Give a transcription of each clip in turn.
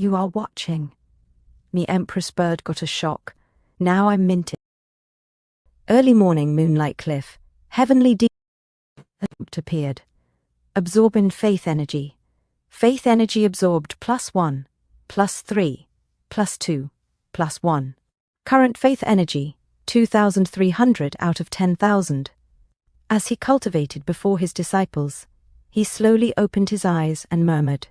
You are watching. Me Empress Bird got a shock. Now I'm minted. Early morning moonlight cliff. Heavenly demon appeared. Absorbing faith energy. Faith energy absorbed +1, +3, +2, +1. Current faith energy, 2,300 out of 10,000. As he cultivated before his disciples, he slowly opened his eyes and murmured,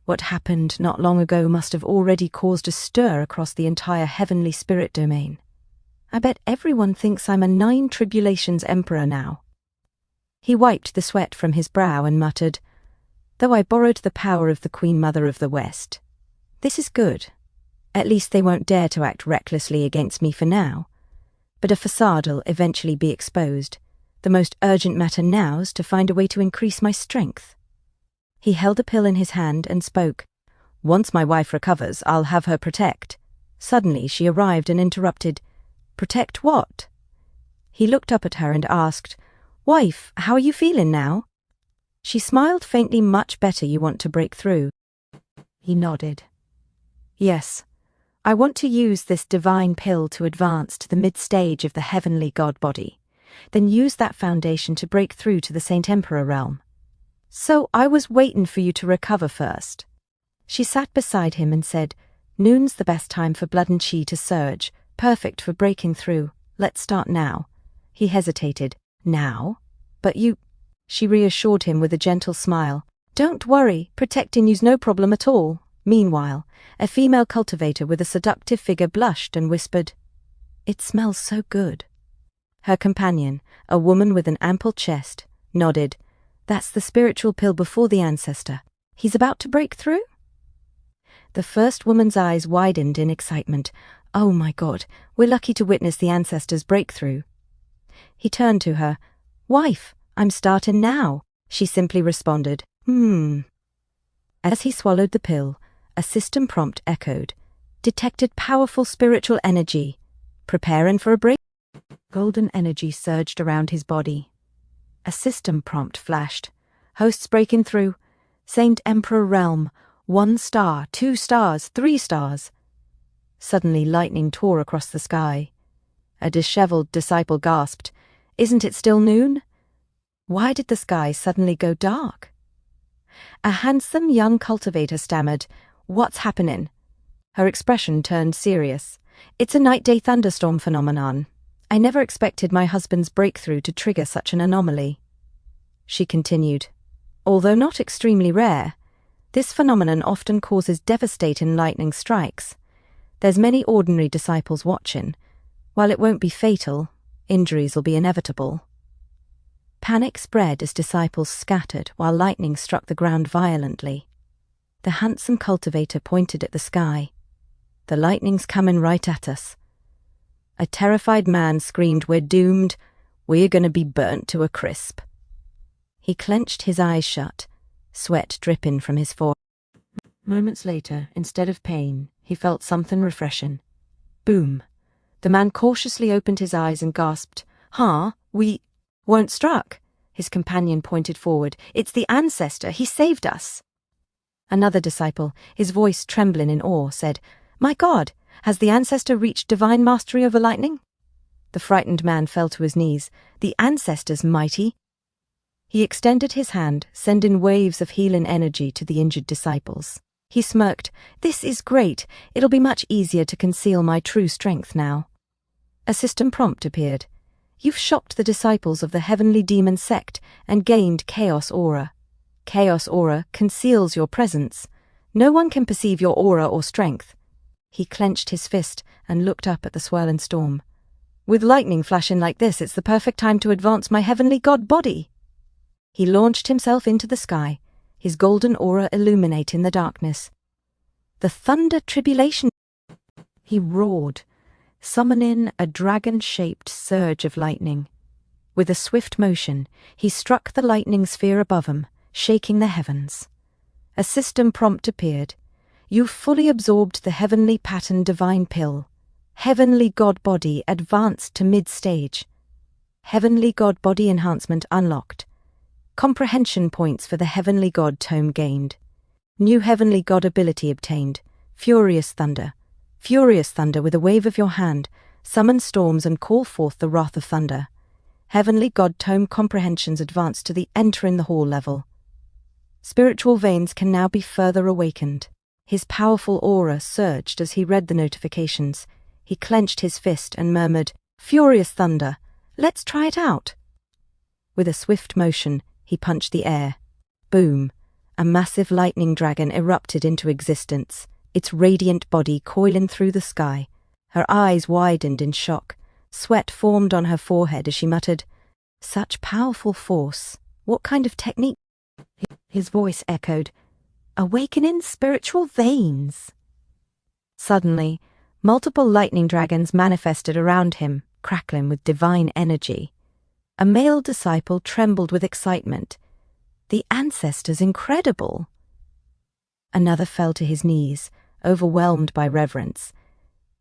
"What happened not long ago must have already caused a stir across the entire heavenly spirit domain. I bet everyone thinks I'm a 9 tribulations emperor now." He wiped the sweat from his brow and muttered, "Though I borrowed the power of the Queen Mother of the West. This is good. At least they won't dare to act recklessly against me for now. But a facade'll eventually be exposed. The most urgent matter now's to find a way to increase my strength." He held a pill in his hand and spoke, "Once my wife recovers, I'll have her protect." Suddenly she arrived and interrupted, "Protect what?" He looked up at her and asked, "Wife, how are you feeling now?" She smiled faintly. "Much better. You want to break through?" He nodded. "Yes, I want to use this divine pill to advance to the mid-stage of the heavenly god body, then use that foundation to break through to the Saint Emperor realm. So I was waiting for you to recover first." She sat beside him and said, "Noon's the best time for blood and chi to surge, perfect for breaking through. Let's start now." He hesitated. "Now? But you—" She reassured him with a gentle smile. "Don't worry, protecting you's no problem at all." Meanwhile, a female cultivator with a seductive figure blushed and whispered, "It smells so good." Her companion, a woman with an ample chest, nodded. "That's the spiritual pill before the ancestor. He's about to break through?" The first woman's eyes widened in excitement. "Oh my God, we're lucky to witness the ancestor's breakthrough." He turned to her. "Wife, I'm starting now," she simply responded, As he swallowed the pill, a system prompt echoed, "Detected powerful spiritual energy. Preparing for a break?" Golden energy surged around his body. A system prompt flashed. "Hosts breaking through. Saint Emperor realm. 1 star, 2 stars, 3 stars. Suddenly lightning tore across the sky. A disheveled disciple gasped, "Isn't it still noon? Why did the sky suddenly go dark?" A handsome young cultivator stammered, "What's happening?" Her expression turned serious. "It's a night-day thunderstorm phenomenon. I never expected my husband's breakthrough to trigger such an anomaly." She continued, "Although not extremely rare, this phenomenon often causes devastating lightning strikes. There's many ordinary disciples watching. While it won't be fatal, injuries will be inevitable." Panic spread as disciples scattered while lightning struck the ground violently. The handsome cultivator pointed at the sky. "The lightning's coming right at us." A terrified man screamed, "We're doomed. We're going to be burnt to a crisp." He clenched his eyes shut, sweat dripping from his forehead. Moments later, instead of pain, he felt something refreshing. Boom. The man cautiously opened his eyes and gasped, "Huh? We weren't struck." His companion pointed forward. "It's the ancestor. He saved us." Another disciple, his voice trembling in awe, said, "My God, has the ancestor reached divine mastery over lightning?" The frightened man fell to his knees. "The ancestor's mighty." He extended his hand, sending waves of healing energy to the injured disciples. He smirked, "This is great. It'll be much easier to conceal my true strength now." A system prompt appeared. "You've shocked the disciples of the heavenly demon sect and gained chaos aura. Chaos aura conceals your presence. No one can perceive your aura or strength." He clenched his fist and looked up at the swirling storm. "With lightning flashing like this, it's the perfect time to advance my heavenly god body." He launched himself into the sky, his golden aura illuminating the darkness. "The thunder tribulation," he roared, summoning a dragon-shaped surge of lightning. With a swift motion, he struck the lightning sphere above him, shaking the heavens. A system prompt appeared. "You've fully absorbed the heavenly pattern divine pill. Heavenly god body advanced to mid-stage. Heavenly god body enhancement unlocked. Comprehension points for the heavenly god tome gained. New heavenly god ability obtained. Furious thunder. Furious thunder, with a wave of your hand, summon storms and call forth the wrath of thunder. Heavenly god tome comprehensions advanced to the enter in the hall level. Spiritual veins can now be further awakened. His powerful aura surged as he read the notifications. He clenched his fist and murmured, "Furious thunder, let's try it out." With a swift motion, he punched the air. Boom! A massive lightning dragon erupted into existence, its radiant body coiling through the sky. Her eyes widened in shock. Sweat formed on her forehead as she muttered, "Such powerful force. What kind of technique?" His voice echoed, "Awakening spiritual veins." Suddenly, multiple lightning dragons manifested around him, crackling with divine energy. A male disciple trembled with excitement. The ancestors incredible! Another fell to his knees, overwhelmed by reverence.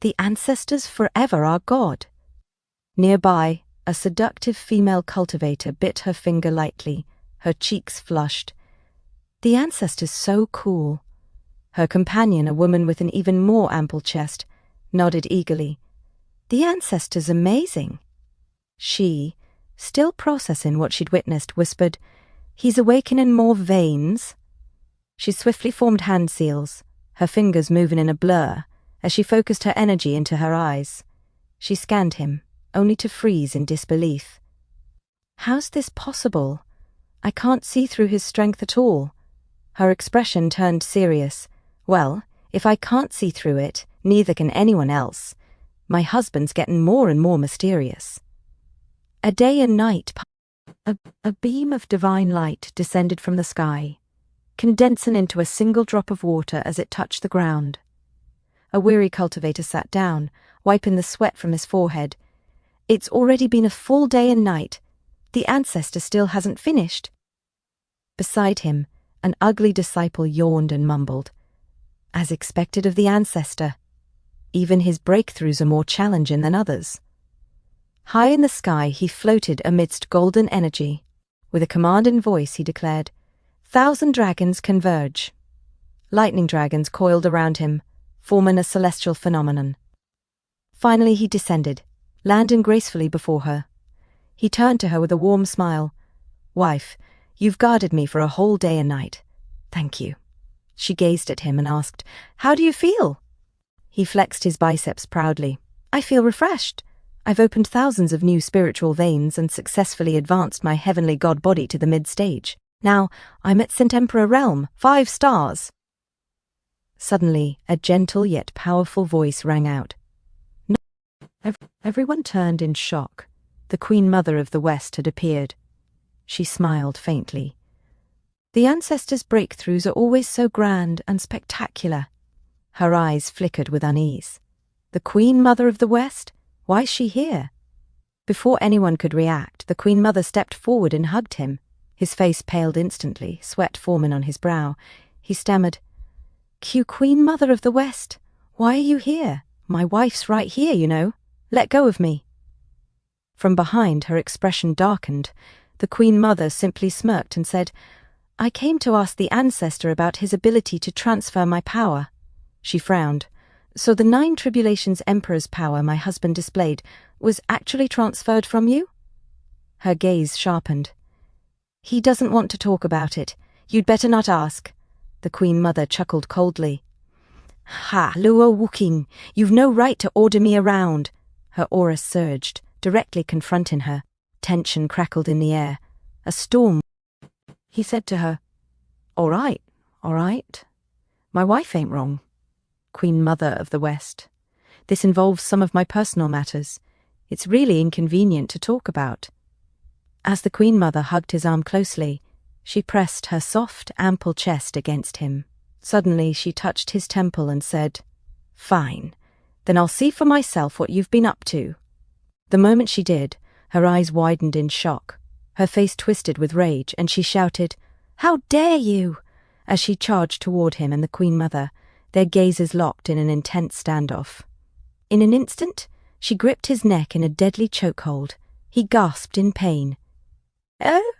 The ancestors forever our God. Nearby, a seductive female cultivator bit her finger lightly, her cheeks flushed. The ancestors so cool. Her companion, a woman with an even more ample chest, nodded eagerly. The ancestors amazing. She, still processing what she'd witnessed, whispered, "He's awakening more veins." She swiftly formed hand seals, her fingers moving in a blur, as she focused her energy into her eyes. She scanned him, only to freeze in disbelief. "How's this possible? I can't see through his strength at all." Her expression turned serious. "Well, if I can't see through it, neither can anyone else. My husband's getting more and more mysterious." A day and night, a beam of divine light descended from the sky, condensing into a single drop of water as it touched the ground. A weary cultivator sat down, wiping the sweat from his forehead. "It's already been a full day and night. The ancestor still hasn't finished." Beside him, an ugly disciple yawned and mumbled, "As expected of the ancestor. Even his breakthroughs are more challenging than others." High in the sky, he floated amidst golden energy. With a commanding voice, he declared, "1,000 dragons converge." Lightning dragons coiled around him, forming a celestial phenomenon. Finally he descended, landing gracefully before her. He turned to her with a warm smile. "Wife, you've guarded me for a whole day and night. Thank you." She gazed at him and asked, "How do you feel?" He flexed his biceps proudly. "I feel refreshed. I've opened thousands of new spiritual veins and successfully advanced my heavenly god body to the mid-stage. Now I'm at St. Emperor Realm, 5 stars. Suddenly, a gentle yet powerful voice rang out. Everyone turned in shock. The Queen Mother of the West had appeared. She smiled faintly. "The ancestors' breakthroughs are always so grand and spectacular." Her eyes flickered with unease. "The Queen Mother of the West? Why's she here?" Before anyone could react, the Queen Mother stepped forward and hugged him. His face paled instantly, sweat forming on his brow. He stammered, Queen Mother of the West, why are you here? My wife's right here, you know. Let go of me." From behind, her expression darkened. The Queen Mother simply smirked and said, "I came to ask the ancestor about his ability to transfer my power." She frowned. "So the 9 Tribulations Emperor's power my husband displayed was actually transferred from you?" Her gaze sharpened. "He doesn't want to talk about it. You'd better not ask." The Queen Mother chuckled coldly. "Ha, Luo Wuqing, you've no right to order me around." Her aura surged, directly confronting her. Tension crackled in the air. A storm. He said to her, all right. My wife ain't wrong. Queen Mother of the West. This involves some of my personal matters. It's really inconvenient to talk about." As the Queen Mother hugged his arm closely, she pressed her soft, ample chest against him. Suddenly she touched his temple and said, "Fine, then I'll see for myself what you've been up to." The moment she did, her eyes widened in shock. Her face twisted with rage, and she shouted, "How dare you!" as she charged toward him and the Queen Mother, their gazes locked in an intense standoff. In an instant, she gripped his neck in a deadly chokehold. He gasped in pain. "Oh?"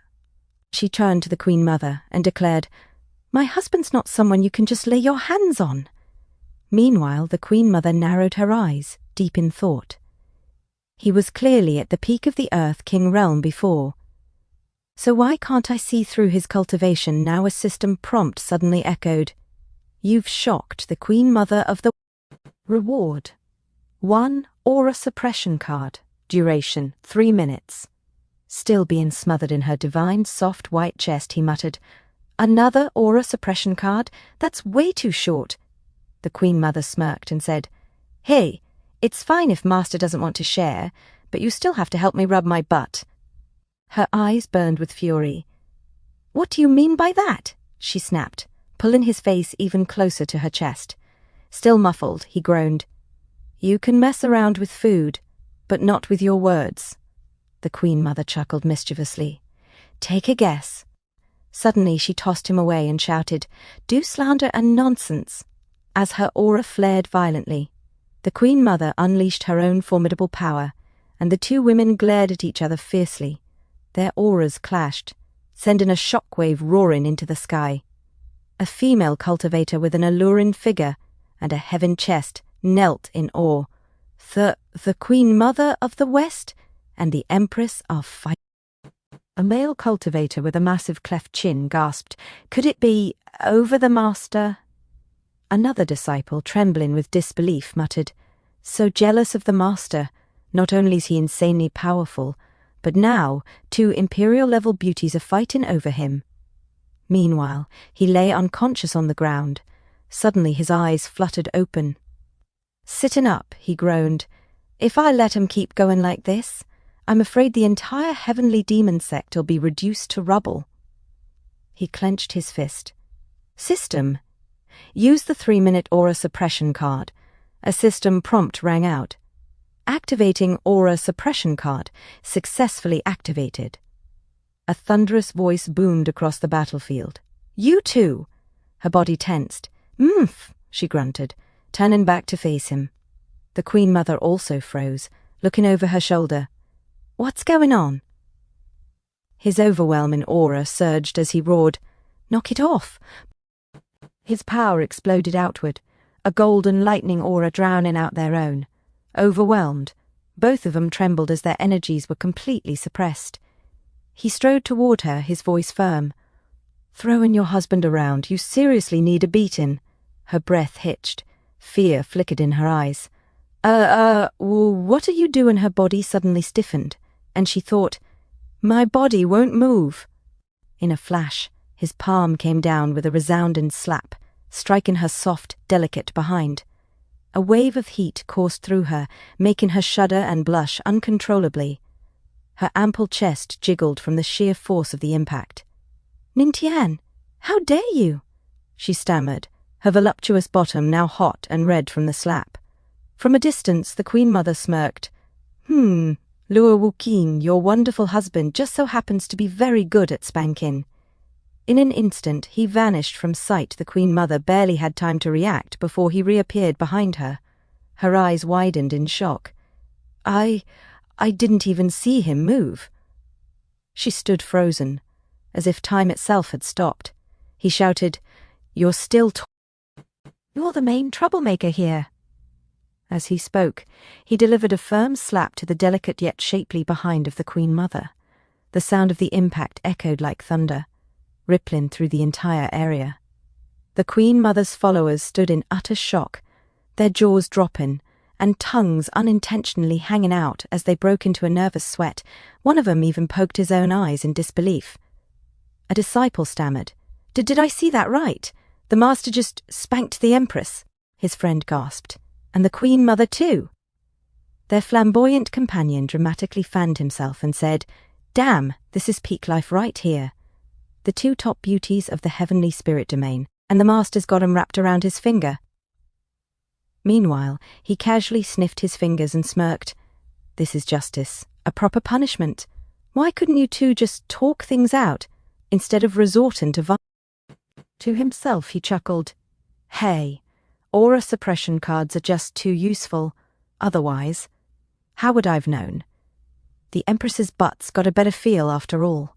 She turned to the Queen Mother and declared, My husband's not someone you can just lay your hands on. Meanwhile, the Queen Mother narrowed her eyes, deep in thought. He was clearly at the peak of the Earth King realm before. So why can't I see through his cultivation now? A system prompt suddenly echoed. You've shocked the Queen Mother of the Reward. 1 aura suppression card. Duration 3 minutes. Still being smothered in her divine soft white chest, he muttered, Another aura suppression card? That's way too short. The Queen Mother smirked and said, Hey, it's fine if Master doesn't want to share, but you still have to help me rub my butt. Her eyes burned with fury. What do you mean by that? She snapped, pulling his face even closer to her chest. Still muffled, he groaned. You can mess around with food, but not with your words. The Queen Mother chuckled mischievously. Take a guess. Suddenly she tossed him away and shouted, Do slander and nonsense. As her aura flared violently, the Queen Mother unleashed her own formidable power, and the two women glared at each other fiercely. Their auras clashed, sending a shockwave roaring into the sky. A female cultivator with an alluring figure and a heaven chest knelt in awe. The Queen Mother of the West and the Empress are fighting. A male cultivator with a massive cleft chin gasped, Could it be over the Master? Another disciple, trembling with disbelief, muttered, So jealous of the Master. Not only is he insanely powerful, but now 2 Imperial-level beauties are fighting over him. Meanwhile, he lay unconscious on the ground. Suddenly his eyes fluttered open. Sitting up, he groaned, If I let him keep going like this, I'm afraid the entire heavenly demon sect will be reduced to rubble. He clenched his fist. System. Use the 3-minute aura suppression card. A system prompt rang out. Activating aura suppression card. Successfully activated. A thunderous voice boomed across the battlefield. You too! Her body tensed. She grunted, turning back to face him. The Queen Mother also froze, looking over her shoulder. What's going on? His overwhelming aura surged as he roared, Knock it off! His power exploded outward, a golden lightning aura drowning out their own. Overwhelmed, both of them trembled as their energies were completely suppressed. He strode toward her, his voice firm. Throwing your husband around, you seriously need a beating. Her breath hitched. Fear flickered in her eyes. What are you doing? Her body suddenly stiffened, and she thought, My body won't move. In a flash, his palm came down with a resounding slap, striking her soft, delicate behind. A wave of heat coursed through her, making her shudder and blush uncontrollably. Her ample chest jiggled from the sheer force of the impact. Ningtian, how dare you? She stammered, her voluptuous bottom now hot and red from the slap. From a distance, the Queen Mother smirked. Brother Wuqing, your wonderful husband just so happens to be very good at spanking. In an instant, he vanished from sight. The Queen Mother barely had time to react before he reappeared behind her. Her eyes widened in shock. I didn't even see him move. She stood frozen, as if time itself had stopped. He shouted, You're still You're the main troublemaker here. As he spoke, he delivered a firm slap to the delicate yet shapely behind of the Queen Mother. The sound of the impact echoed like thunder, rippling through the entire area. The Queen Mother's followers stood in utter shock, their jaws dropping, and tongues unintentionally hanging out as they broke into a nervous sweat. One of them even poked his own eyes in disbelief. A disciple stammered, Did I see that right? The Master just spanked the Empress, his friend gasped. And the Queen Mother too. Their flamboyant companion dramatically fanned himself and said, Damn, this is peak life right here. The 2 top beauties of the heavenly spirit domain, and the Master's got 'em wrapped around his finger. Meanwhile, he casually sniffed his fingers and smirked. This is justice, a proper punishment. Why couldn't you two just talk things out, instead of resorting to violence? To himself he chuckled. Hey, aura suppression cards are just too useful. Otherwise, how would I've known? The Empress's butt's got a better feel after all.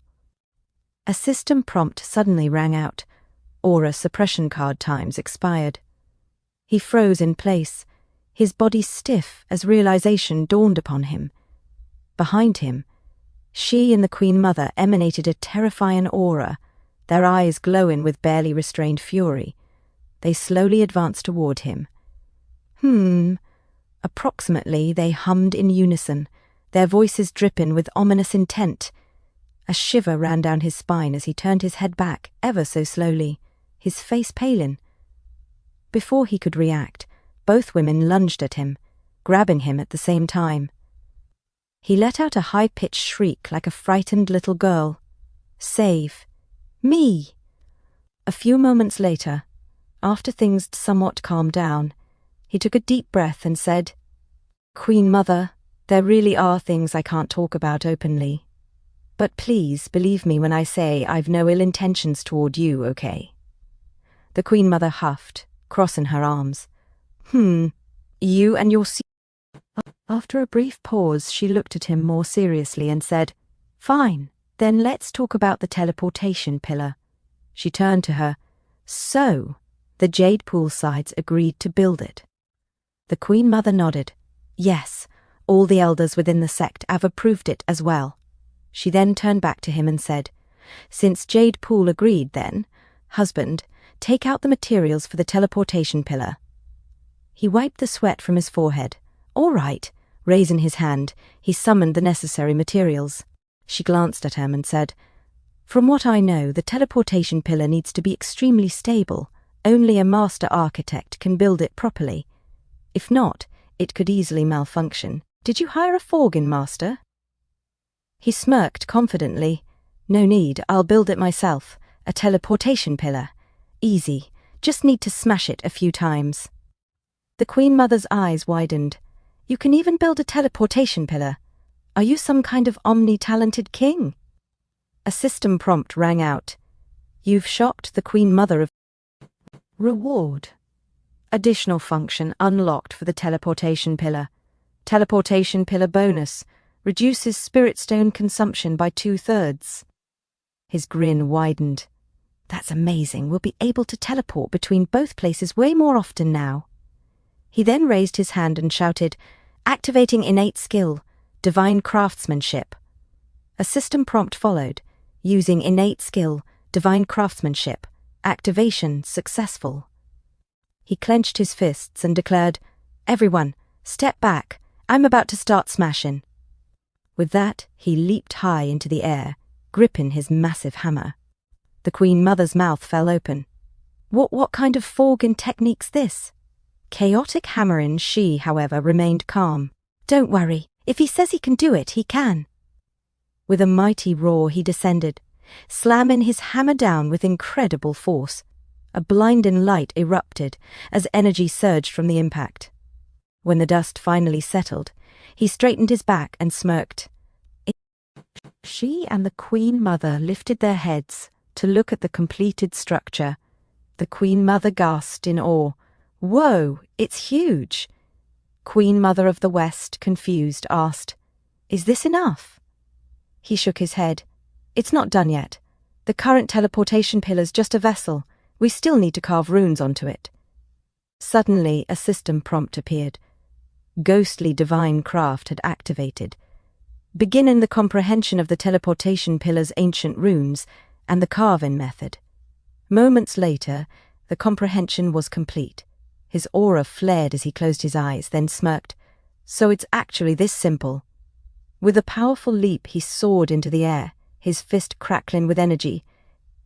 A system prompt suddenly rang out. aura suppression card times expired. He froze in place, his body stiff as realization dawned upon him. Behind him, she and the Queen Mother emanated a terrifying aura, their eyes glowing with barely restrained fury. They slowly advanced toward him. Approximately, they hummed in unison, their voices dripping with ominous intent. A shiver ran down his spine as he turned his head back, ever so slowly, his face paling. Before he could react, both women lunged at him, grabbing him at the same time. He let out a high-pitched shriek like a frightened little girl. Save me! A few moments later, after things somewhat calmed down, he took a deep breath and said, Queen Mother, there really are things I can't talk about openly. But please believe me when I say I've no ill intentions toward you, okay? The Queen Mother huffed, crossing her arms. You and your After a brief pause, she looked at him more seriously and said, Fine, then let's talk about the teleportation pillar. She turned to her. So, the Jade Pool sides agreed to build it. The Queen Mother nodded. Yes, all the elders within the sect have approved it as well. She then turned back to him and said, Since Jade Pool agreed then, husband, take out the materials for the teleportation pillar. He wiped the sweat from his forehead. All right. Raising his hand, he summoned the necessary materials. She glanced at him and said, From what I know, the teleportation pillar needs to be extremely stable. Only a master architect can build it properly. If not, it could easily malfunction. Did you hire a forging master? He smirked confidently. No need, I'll build it myself. A teleportation pillar. Easy, just need to smash it a few times. The Queen Mother's eyes widened. You can even build a teleportation pillar. Are you some kind of omni-talented king? A system prompt rang out. You've shocked the Queen Mother of Reward. Additional function unlocked for the teleportation pillar. Teleportation pillar bonus. Reduces spirit stone consumption by 2/3. His grin widened. That's amazing. We'll be able to teleport between both places way more often now. He then raised his hand and shouted, Activating innate skill, divine craftsmanship. A system prompt followed. Using innate skill, divine craftsmanship. Activation successful. He clenched his fists and declared, Everyone, step back. I'm about to start smashing. With that, he leaped high into the air, gripping his massive hammer. The Queen Mother's mouth fell open. What kind of forging technique's this? Chaotic hammering, she, however, remained calm. Don't worry, if he says he can do it, he can. With a mighty roar he descended, slamming his hammer down with incredible force. A blinding light erupted as energy surged from the impact. When the dust finally settled, he straightened his back and smirked. She and the Queen Mother lifted their heads to look at the completed structure. The Queen Mother gasped in awe. Whoa, it's huge. Queen Mother of the West, confused, asked, Is this enough? He shook his head. It's not done yet. The current teleportation pillar's just a vessel. We still need to carve runes onto it. Suddenly, a system prompt appeared. Ghostly divine craft had activated, beginning the comprehension of the teleportation pillar's ancient runes and the carving method. Moments later, the comprehension was complete. His aura flared as he closed his eyes, then smirked. So it's actually this simple. With a powerful leap, he soared into the air, his fist crackling with energy.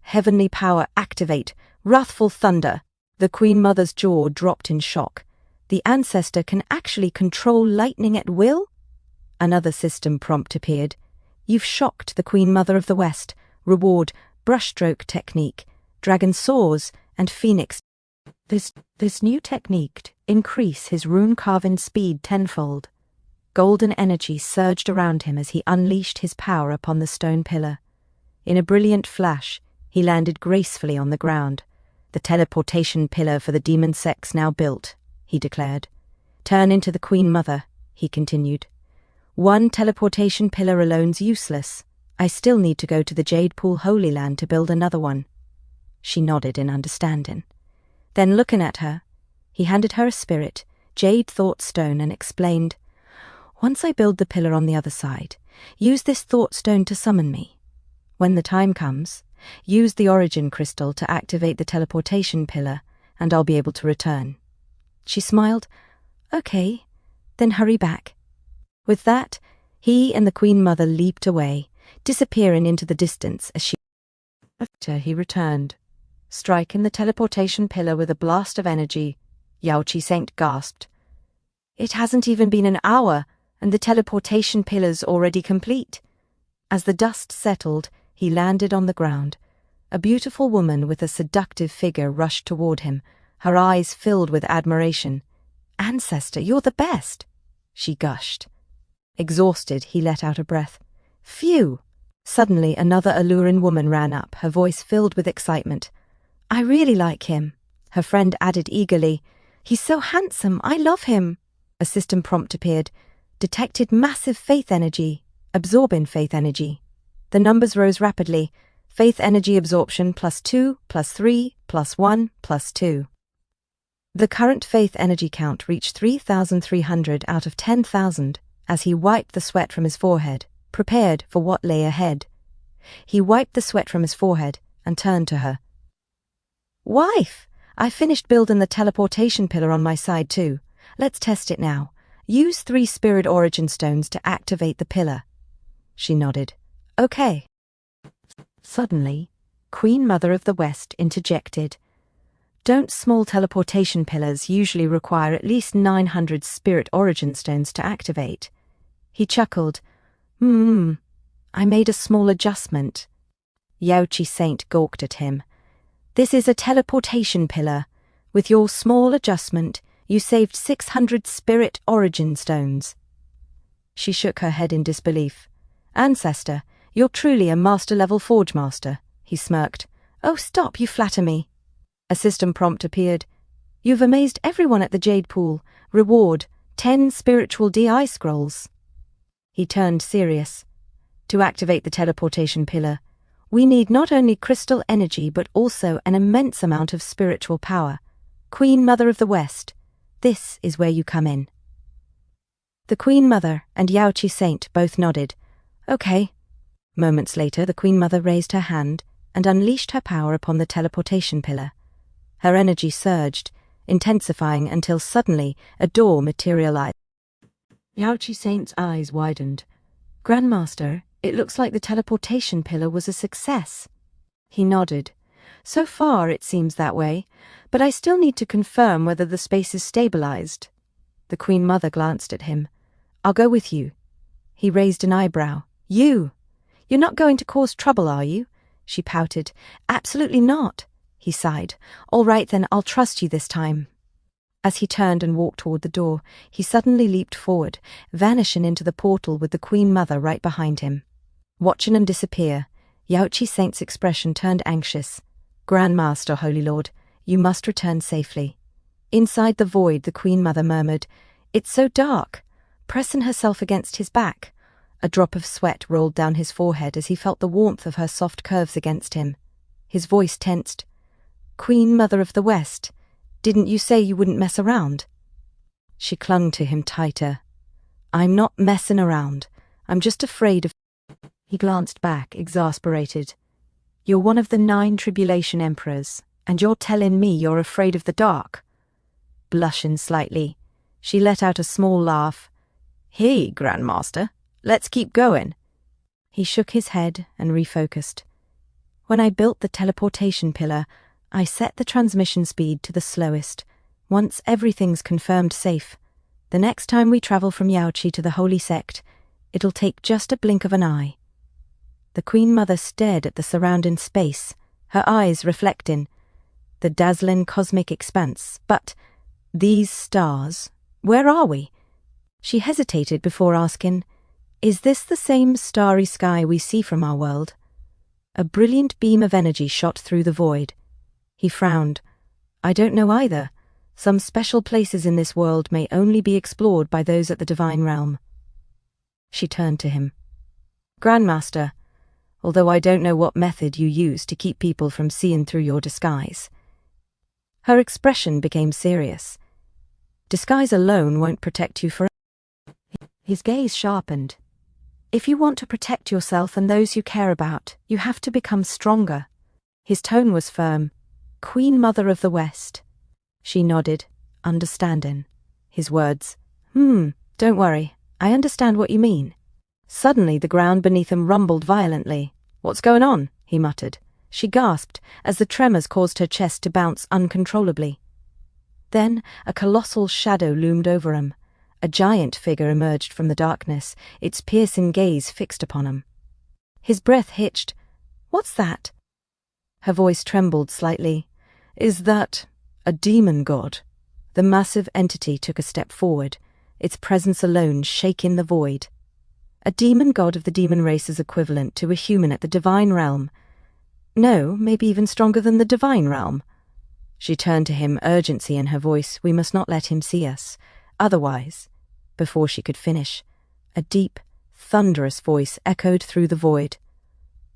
Heavenly power activate, wrathful thunder. The Queen Mother's jaw dropped in shock. The ancestor can actually control lightning at will? Another system prompt appeared. You've shocked the Queen Mother of the West. Reward, brushstroke technique, dragon saws, and phoenix. This new technique increase his rune carving speed tenfold. Golden energy surged around him as he unleashed his power upon the stone pillar. In a brilliant flash, he landed gracefully on the ground. The teleportation pillar for the demon sex now built, he declared. Turn into the Queen Mother, he continued. One teleportation pillar alone's useless. I still need to go to the Jade Pool Holy Land to build another one. She nodded in understanding. Then, looking at her, he handed her a spirit, jade thought stone, and explained, "Once I build the pillar on the other side, use this thought stone to summon me. When the time comes, use the origin crystal to activate the teleportation pillar, and I'll be able to return." She smiled. "Okay, then hurry back." With that, he and the Queen Mother leaped away, disappearing into the distance as she... After he returned, striking the teleportation pillar with a blast of energy, Yao Qi Saint gasped. "It hasn't even been an hour, and the teleportation pillar's already complete." As the dust settled, he landed on the ground. A beautiful woman with a seductive figure rushed toward him, her eyes filled with admiration. "Ancestor, you're the best," she gushed. Exhausted, he let out a breath. "Phew!" Suddenly, another alluring woman ran up, her voice filled with excitement. "I really like him," her friend added eagerly. "He's so handsome, I love him." A system prompt appeared. Detected massive faith energy. Absorbing faith energy. The numbers rose rapidly. Faith energy absorption +2, +3, +1, +2. The current faith energy count reached 3,300 out of 10,000 as he wiped the sweat from his forehead, prepared for what lay ahead. He wiped the sweat from his forehead and turned to her. "Wife, I finished building the teleportation pillar on my side too. Let's test it now. Use 3 spirit origin stones to activate the pillar." She nodded. "Okay." Suddenly, Queen Mother of the West interjected. "Don't small teleportation pillars usually require at least 900 spirit origin stones to activate?" He chuckled. I made a small adjustment." Yao Qi Saint gawked at him. "This is a teleportation pillar. With your small adjustment, you saved 600 spirit origin stones." She shook her head in disbelief. "Ancestor, you're truly a master-level forge master," he smirked. "Oh, stop, you flatter me." A system prompt appeared. "You've amazed everyone at the Jade Pool. Reward, 10 spiritual DI scrolls." He turned serious. "To activate the teleportation pillar, we need not only crystal energy but also an immense amount of spiritual power. Queen Mother of the West, this is where you come in." The Queen Mother and Yao Qi Saint both nodded. "Okay." Moments later, the Queen Mother raised her hand and unleashed her power upon the teleportation pillar. Her energy surged, intensifying until suddenly a door materialized. Yao Qi Saint's eyes widened. "Grandmaster, it looks like the teleportation pillar was a success." He nodded. "So far, it seems that way, but I still need to confirm whether the space is stabilized." The Queen Mother glanced at him. "I'll go with you." He raised an eyebrow. "You? You're not going to cause trouble, are you?" She pouted. "Absolutely not." He sighed. "All right, then I'll trust you this time." As he turned and walked toward the door, he suddenly leaped forward, vanishing into the portal with the Queen Mother right behind him. Watching him disappear, Yao Qi Saint's expression turned anxious. "Grandmaster, Holy Lord, you must return safely." Inside the void, the Queen Mother murmured, "It's so dark," pressing herself against his back. A drop of sweat rolled down his forehead as he felt the warmth of her soft curves against him. His voice tensed. "Queen Mother of the West, didn't you say you wouldn't mess around?" She clung to him tighter. "I'm not messing around. I'm just afraid of..." He glanced back, exasperated. "You're one of the 9 tribulation emperors, and you're telling me you're afraid of the dark?" Blushing slightly, she let out a small laugh. "Hey, Grandmaster, let's keep going." He shook his head and refocused. "When I built the teleportation pillar, I set the transmission speed to the slowest. Once everything's confirmed safe, the next time we travel from Yaoqi to the Holy Sect, it'll take just a blink of an eye." The Queen Mother stared at the surrounding space, her eyes reflecting the dazzling cosmic expanse. "But these stars, where are we?" She hesitated before asking, "Is this the same starry sky we see from our world?" A brilliant beam of energy shot through the void. He frowned. "I don't know either. Some special places in this world may only be explored by those at the divine realm." She turned to him. "Grandmaster, although I don't know what method you use to keep people from seeing through your disguise." Her expression became serious. "Disguise alone won't protect you forever." His gaze sharpened. "If you want to protect yourself and those you care about, you have to become stronger." His tone was firm. "Queen Mother of the West." She nodded, understanding. His words, "Don't worry, I understand what you mean." Suddenly the ground beneath him rumbled violently. "What's going on?" he muttered. She gasped as the tremors caused her chest to bounce uncontrollably. Then a colossal shadow loomed over him. A giant figure emerged from the darkness, its piercing gaze fixed upon him. His breath hitched. "What's that?" Her voice trembled slightly. "Is that a demon god?" The massive entity took a step forward, its presence alone shaking the void. A demon god of the demon race's equivalent to a human at the divine realm. No, maybe even stronger than the divine realm. She turned to him, urgency in her voice. "We must not let him see us. Otherwise," before she could finish, a deep, thunderous voice echoed through the void.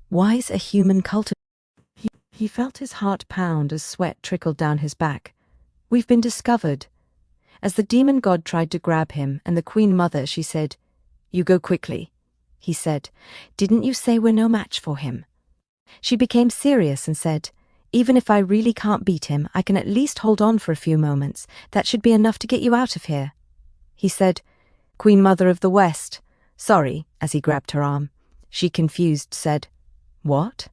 "Why's a human cultivate?" He felt his heart pound as sweat trickled down his back. "We've been discovered." As the demon god tried to grab him and the Queen Mother, she said, "You go quickly," he said. "Didn't you say we're no match for him?" She became serious and said, "Even if I really can't beat him, I can at least hold on for a few moments. That should be enough to get you out of here." He said, "Queen Mother of the West. Sorry," as he grabbed her arm. She, confused, said, "What?"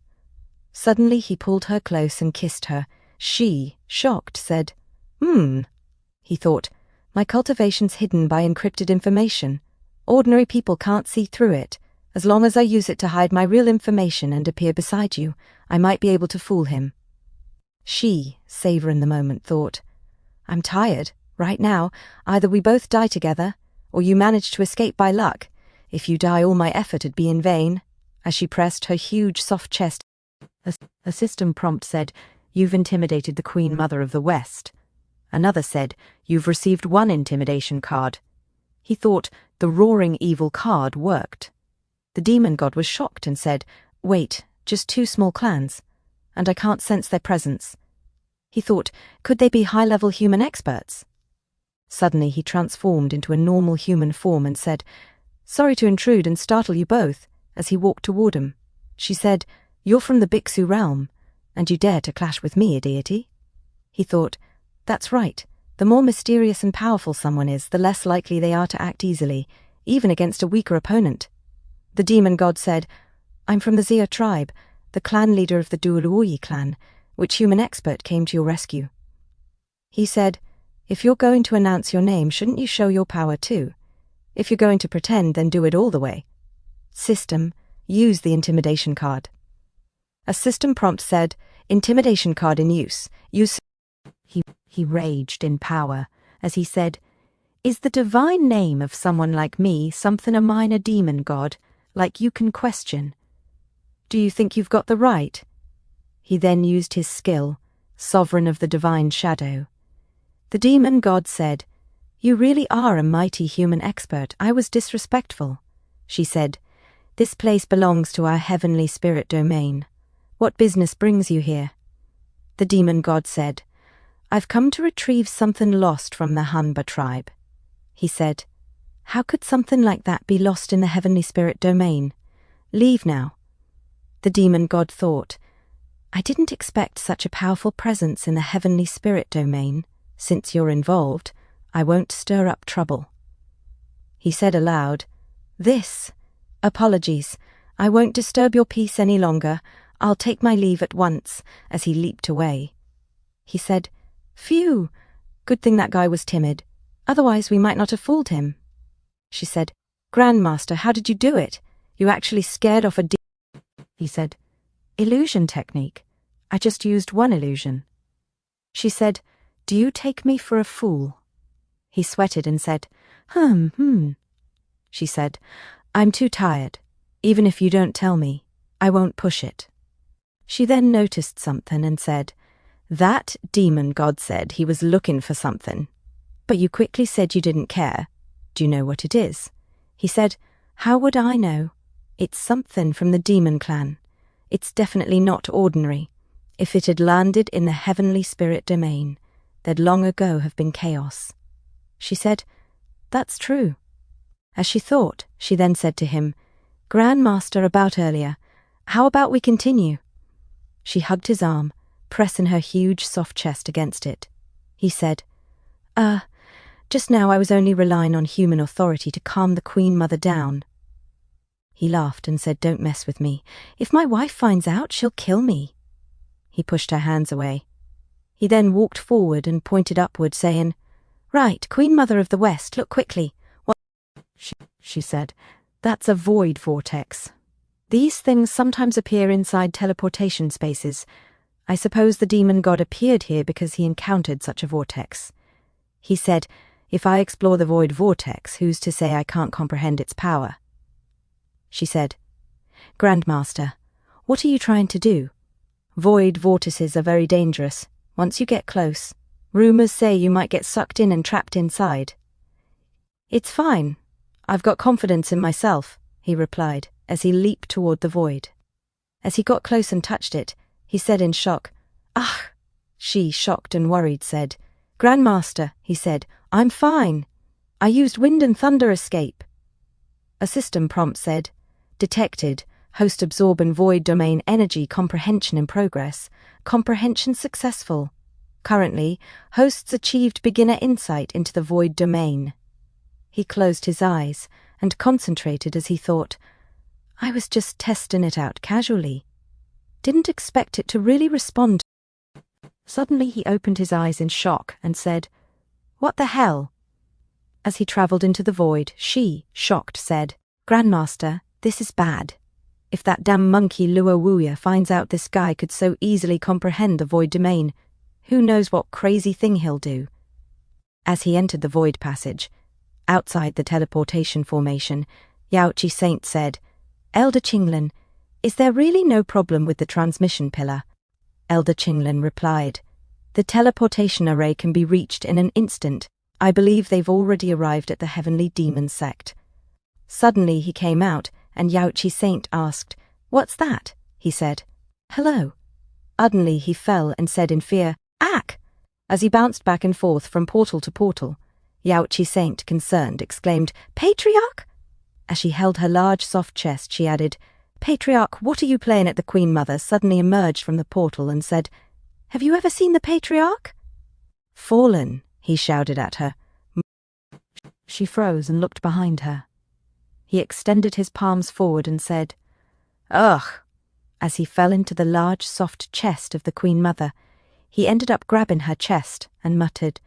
Suddenly he pulled her close and kissed her. She, shocked, said, He thought, "My cultivation's hidden by encrypted information. Ordinary people can't see through it. As long as I use it to hide my real information and appear beside you, I might be able to fool him." She, savoring the moment, thought, "I'm tired. Right now, either we both die together, or you manage to escape by luck. If you die, all my effort would be in vain." As she pressed her huge, soft chest, a system prompt said, "You've intimidated the Queen Mother of the West." Another said, "You've received one intimidation card." He thought the roaring evil card worked. The demon god was shocked and said, "Wait, just 2 small clans, and I can't sense their presence." He thought, could they be high-level human experts? Suddenly he transformed into a normal human form and said, "Sorry to intrude and startle you both," as he walked toward him. She said, "You're from the Bixu realm, and you dare to clash with me, a deity?" He thought, that's right. The more mysterious and powerful someone is, the less likely they are to act easily, even against a weaker opponent. The demon god said, "I'm from the Xia tribe, the clan leader of the Duoluoyi clan. Which human expert came to your rescue?" He said, "If you're going to announce your name, shouldn't you show your power too? If you're going to pretend, then do it all the way. System, use the intimidation card." A system prompt said, "Intimidation card in use. Use." He raged in power as he said, "Is the divine name of someone like me something a minor demon god, like you can question? Do you think you've got the right?" He then used his skill, sovereign of the divine shadow. The demon god said, "You really are a mighty human expert. I was disrespectful." She said, "This place belongs to our heavenly spirit domain. What business brings you here?" The demon god said, "I've come to retrieve something lost from the Hanba tribe." He said, "How could something like that be lost in the heavenly spirit domain? Leave now." The demon god thought, "I didn't expect such a powerful presence in the heavenly spirit domain. Since you're involved, I won't stir up trouble." He said aloud, "Apologies. I won't disturb your peace any longer. I'll take my leave at once," as he leaped away. He said, "Phew, good thing that guy was timid. Otherwise we might not have fooled him." She said, "Grandmaster, how did you do it? You actually scared off a He said, "Illusion technique. I just used one illusion." She said, "Do you take me for a fool?" He sweated and said, She said, "I'm too tired. Even if you don't tell me, I won't push it." She then noticed something and said, "That demon god said he was looking for something, but you quickly said you didn't care. Do you know what it is?" He said, "How would I know? It's something from the demon clan. It's definitely not ordinary. If it had landed in the heavenly spirit domain, there'd long ago have been chaos. She said, "That's true." As she thought, she then said to him, "Grandmaster, about earlier. How about we continue?" She hugged his arm, pressing her huge soft chest against it. He said, Just now I was only relying on human authority to calm the Queen Mother down." He laughed and said, "Don't mess with me. If my wife finds out, she'll kill me." He pushed her hands away. He then walked forward and pointed upward, saying, "Right, Queen Mother of the West, look quickly." "What?" she said. "That's a void vortex. These things sometimes appear inside teleportation spaces. I suppose the demon god appeared here because he encountered such a vortex." He said, "If I explore the void vortex, who's to say I can't comprehend its power?" She said, "Grandmaster, what are you trying to do? Void vortices are very dangerous. Once you get close, rumors say you might get sucked in and trapped inside." "It's fine. I've got confidence in myself," he replied as he leaped toward the void. As he got close and touched it, he said in shock, "Ah!" She, shocked and worried, said, "Grandmaster," he said, "I'm fine. I used wind and thunder escape." A system prompt said, "Detected. Host absorbing void domain energy comprehension in progress. Comprehension successful. Currently, hosts achieved beginner insight into the void domain." He closed his eyes and concentrated as he thought, "I was just testing it out casually. Didn't expect it to really respond." Suddenly he opened his eyes in shock and said, "What the hell?" As he travelled into the void, she, shocked, said, "Grandmaster, this is bad. If that damn monkey Luo Wuya finds out this guy could so easily comprehend the void domain, who knows what crazy thing he'll do." As he entered the void passage, outside the teleportation formation, Yaoqi Saint said, "Elder Qinglin, is there really no problem with the transmission pillar?" Elder Qinglin replied, "The teleportation array can be reached in an instant. I believe they've already arrived at the Heavenly Demon Sect." Suddenly he came out, and Yaoqi Saint asked, "What's that?" He said, "Hello." Suddenly he fell and said in fear, "Ack!" As he bounced back and forth from portal to portal, Yaoqi Saint, concerned, exclaimed, "Patriarch?" As she held her large soft chest, she added, "Patriarch, what are you playing at?" The Queen Mother suddenly emerged from the portal and said, "Have you ever seen the Patriarch?" "Fallen," he shouted at her. She froze and looked behind her. He extended his palms forward and said, "Ugh." As he fell into the large soft chest of the Queen Mother, he ended up grabbing her chest and muttered,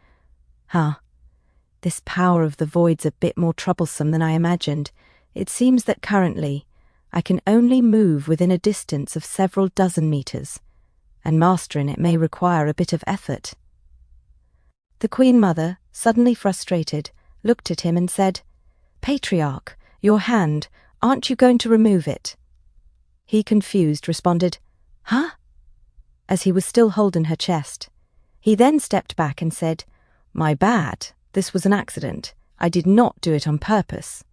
This power of the void's a bit more troublesome than I imagined. It seems that currently I can only move within a distance of several dozen meters, and mastering it may require a bit of effort." The Queen Mother, suddenly frustrated, looked at him and said, "Patriarch, your hand, aren't you going to remove it?" He, confused, responded, "Huh?" as he was still holding her chest. He then stepped back and said, "My bad. This was an accident. I did not do it on purpose."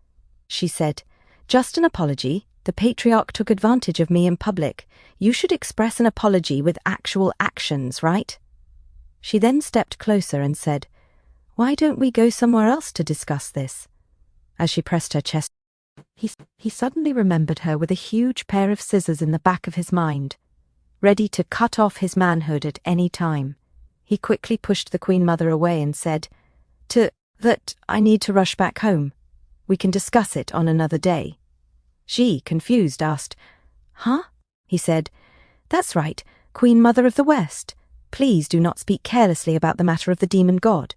She said, "Just an apology. The Patriarch took advantage of me in public. You should express an apology with actual actions, right?" She then stepped closer and said, "Why don't we go somewhere else to discuss this?" As she pressed her chest, he suddenly remembered her with a huge pair of scissors in the back of his mind, ready to cut off his manhood at any time. He quickly pushed the Queen Mother away and said, that I need to rush back home. We can discuss it on another day." She, confused, asked, "Huh?" He said, "That's right, Queen Mother of the West. Please do not speak carelessly about the matter of the demon god."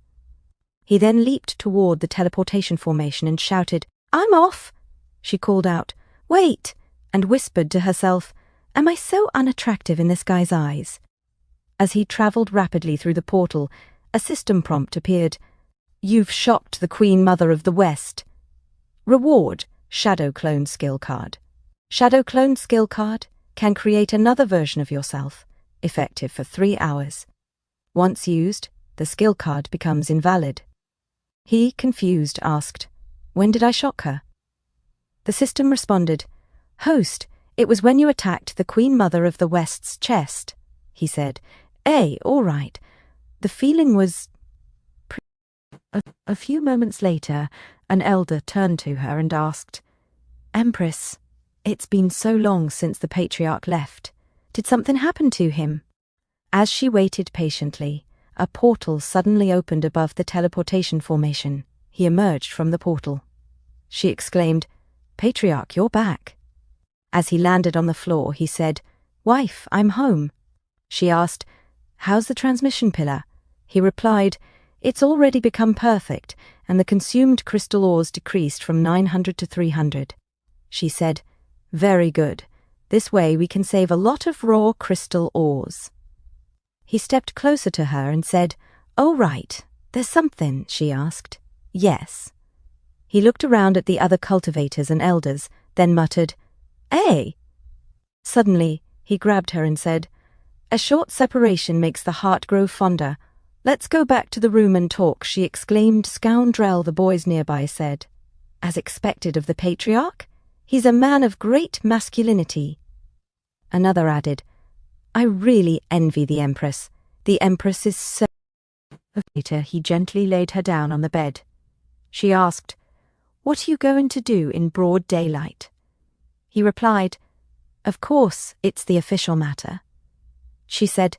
He then leaped toward the teleportation formation and shouted, "I'm off!" She called out, "Wait!" and whispered to herself, "Am I so unattractive in this guy's eyes?" As he traveled rapidly through the portal, a system prompt appeared. "You've shocked the Queen Mother of the West. Reward, Shadow Clone Skill Card. Shadow Clone Skill Card can create another version of yourself, effective for 3 hours. Once used, the skill card becomes invalid." He, confused, asked, "When did I shock her?" The system responded, "Host, It was when you attacked the Queen Mother of the West's chest, he said. All right. The feeling was... A few moments later, an elder turned to her and asked, Empress, it's been so long since the patriarch left. Did something happen to him? As she waited patiently, a portal suddenly opened above the teleportation formation. He emerged from the portal. She exclaimed, Patriarch, you're back. As he landed on the floor, he said, Wife, I'm home. She asked, How's the transmission pillar? He replied, It's already become perfect, and the consumed crystal ores decreased from 900 to 300. She said, Very good. This way we can save a lot of raw crystal ores. He stepped closer to her and said, Oh, right. There's something, she asked. Yes. He looked around at the other cultivators and elders, then muttered, Suddenly, he grabbed her and said, A short separation makes the heart grow fonder. Let's go back to the room and talk, she exclaimed. Scoundrel, the boys nearby said. As expected of the patriarch, he's a man of great masculinity. Another added, I really envy the Empress. The Empress is so... Later, he gently laid her down on the bed. She asked, What are you going to do in broad daylight? He replied, Of course, it's the official matter. She said,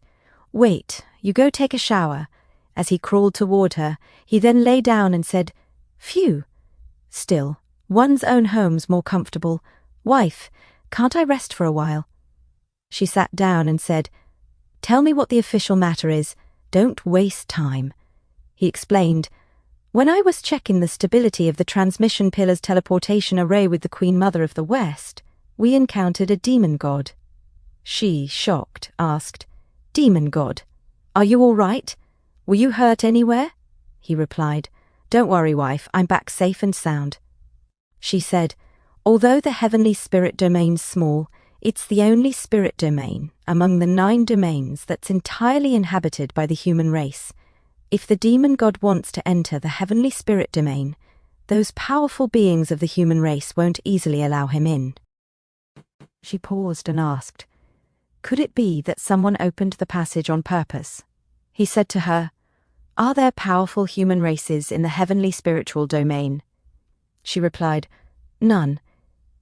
Wait, you go take a shower. As he crawled toward her, he then lay down and said, Phew. Still, one's own home's more comfortable. Wife, can't I rest for a while? She sat down and said, Tell me what the official matter is. Don't waste time. He explained, When I was checking the stability of the transmission pillar's teleportation array with the Queen Mother of the West, we encountered a demon god. She, shocked, asked, Demon god, are you all right? Were you hurt anywhere? He replied, Don't worry, wife, I'm back safe and sound. She said, Although the heavenly spirit domain's small, it's the only spirit domain among the 9 domains that's entirely inhabited by the human race. If the demon god wants to enter the heavenly spirit domain, those powerful beings of the human race won't easily allow him in. She paused and asked, Could it be that someone opened the passage on purpose? He said to her, Are there powerful human races in the heavenly spiritual domain? She replied, None.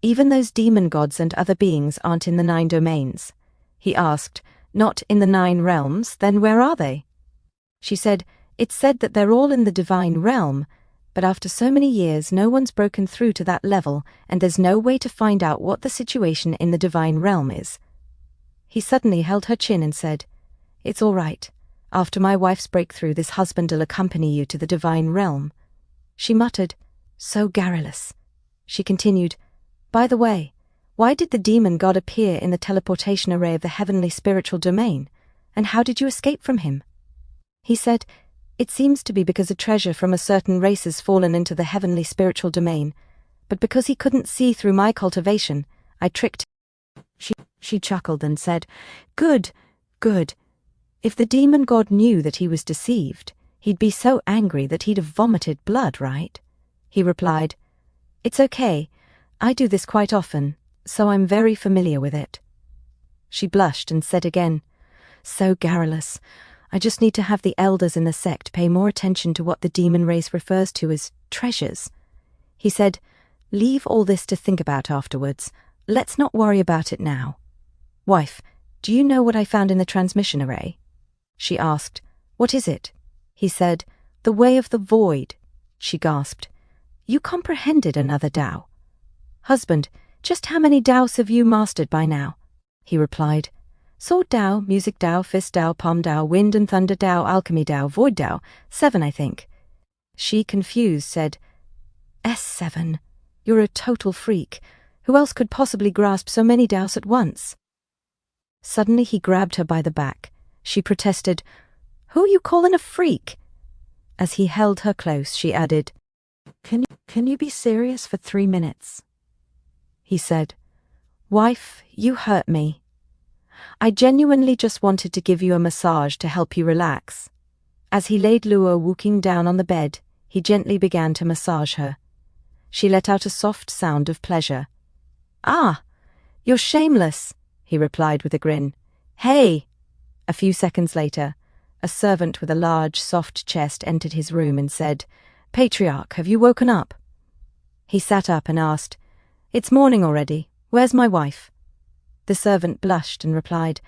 Even those demon gods and other beings aren't in the 9 domains. He asked, Not in the 9 realms, then where are they? She said, It's said that they're all in the divine realm, but after so many years no one's broken through to that level, and there's no way to find out what the situation in the divine realm is. He suddenly held her chin and said, It's all right. After my wife's breakthrough, this husband'll accompany you to the divine realm. She muttered, So garrulous. She continued, By the way, why did the demon god appear in the teleportation array of the heavenly spiritual domain, and how did you escape from him? He said, It seems to be because a treasure from a certain race has fallen into the heavenly spiritual domain, but because he couldn't see through my cultivation, I tricked him. She chuckled and said, Good, good. If the demon god knew that he was deceived, he'd be so angry that he'd have vomited blood, right? He replied, It's okay. I do this quite often, so I'm very familiar with it. She blushed and said again, So garrulous. I just need to have the elders in the sect pay more attention to what the demon race refers to as treasures. He said, Leave all this to think about afterwards. Let's not worry about it now. Wife, do you know what I found in the transmission array? She asked, What is it? He said, The way of the void. She gasped, You comprehended another Tao. Husband, just how many Taos have you mastered by now? He replied, Sword Tao, Music Tao, Fist Tao, Palm Tao, Wind and Thunder Tao, Alchemy Tao, Void Tao, 7 I think. She, confused, said, S7. You're a total freak. Who else could possibly grasp so many Taos at once? Suddenly he grabbed her by the back. She protested, Who are you calling a freak? As he held her close, she added, Can you be serious for 3 minutes? He said, Wife, you hurt me. I genuinely just wanted to give you a massage to help you relax. As he laid Luo Wuqing down on the bed, he gently began to massage her. She let out a soft sound of pleasure. Ah, "You're shameless," he replied with a grin. "Hey!" A few seconds later, a servant with a large, soft chest entered his room and said, "Patriarch, have you woken up?" He sat up and asked, "It's morning already. Where's my wife?" The servant blushed and replied,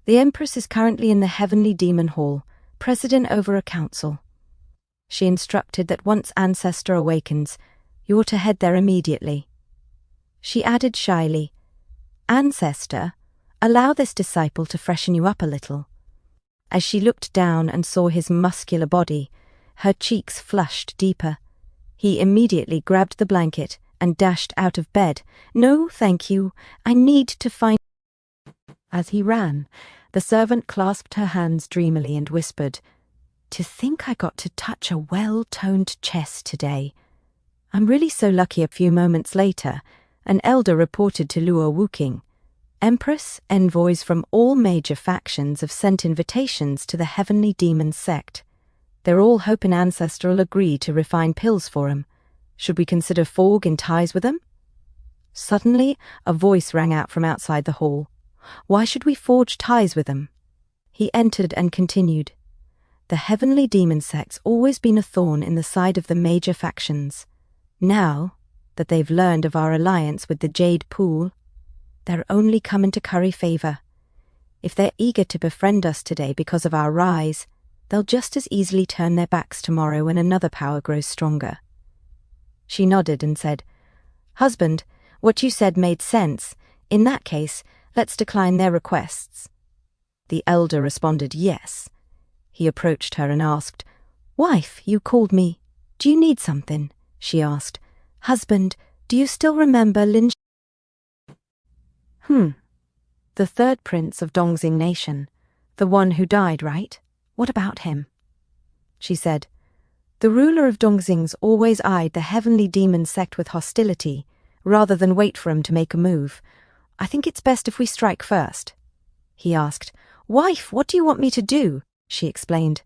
"The Empress is currently in the Heavenly Demon Hall, president over a council. She instructed that once Ancestor awakens, you ought to head there immediately." She added shyly, "Ancestor, allow this disciple to freshen you up a little." As she looked down and saw his muscular body, her cheeks flushed deeper. He immediately grabbed the blanket and dashed out of bed. "No, thank you. I need to find—" As he ran, the servant clasped her hands dreamily and whispered, "To think I got to touch a well-toned chest today. I'm really so lucky." A few moments later, an elder reported to Brother Wuqing, "Empress, envoys from all major factions have sent invitations to the Heavenly Demon sect. They're all hoping Ancestor'll agree to refine pills for 'em. Should we consider forging ties with 'em?" Suddenly, a voice rang out from outside the hall. "Why should we forge ties with 'em?" He entered and continued, "The Heavenly Demon sect's always been a thorn in the side of the major factions. Now that they've learned of our alliance with the Jade Pool, they're only coming to curry favor. If they're eager to befriend us today because of our rise, they'll just as easily turn their backs tomorrow when another power grows stronger." She nodded and said, "Husband, what you said made sense. In that case, let's decline their requests." The elder responded yes. He approached her and asked, "Wife, you called me. Do you need something?" She asked, "Husband, do you still remember Lin?" The third prince of Dongxing Nation. The one who died, right? What about him?" She said, "The ruler of Dongxing's always eyed the Heavenly Demon sect with hostility, rather than wait for him to make a move. I think it's best if we strike first." He asked, "Wife, what do you want me to do?" She explained,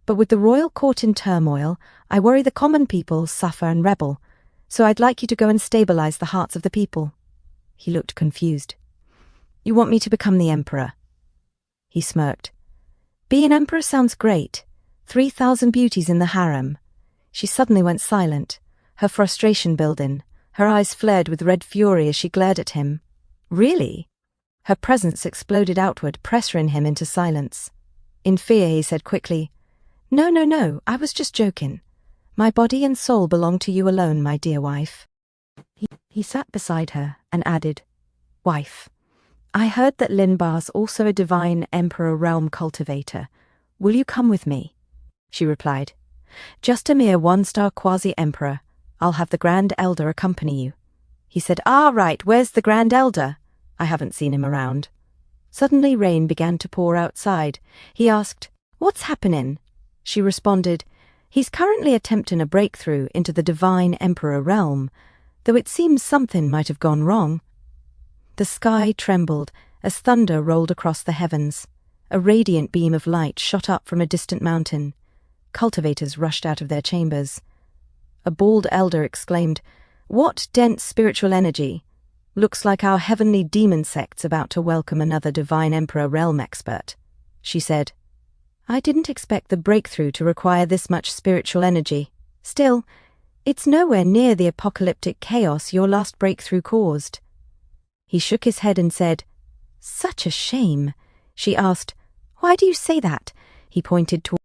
"But with the royal court in turmoil, I worry the common people suffer and rebel, so I'd like you to go and stabilize the hearts of the people." He looked confused. "You want me to become the emperor?" He smirked. "Being an emperor sounds great. 3,000 beauties in the harem." She suddenly went silent, her frustration building. Her eyes flared with red fury as she glared at him. "Really?" Her presence exploded outward, pressuring him into silence. In fear, he said quickly, No, I was just joking. My body and soul belong to you alone, my dear wife." He sat beside her and added, "Wife, I heard that Linbar's also a divine emperor realm cultivator. Will you come with me?" She replied, "Just a mere one-star quasi-emperor. I'll have the Grand Elder accompany you." He said, "Ah, right, where's the Grand Elder? I haven't seen him around." Suddenly rain began to pour outside. He asked, "What's happening?" She responded, "He's currently attempting a breakthrough into the divine emperor realm, though it seems something might have gone wrong." The sky trembled as thunder rolled across the heavens. A radiant beam of light shot up from a distant mountain. Cultivators rushed out of their chambers. A bald elder exclaimed, "What dense spiritual energy! Looks like our Heavenly Demon sect's about to welcome another divine emperor realm expert." She said, "I didn't expect the breakthrough to require this much spiritual energy. Still, it's nowhere near the apocalyptic chaos your last breakthrough caused." He shook his head and said, "Such a shame." She asked, "Why do you say that?" He pointed toward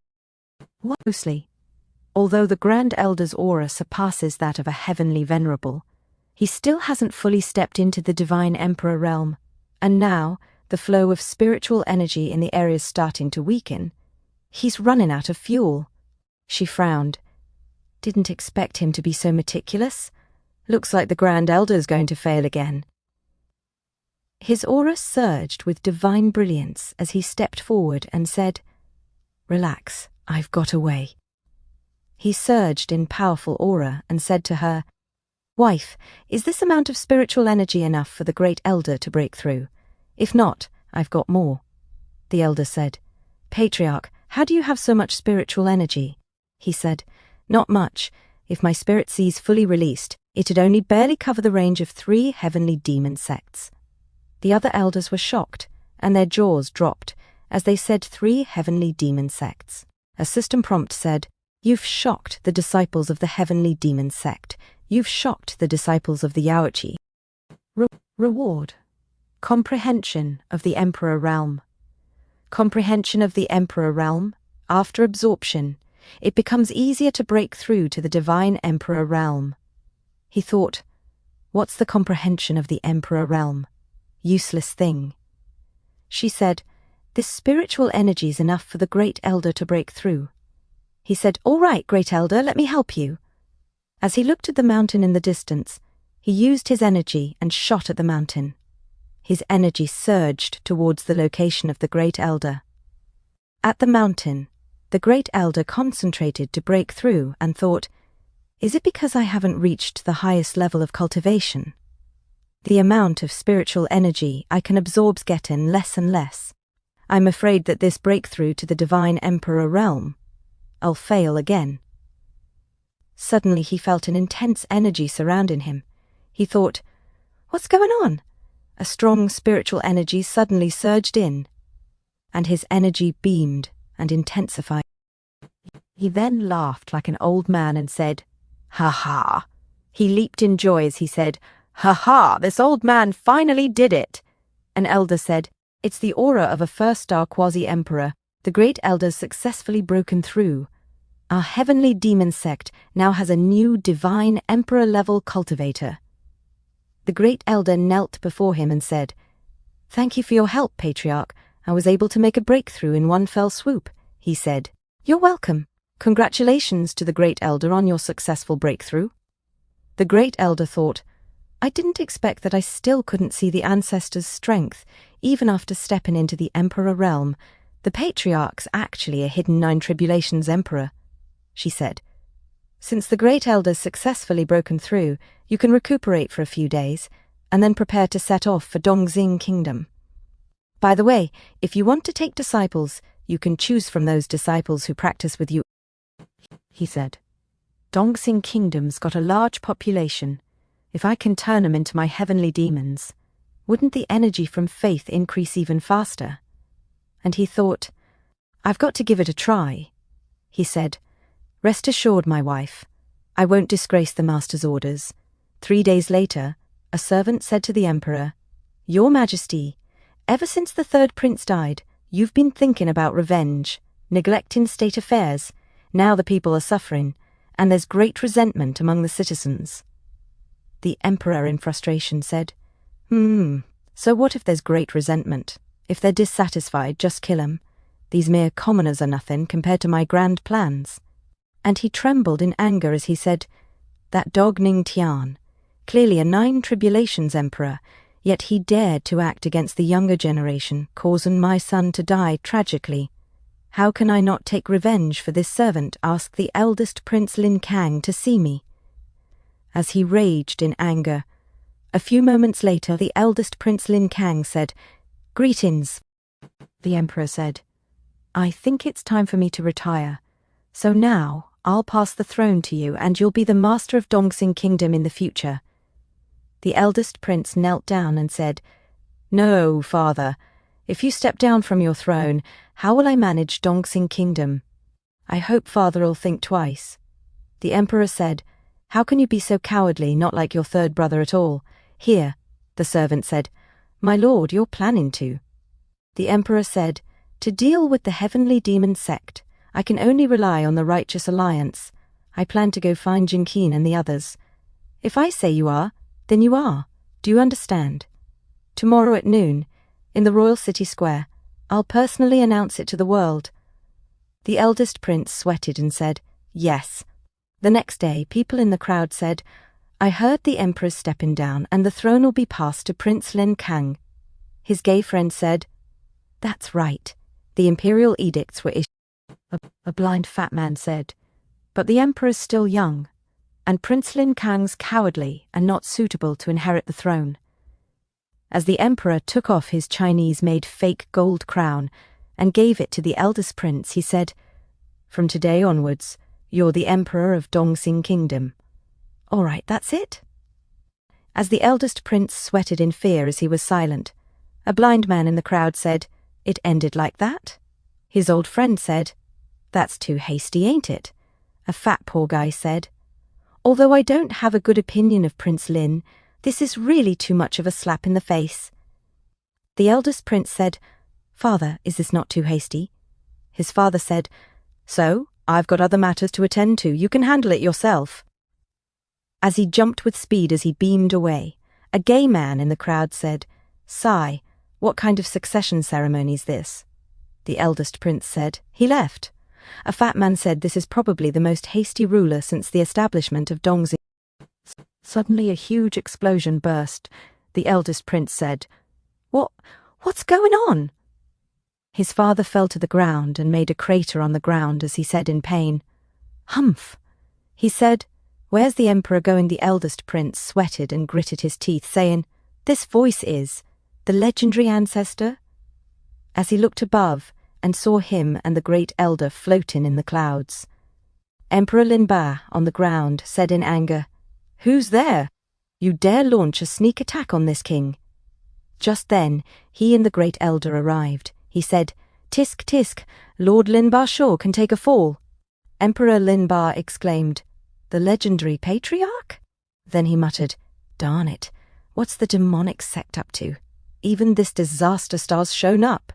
closely. Although the Grand Elder's aura surpasses that of a heavenly venerable, he still hasn't fully stepped into the divine emperor realm, and now the flow of spiritual energy in the area is starting to weaken. He's running out of fuel. She frowned. Didn't expect him to be so meticulous. Looks like the Grand Elder's going to fail again. His aura surged with divine brilliance as he stepped forward and said, "Relax, I've got a way." He surged in powerful aura and said to her, "Wife, is this amount of spiritual energy enough for the Great Elder to break through? If not, I've got more." The elder said, "Patriarch, how do you have so much spiritual energy?" He said, "Not much. If my spirit sees fully released, it'd only barely cover the range of 3 heavenly demon sects." The other elders were shocked, and their jaws dropped, as they said 3 heavenly demon sects. A system prompt said, "You've shocked the disciples of the heavenly demon sect. You've shocked the disciples of the Yaoqi." Reward. Comprehension of the Emperor Realm. Comprehension of the Emperor Realm. After absorption, it becomes easier to break through to the divine Emperor Realm. He thought, what's the comprehension of the Emperor Realm? Useless thing. She said, this spiritual energy's enough for the Great Elder to break through. He said, all right, Great Elder, let me help you. As he looked at the mountain in the distance, he used his energy and shot at the mountain. His energy surged towards the location of the Great Elder. At the mountain, the Great Elder concentrated to break through and thought, is it because I haven't reached the highest level of cultivation? The amount of spiritual energy I can absorb's getting less and less. I'm afraid that this breakthrough to the divine Emperor Realm, I'll fail again. Suddenly he felt an intense energy surrounding him. He thought, what's going on? A strong spiritual energy suddenly surged in, and his energy beamed and intensified. He then laughed like an old man and said, ha ha. He leaped in joy as he said, ha ha, this old man finally did it. An elder said, it's the aura of a first-star quasi-emperor. The Great Elder's successfully broken through. Our heavenly demon sect now has a new divine emperor-level cultivator. The Great Elder knelt before him and said, thank you for your help, Patriarch. I was able to make a breakthrough in one fell swoop, he said. You're welcome. Congratulations to the Great Elder on your successful breakthrough. The Great Elder thought, I didn't expect that I still couldn't see the ancestors' strength, even after stepping into the Emperor Realm. The Patriarch's actually a hidden 9 tribulations emperor, she said. Since the Great Elder's successfully broken through, you can recuperate for a few days, and then prepare to set off for Dongxing Kingdom. By the way, if you want to take disciples, you can choose from those disciples who practice with you, he said. Dongxing Kingdom's got a large population. If I can turn them into my heavenly demons, wouldn't the energy from faith increase even faster? And he thought, I've got to give it a try. He said, rest assured, my wife, I won't disgrace the master's orders. 3 days later, a servant said to the emperor, Your Majesty, ever since the 3rd prince died, you've been thinking about revenge, neglecting state affairs. Now the people are suffering, and there's great resentment among the citizens. The emperor in frustration said, so what if there's great resentment? If they're dissatisfied, just kill 'em. These mere commoners are nothing compared to my grand plans. And he trembled in anger as he said, that dog Ning Tian, clearly a 9 tribulations emperor, yet he dared to act against the younger generation, causing my son to die tragically. How can I not take revenge for this servant? Asked the eldest Prince Lin Kang to see me. As he raged in anger, a few moments later the eldest Prince Lin Kang said, Greetings. The emperor said, I think it's time for me to retire. So now I'll pass the throne to you and you'll be the master of Dongxing Kingdom in the future. The eldest prince knelt down and said, No, father. If you step down from your throne, how will I manage Dongxing Kingdom? I hope father'll think twice. The emperor said, How can you be so cowardly, not like your 3rd brother at all? Here, the servant said, My lord, you're planning to. The emperor said, To deal with the heavenly demon sect, I can only rely on the righteous alliance. I plan to go find Jinqin and the others. If I say you are, then you are. Do you understand? Tomorrow at noon, in the royal city square, I'll personally announce it to the world. The eldest prince sweated and said, Yes. The next day, people in the crowd said, I heard the emperor's stepping down and the throne will be passed to Prince Lin Kang. His gay friend said, That's right. The imperial edicts were issued. A blind fat man said, But the emperor's still young, and Prince Lin Kang's cowardly and not suitable to inherit the throne. As the emperor took off his Chinese-made fake gold crown and gave it to the eldest prince, he said, From today onwards, you're the emperor of Dongxing Kingdom. All right, that's it. As the eldest prince sweated in fear as he was silent, A blind man in the crowd said, "It ended like that?" His old friend said, "That's too hasty, ain't it?" A fat poor guy said, "Although I don't have a good opinion of Prince Lin, this is really too much of a slap in the face." The eldest prince said, "Father, is this not too hasty?" His father said, "So, I've got other matters to attend to. You can handle it yourself." As he jumped with speed as he beamed away, a gay man in the crowd said, "Sigh, what kind of succession ceremony is this?" The eldest prince said, "He left." A fat man said, "This is probably the most hasty ruler since the establishment of Dongxing." Suddenly a huge explosion burst. The eldest prince said, What's going on?" His father fell to the ground and made a crater on the ground as he said in pain, "Humph." He said, "Where's the emperor going?" The eldest prince sweated and gritted his teeth, saying, "This voice is the legendary ancestor?" As he looked above and saw him and the great elder floating in the clouds, Emperor Linba, on the ground, said in anger, "Who's there? You dare launch a sneak attack on this king?" Just then, he and the great elder arrived. He said, "Tisk tisk, Lord Linba sure can take a fall." Emperor Linba exclaimed, "The legendary patriarch?" Then he muttered, "Darn it, what's the demonic sect up to? Even this disaster star's shown up."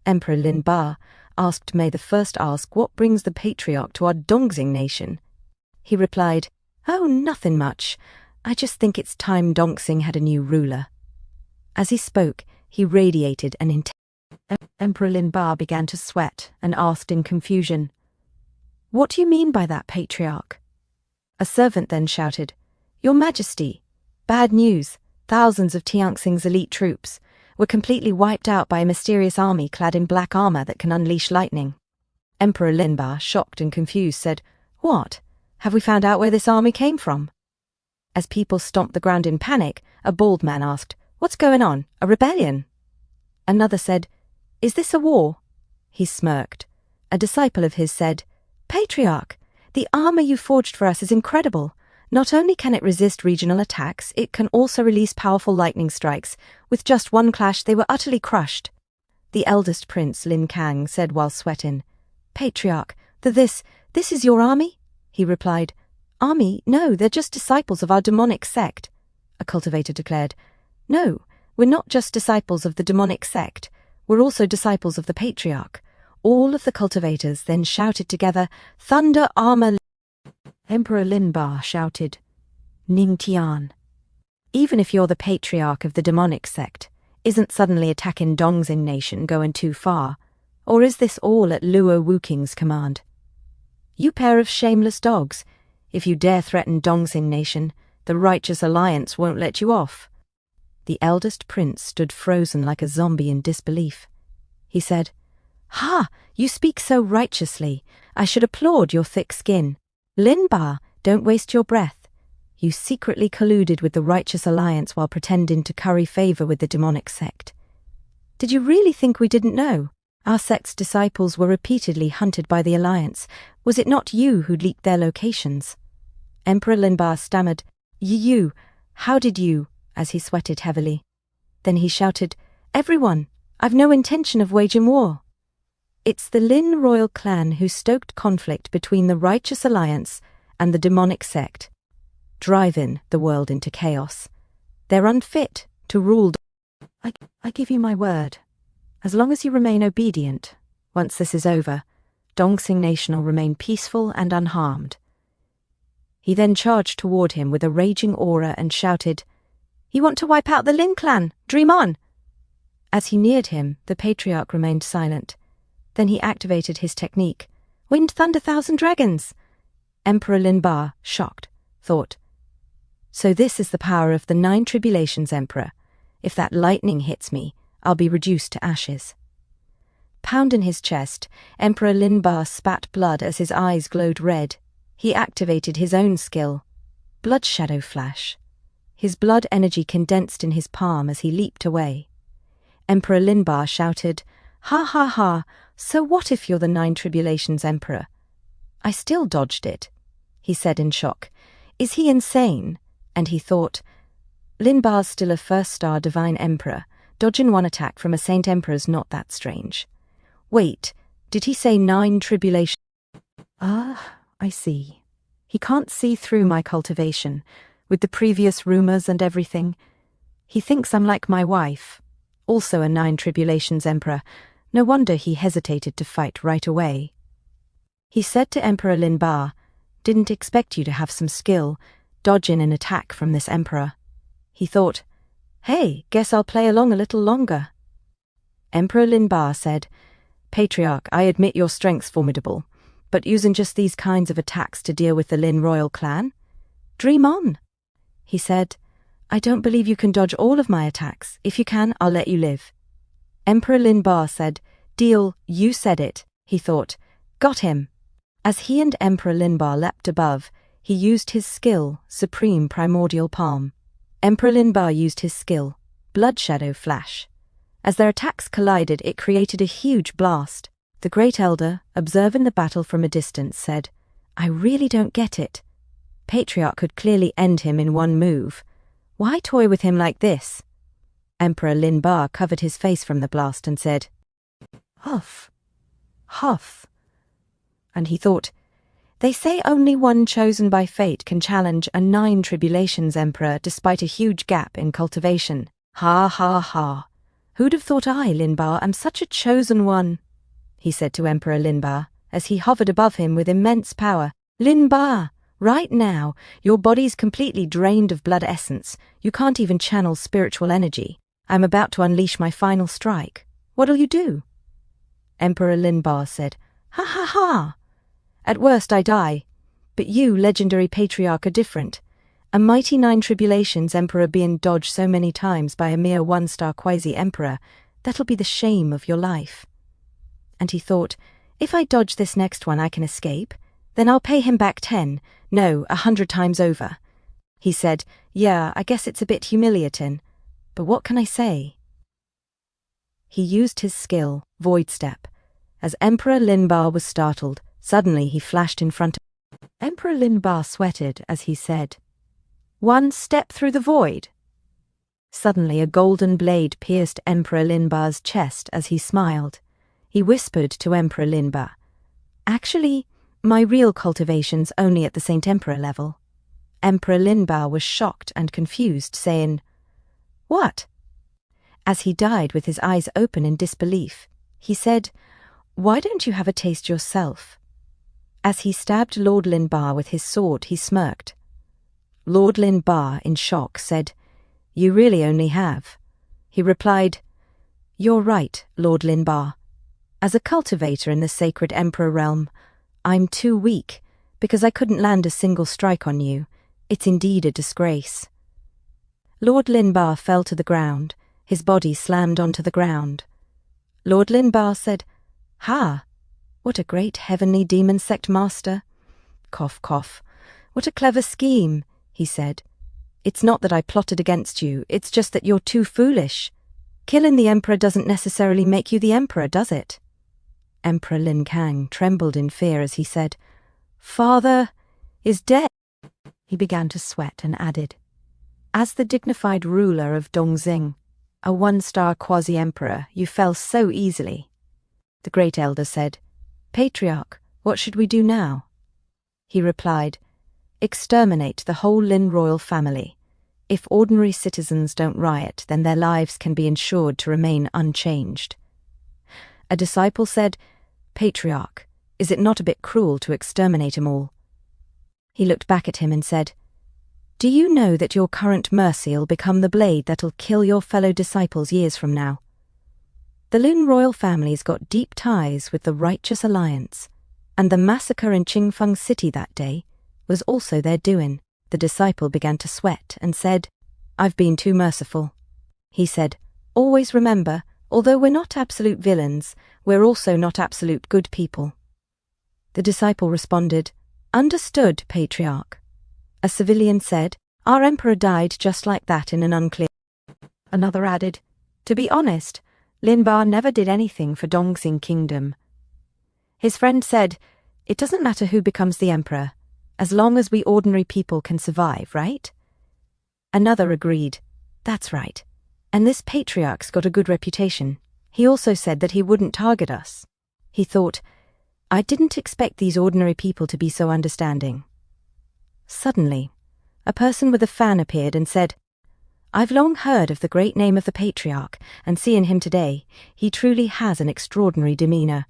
Emperor Linba asked, "May the first ask, what brings the patriarch to our Dongxing nation?" He replied, "Oh, nothing much. I just think it's time Dongxing had a new ruler." As he spoke, he radiated an intense. Emperor Linba began to sweat and asked in confusion, "What do you mean by that, patriarch?" A servant then shouted, "Your Majesty, bad news. Thousands of Tianxing's elite troops were completely wiped out by a mysterious army clad in black armor that can unleash lightning." Emperor Linba, shocked and confused, said, "What? Have we found out where this army came from?" As people stomped the ground in panic, a bald man asked, "What's going on? A rebellion?" Another said, "Is this a war?" He smirked. A disciple of his said, "Patriarch, the armor you forged for us is incredible. Not only can it resist regional attacks, it can also release powerful lightning strikes. With just one clash, they were utterly crushed." The eldest prince, Lin Kang, said while sweating, "Patriarch, this is your army?" He replied, "Army? No, they're just disciples of our demonic sect." A cultivator declared, "No, we're not just disciples of the demonic sect. We're also disciples of the patriarch." All of the cultivators then shouted together, "Thunder armor!" Emperor Linba shouted, "Ning Tian. Even if you're the patriarch of the demonic sect, isn't suddenly attacking Dongxing nation going too far? Or is this all at Luo Wuqing's command? You pair of shameless dogs, if you dare threaten Dongxing nation, the Righteous Alliance won't let you off." The eldest prince stood frozen like a zombie in disbelief. He said, "Ha! You speak so righteously. I should applaud your thick skin. Linba, don't waste your breath. You secretly colluded with the Righteous Alliance while pretending to curry favor with the demonic sect. Did you really think we didn't know? Our sect's disciples were repeatedly hunted by the Alliance. Was it not you who leaked their locations?" Emperor Linba stammered, You, how did you?" as he sweated heavily. Then he shouted, "Everyone, I've no intention of waging war. It's the Lin royal clan who stoked conflict between the Righteous Alliance and the demonic sect, driving the world into chaos. They're unfit to rule. I give you my word. As long as you remain obedient, once this is over, Dongxing Nation will remain peaceful and unharmed." He then charged toward him with a raging aura and shouted, "You want to wipe out the Lin clan? Dream on!" As he neared him, the patriarch remained silent. Then he activated his technique, Wind Thunder Thousand Dragons. Emperor Linba, shocked, thought, "So this is the power of the 9 Tribulations Emperor. If that lightning hits me, I'll be reduced to ashes." Pounding his chest, Emperor Linba spat blood as his eyes glowed red. He activated his own skill, Blood Shadow Flash. His blood energy condensed in his palm as he leaped away. Emperor Linba shouted, "Ha ha ha, so what if you're the 9 Tribulations Emperor?" "I still dodged it," he said in shock. "Is he insane?" And he thought, Linba's still a first-star divine emperor. Dodging one attack from a Saint Emperor's not that strange. Wait, did he say 9 tribulations? Ah, I see. He can't see through my cultivation, with the previous rumors and everything. He thinks I'm like my wife, also a 9 tribulations emperor. No wonder he hesitated to fight right away. He said to Emperor Lin Ba, "Didn't expect you to have some skill, dodging an attack from this emperor." He thought, "Hey, guess I'll play along a little longer." Emperor Lin Ba said, "Patriarch, I admit your strength's formidable, but using just these kinds of attacks to deal with the Lin royal clan? Dream on." He said, "I don't believe you can dodge all of my attacks. If you can, I'll let you live." Emperor Lin Ba said, "Deal, you said it." He thought, "Got him." As he and Emperor Lin Ba leapt above, he used his skill, Supreme Primordial Palm. Emperor Lin Ba used his skill, Blood Shadow Flash. As their attacks collided, it created a huge blast. The Great Elder, observing the battle from a distance, said, "I really don't get it. Patriarch could clearly end him in one move. Why toy with him like this?" Emperor Lin Ba covered his face from the blast and said, "Huff, huff." And he thought, "They say only one chosen by fate can challenge a 9 tribulations emperor despite a huge gap in cultivation. Ha ha ha. Who'd have thought I, Lin Ba, am such a chosen one?" he said to Emperor Lin Ba as he hovered above him with immense power. "Lin Ba, right now, your body's completely drained of blood essence. You can't even channel spiritual energy. I'm about to unleash my final strike. What'll you do?" Emperor Lin Ba said, "Ha ha ha. At worst I die, but you, legendary patriarch, are different. A mighty 9 tribulations emperor being dodged so many times by a mere 1-star quasi-emperor, that'll be the shame of your life." And he thought, "If I dodge this next one I can escape, then I'll pay him back 10, no, 100 times over." He said, "Yeah, I guess it's a bit humiliating, but what can I say?" He used his skill, Void Step. As Emperor Lin Ba was startled, suddenly he flashed in front of Emperor Lin Ba sweated as he said, "One step through the void." Suddenly a golden blade pierced Emperor Lin Ba's chest as he smiled. He whispered to Emperor Lin Ba, "Actually, my real cultivation's only at the Saint Emperor level." Emperor Lin Ba was shocked and confused, saying, "What?" As he died with his eyes open in disbelief, he said, "Why don't you have a taste yourself?" As he stabbed Lord Lin Ba with his sword, he smirked. Lord Lin Ba, in shock, said, "You really only have." He replied, "You're right, Lord Lin Ba. As a cultivator in the sacred emperor realm, I'm too weak, because I couldn't land a single strike on you. It's indeed a disgrace." Lord Lin Ba fell to the ground. His body slammed onto the ground. Lord Lin Ba said, "Ha! What a great heavenly demon sect master." Cough, cough. "What a clever scheme," he said. "It's not that I plotted against you, it's just that you're too foolish. Killing the emperor doesn't necessarily make you the emperor, does it?" Emperor Lin Kang trembled in fear as he said, "Father is dead." He began to sweat and added, "As the dignified ruler of Dongxing, a 1-star quasi-emperor, you fell so easily." The Great Elder said, "Patriarch, what should we do now?" He replied, "Exterminate the whole Lin royal family. If ordinary citizens don't riot, then their lives can be ensured to remain unchanged." A disciple said, "Patriarch, is it not a bit cruel to exterminate 'em all?" He looked back at him and said, "Do you know that your current mercy'll become the blade that'll kill your fellow disciples years from now? The Lin royal family's got deep ties with the Righteous Alliance, and the massacre in Qingfeng City that day was also their doing." The disciple began to sweat and said, "I've been too merciful." He said, "Always remember, although we're not absolute villains, we're also not absolute good people." The disciple responded, "Understood, Patriarch." A civilian said, "Our emperor died just like that in an unclear." Another added, "To be honest, Lin Ba never did anything for Dongxing Kingdom." His friend said, "It doesn't matter who becomes the emperor, as long as we ordinary people can survive, right?" Another agreed, "That's right. And this patriarch's got a good reputation. He also said that he wouldn't target us. He thought, I didn't expect these ordinary people to be so understanding. Suddenly, a person with a fan appeared and said, I've long heard of the great name of the patriarch, and seeing him today, he truly has an extraordinary demeanor.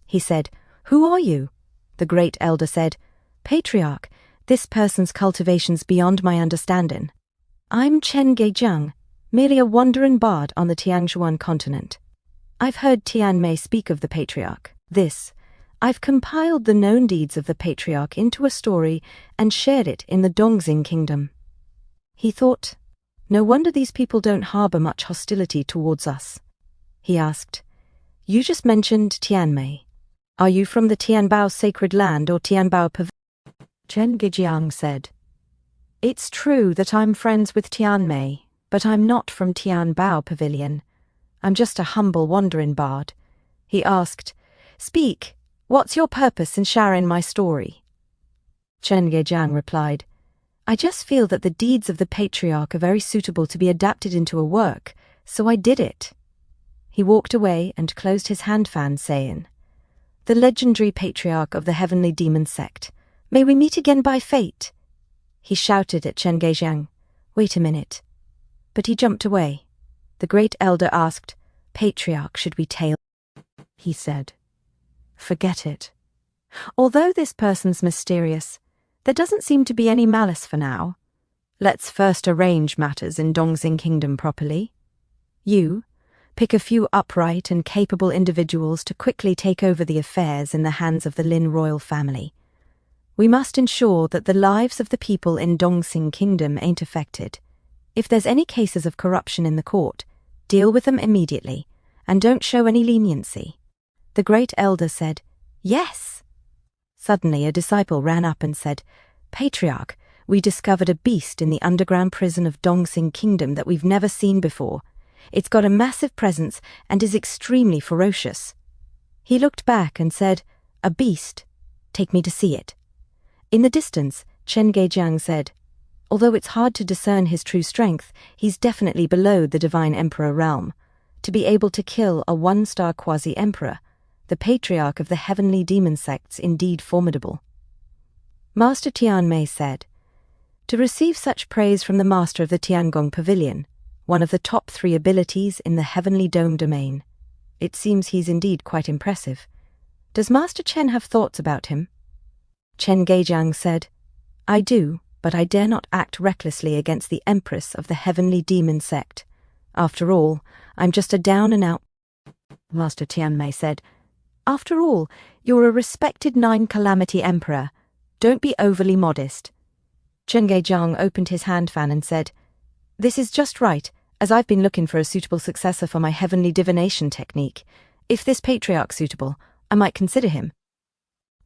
He said, Who are you? The great elder said, Patriarch, this person's cultivation's beyond my understanding. I'm Chen Geijiang, merely a wandering bard on the Tianxuan continent. I've heard Tianmei speak of the patriarch. I've compiled the known deeds of the patriarch into a story and shared it in the Dongxing kingdom. He thought, no wonder these people don't harbor much hostility towards us. He asked, You just mentioned Tianmei. Are you from the Tianbao sacred land or Tianbao pavilion? Chen Geijiang said, It's true that I'm friends with Tianmei, but I'm not from Tianbao pavilion. I'm just a humble wandering bard. He asked, Speak, what's your purpose in sharing my story? Chen Geijiang replied, I just feel that the deeds of the patriarch are very suitable to be adapted into a work, so I did it. He walked away and closed his hand fan, saying, The legendary patriarch of the heavenly demon sect, may we meet again by fate. He shouted at Chen Geijiang, Wait a minute. But he jumped away. The great elder asked, Patriarch, should we tail? He said, Forget it. Although this person's mysterious, there doesn't seem to be any malice for now. Let's first arrange matters in Dongxing Kingdom properly. You, pick a few upright and capable individuals to quickly take over the affairs in the hands of the Lin royal family. We must ensure that the lives of the people in Dongxing Kingdom ain't affected. If there's any cases of corruption in the court, deal with them immediately, and don't show any leniency. The great elder said, Yes. Suddenly a disciple ran up and said, Patriarch, we discovered a beast in the underground prison of Dongxing Kingdom that we've never seen before. It's got a massive presence and is extremely ferocious. He looked back and said, A beast? Take me to see it. In the distance, Chen Geijiang said, Although it's hard to discern his true strength, he's definitely below the divine emperor realm. To be able to kill a one-star quasi-emperor, the patriarch of the heavenly demon sect's indeed formidable. Master Tianmei said, To receive such praise from the master of the Tiangong Pavilion, one of the top 3 abilities in the heavenly dome domain, it seems he's indeed quite impressive. Does Master Chen have thoughts about him? Chen Geijiang said, I do, but I dare not act recklessly against the Empress of the heavenly demon sect. After all, I'm just a down-and-out. Master Tianmei said, After all, you're a respected 9-calamity emperor. Don't be overly modest. Chen Geijiang opened his hand fan and said, This is just right, as I've been looking for a suitable successor for my heavenly divination technique. If this patriarch's suitable, I might consider him.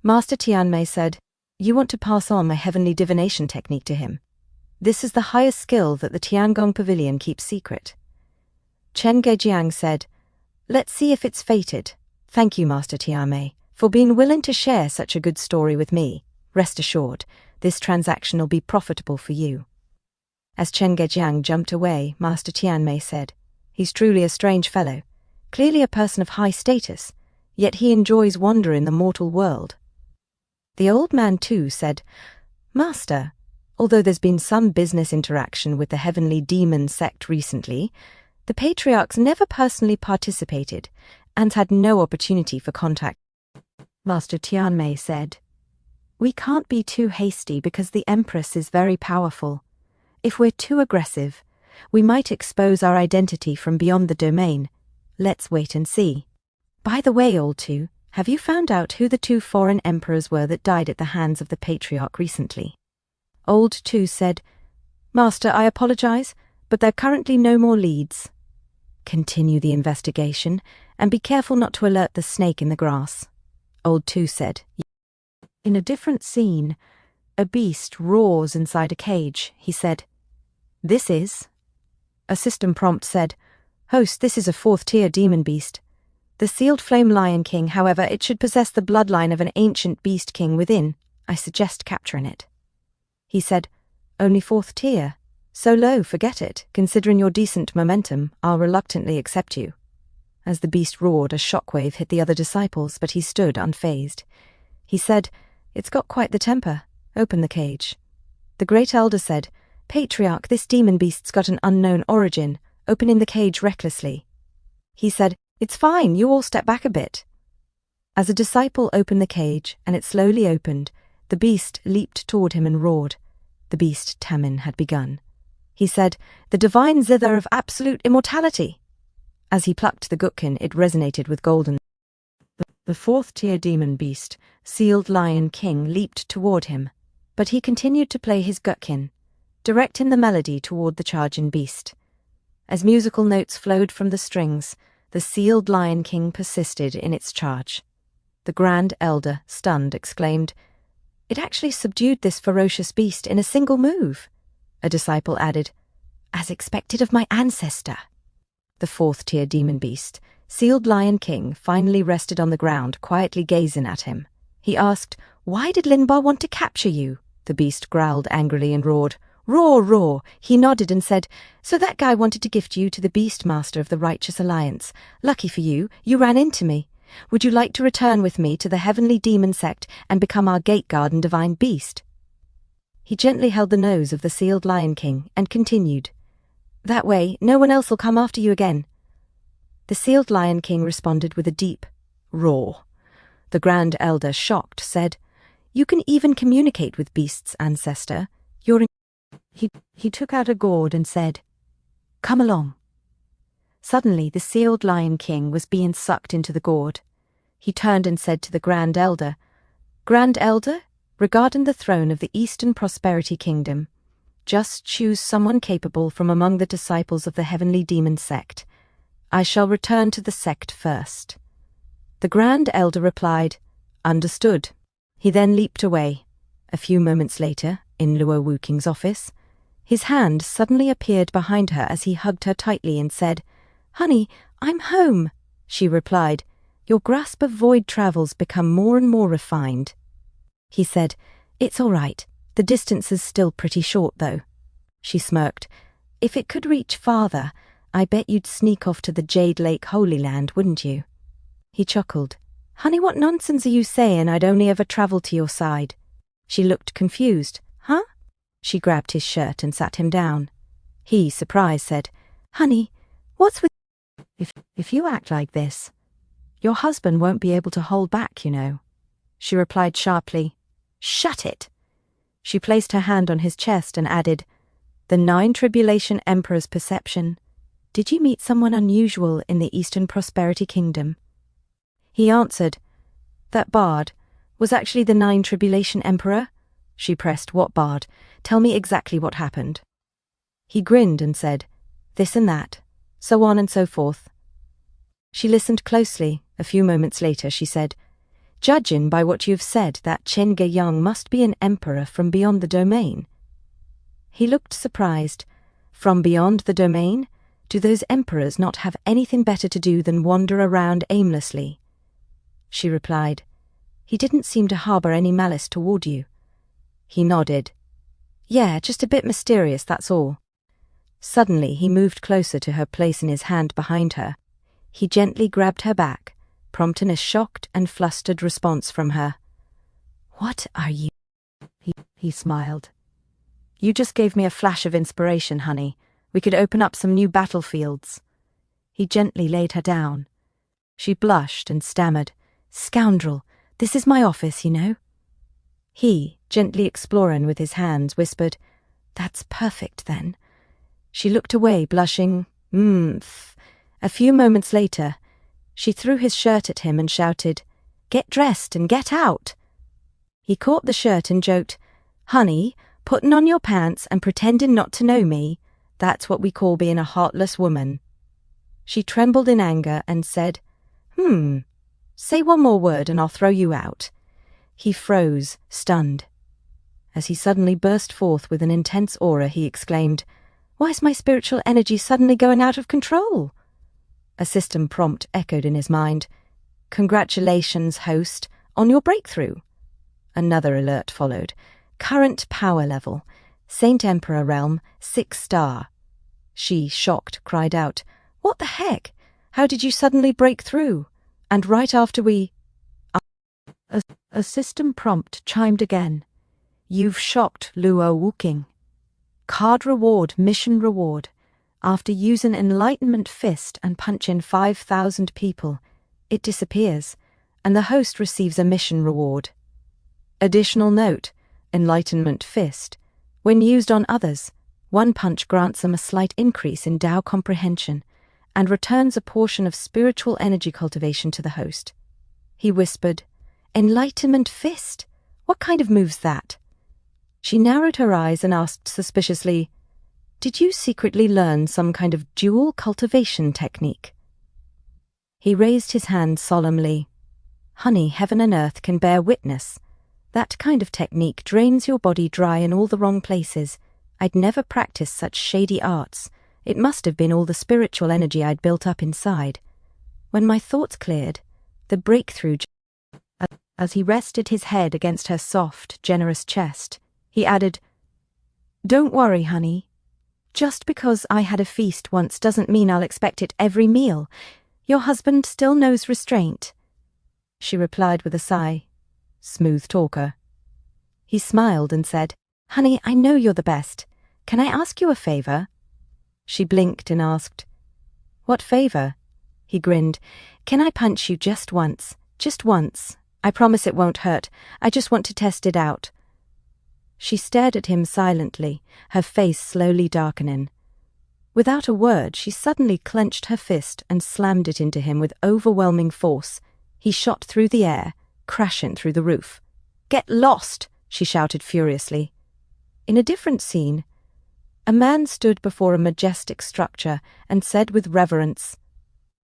Master Tianmei said, You want to pass on my heavenly divination technique to him. This is the highest skill that the Tiangong Pavilion keeps secret. Chen Geijiang said, Let's see if it's fated. Thank you, Master Tianmei, for being willing to share such a good story with me. Rest assured, this transaction will be profitable for you. As Chen Geijiang jumped away, Master Tianmei said, He's truly a strange fellow, clearly a person of high status, yet he enjoys wander in the mortal world. The old man too said, Master, although there's been some business interaction with the heavenly demon sect recently, the patriarch's never personally participated and had no opportunity for contact. Master Tianmei said, We can't be too hasty because the Empress is very powerful. If we're too aggressive, we might expose our identity from beyond the domain. Let's wait and see. By the way, old two, have you found out who the 2 foreign emperors were that died at the hands of the patriarch recently? Old two said, Master, I apologize, but there are currently no more leads. Continue the investigation, and be careful not to alert the snake in the grass. Old two said. In a different scene, a beast roars inside a cage. He said, This is. A system prompt said, Host, this is a 4th-tier demon beast. The sealed flame lion king, however, it should possess the bloodline of an ancient beast king within. I suggest capturing it. He said, Only 4th tier. So low, forget it. Considering your decent momentum, I'll reluctantly accept you. As the beast roared, a shockwave hit the other disciples, but he stood unfazed. He said, "It's got quite the temper. Open the cage." The great elder said, "Patriarch, this demon beast's got an unknown origin, opening the cage recklessly." He said, "It's fine, you all step back a bit." As a disciple opened the cage, and it slowly opened, the beast leaped toward him and roared. The beast Tamin had begun. He said, "The divine zither of absolute immortality." As he plucked the gutkin, it resonated with golden. The fourth-tier demon beast, Sealed Lion King, leaped toward him, but he continued to play his gutkin, directing the melody toward the charging beast. As musical notes flowed from the strings, the Sealed Lion King persisted in its charge. The Grand Elder, stunned, exclaimed, "It actually subdued this ferocious beast in a single move." A disciple added, "As expected of my ancestor." The fourth-tier demon beast, Sealed Lion King, finally rested on the ground, quietly gazing at him. He asked, "Why did Linbar want to capture you?" The beast growled angrily and roared, "Roar, roar!" He nodded and said, "So that guy wanted to gift you to the Beastmaster of the Righteous Alliance. Lucky for you, you ran into me. Would you like to return with me to the Heavenly Demon Sect and become our gateguard and divine beast?" He gently held the nose of the Sealed Lion King and continued, "That way, no one else will come after you again." The Sealed Lion King responded with a deep roar. The Grand Elder, shocked, said, "You can even communicate with beasts, ancestor. He took out a gourd and said, "Come along." Suddenly, the Sealed Lion King was being sucked into the gourd. He turned and said to the Grand Elder, "Grand Elder, regarding the throne of the Eastern Prosperity Kingdom, just choose someone capable from among the disciples of the Heavenly Demon Sect. I shall return to the sect first." The Grand Elder replied, "Understood." He then leaped away. A few moments later, in Luo Wuqing's office, his hand suddenly appeared behind her as he hugged her tightly and said, "Honey, I'm home." She replied, "Your grasp of void travels become more and more refined." He said, "It's all right. The distance is still pretty short, though." She smirked. "If it could reach farther, I bet you'd sneak off to the Jade Lake Holy Land, wouldn't you?" He chuckled. "Honey, what nonsense are you saying? I'd only ever travel to your side." She looked confused. "Huh?" She grabbed his shirt and sat him down. He, surprised, said, "Honey, what's with... If you act like this, your husband won't be able to hold back, you know." She replied sharply, "Shut it." She placed her hand on his chest and added, "The 9 Tribulation Emperor's perception. Did you meet someone unusual in the Eastern Prosperity Kingdom?" He answered, "That bard was actually the 9 Tribulation Emperor." She pressed, "What bard? Tell me exactly what happened." He grinned and said, "This and that, so on and so forth." She listened closely. A few moments later she said, "Judging by what you've said, that Chen Ge-young must be an emperor from beyond the domain." He looked surprised. "From beyond the domain? Do those emperors not have anything better to do than wander around aimlessly?" She replied, "He didn't seem to harbor any malice toward you." He nodded. "Yeah, just a bit mysterious, that's all." Suddenly he moved closer to her, placing his hand behind her. He gently grabbed her back, prompting a shocked and flustered response from her. "What are you?" He smiled. "You just gave me a flash of inspiration, honey. We could open up some new battlefields." He gently laid her down. She blushed and stammered, "Scoundrel, this is my office, you know." He, gently exploring with his hands, whispered, "That's perfect, then." She looked away, blushing, A few moments later, she threw his shirt at him and shouted, "Get dressed and get out." He caught the shirt and joked, "Honey, putting on your pants and pretending not to know me, that's what we call being a heartless woman." She trembled in anger and said, Say one more word and I'll throw you out." He froze, stunned. As he suddenly burst forth with an intense aura, he exclaimed, "Why is my spiritual energy suddenly going out of control?" A system prompt echoed in his mind. "Congratulations, host, on your breakthrough." Another alert followed. "Current power level, Saint Emperor Realm, 6-star. She, shocked, cried out, "What the heck? How did you suddenly break through? And right after we—" A system prompt chimed again. "You've shocked Luo Wuqing. Card reward, mission reward. After using Enlightenment Fist and punch in 5,000 people, it disappears, and the host receives a mission reward. Additional note, Enlightenment Fist. When used on others, one punch grants them a slight increase in Tao comprehension and returns a portion of spiritual energy cultivation to the host." He whispered, "Enlightenment Fist? What kind of move's that?" She narrowed her eyes and asked suspiciously, "Did you secretly learn some kind of dual cultivation technique?" He raised his hand solemnly. "Honey, heaven and earth can bear witness. That kind of technique drains your body dry in all the wrong places. I'd never practiced such shady arts. It must have been all the spiritual energy I'd built up inside. When my thoughts cleared, the breakthrough..." As he rested his head against her soft, generous chest, he added, "Don't worry, honey. Just because I had a feast once doesn't mean I'll expect it every meal. Your husband still knows restraint." She replied with a sigh. Smooth talker. He smiled and said, "Honey, I know you're the best. Can I ask you a favor?" She blinked and asked, "What favor?" He grinned. "Can I punch you just once? Just once. I promise it won't hurt. I just want to test it out." She stared at him silently, her face slowly darkening. Without a word, she suddenly clenched her fist and slammed it into him with overwhelming force. He shot through the air, crashing through the roof. "Get lost!" she shouted furiously. In a different scene, a man stood before a majestic structure and said with reverence,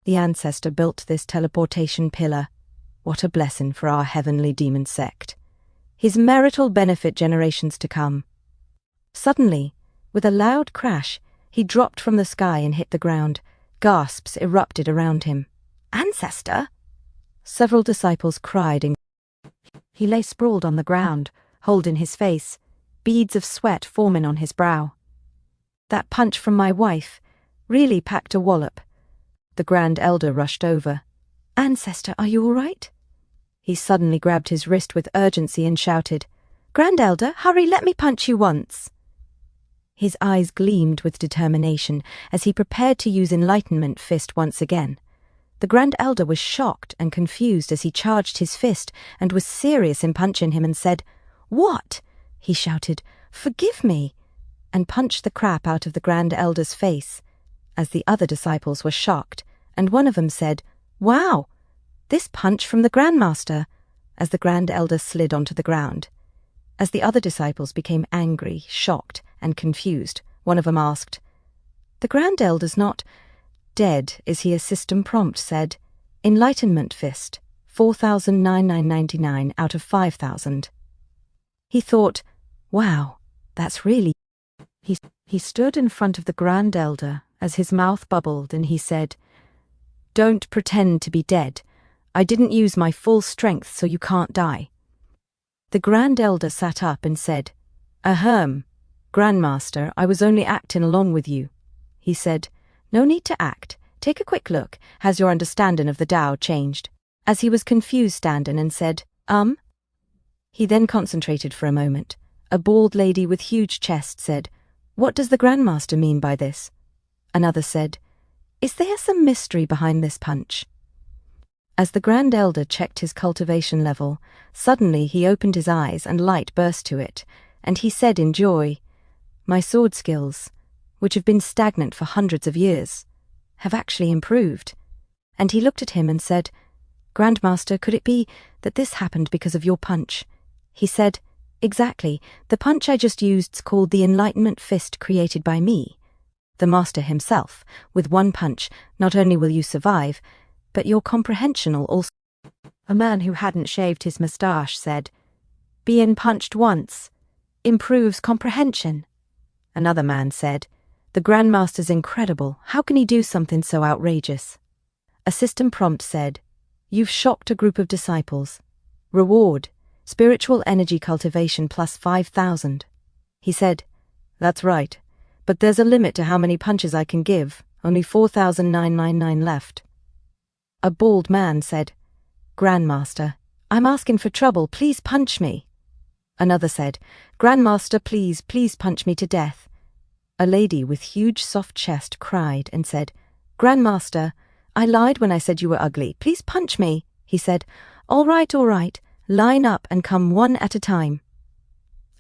"The ancestor built this teleportation pillar. What a blessing for our heavenly demon sect. His merit'll benefit generations to come." Suddenly, with a loud crash, he dropped from the sky and hit the ground. Gasps erupted around him. "Ancestor?" Several disciples cried and he lay sprawled on the ground, holding his face, beads of sweat forming on his brow. "That punch from my wife really packed a wallop." The Grand Elder rushed over. "Ancestor, are you all right?" He suddenly grabbed his wrist with urgency and shouted, "Grand Elder, hurry, let me punch you once." His eyes gleamed with determination as he prepared to use Enlightenment Fist once again. The Grand Elder was shocked and confused as he charged his fist and was serious in punching him and said, "What?" He shouted, "Forgive me," and punched the crap out of the Grand Elder's face, as the other disciples were shocked, and one of them said, "Wow, this punch from the Grandmaster," as the Grand Elder slid onto the ground. As the other disciples became angry, shocked, and confused, one of them asked, "The Grand Elder's not dead, is he?" A system prompt said, "Enlightenment Fist, 4,999 out of 5,000. He thought, "Wow, that's really..." He stood in front of the Grand Elder as his mouth bubbled and he said, "Don't pretend to be dead. I didn't use my full strength, so you can't die." The Grand Elder sat up and said, "Ahem, Grandmaster, I was only acting along with you." He said, "No need to act. Take a quick look. Has your understanding of the Tao changed?" As he was confused standing and said, He then concentrated for a moment. A bald lady with huge chest said, "What does the Grandmaster mean by this?" Another said, "Is there some mystery behind this punch?" As the Grand Elder checked his cultivation level, suddenly he opened his eyes and light burst to it, and he said in joy, "My sword skills, which have been stagnant for hundreds of years, have actually improved." And he looked at him and said, "Grandmaster, could it be that this happened because of your punch?" He said, "Exactly. The punch I just used's called the Enlightenment Fist created by me, the Master himself. With one punch, not only will you survive, but your comprehension'll also..." A man who hadn't shaved his moustache said, "Being punched once improves comprehension." Another man said, "The Grandmaster's incredible. How can he do something so outrageous?" A system prompt said, "You've shocked a group of disciples. Reward, spiritual energy cultivation plus 5,000. He said, That's right. But there's a limit to how many punches I can give. Only 4,999 left. A bald man said, Grandmaster, I'm asking for trouble. Please punch me. Another said, Grandmaster, please punch me to death. A lady with huge soft chest cried and said, Grandmaster, I lied when I said you were ugly. Please punch me. He said, all right. Line up and come one at a time.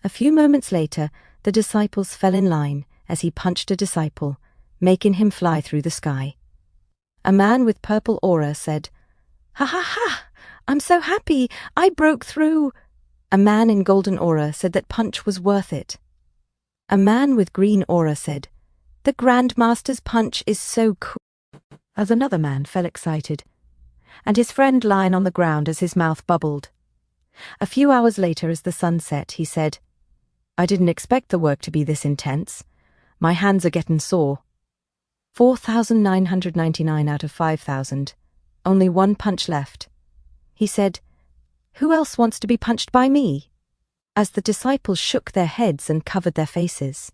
A few moments later, the disciples fell in line as he punched a disciple, making him fly through the sky. A man with purple aura said, Ha ha ha! I'm so happy! I broke through! A man in golden aura said that punch was worth it. A man with green aura said, The Grandmaster's punch is so cool. As another man fell excited, and his friend lying on the ground as his mouth bubbled. A few hours later, as the sun set, he said, I didn't expect the work to be this intense. My hands are getting sore. 4,999 out of 5,000. Only one punch left. He said, Who else wants to be punched by me? As the disciples shook their heads and covered their faces.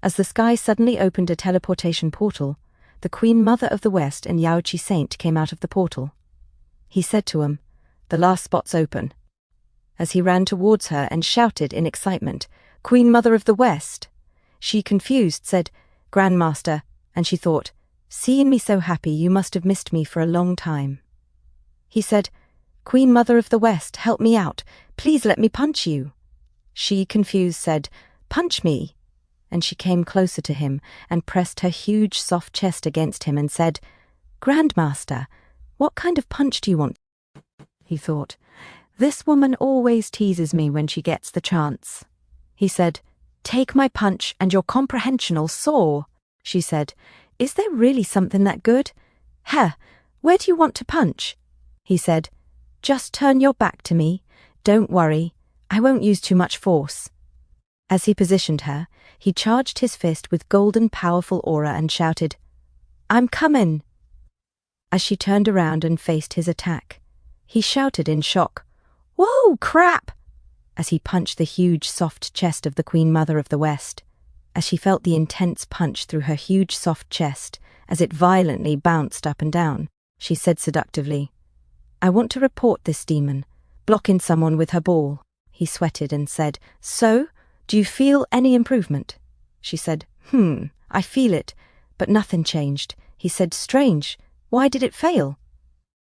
As the sky suddenly opened a teleportation portal, the Queen Mother of the West and Yaoqi Saint came out of the portal. He said to him, The last spot's open. As he ran towards her and shouted in excitement, Queen Mother of the West. She, confused, said, Grandmaster, and she thought, Seeing me so happy, you must have missed me for a long time. He said, Queen Mother of the West, help me out. Please let me punch you. She, confused, said, Punch me. And she came closer to him and pressed her huge soft chest against him and said, Grandmaster, what kind of punch do you want? He thought, This woman always teases me when she gets the chance. He said, Take my punch and your comprehension'll soar. She said, Is there really something that good? Where do you want to punch? He said, Just turn your back to me. Don't worry, I won't use too much force. As he positioned her, he charged his fist with golden powerful aura and shouted, I'm coming. As she turned around and faced his attack, he shouted in shock, Whoa, crap! As he punched the huge soft chest of the Queen Mother of the West. As she felt the intense punch through her huge soft chest, as it violently bounced up and down, she said seductively, I want to report this demon, blocking someone with her ball. He sweated and said, So, do you feel any improvement? She said, I feel it, but nothing changed. He said, Strange, why did it fail?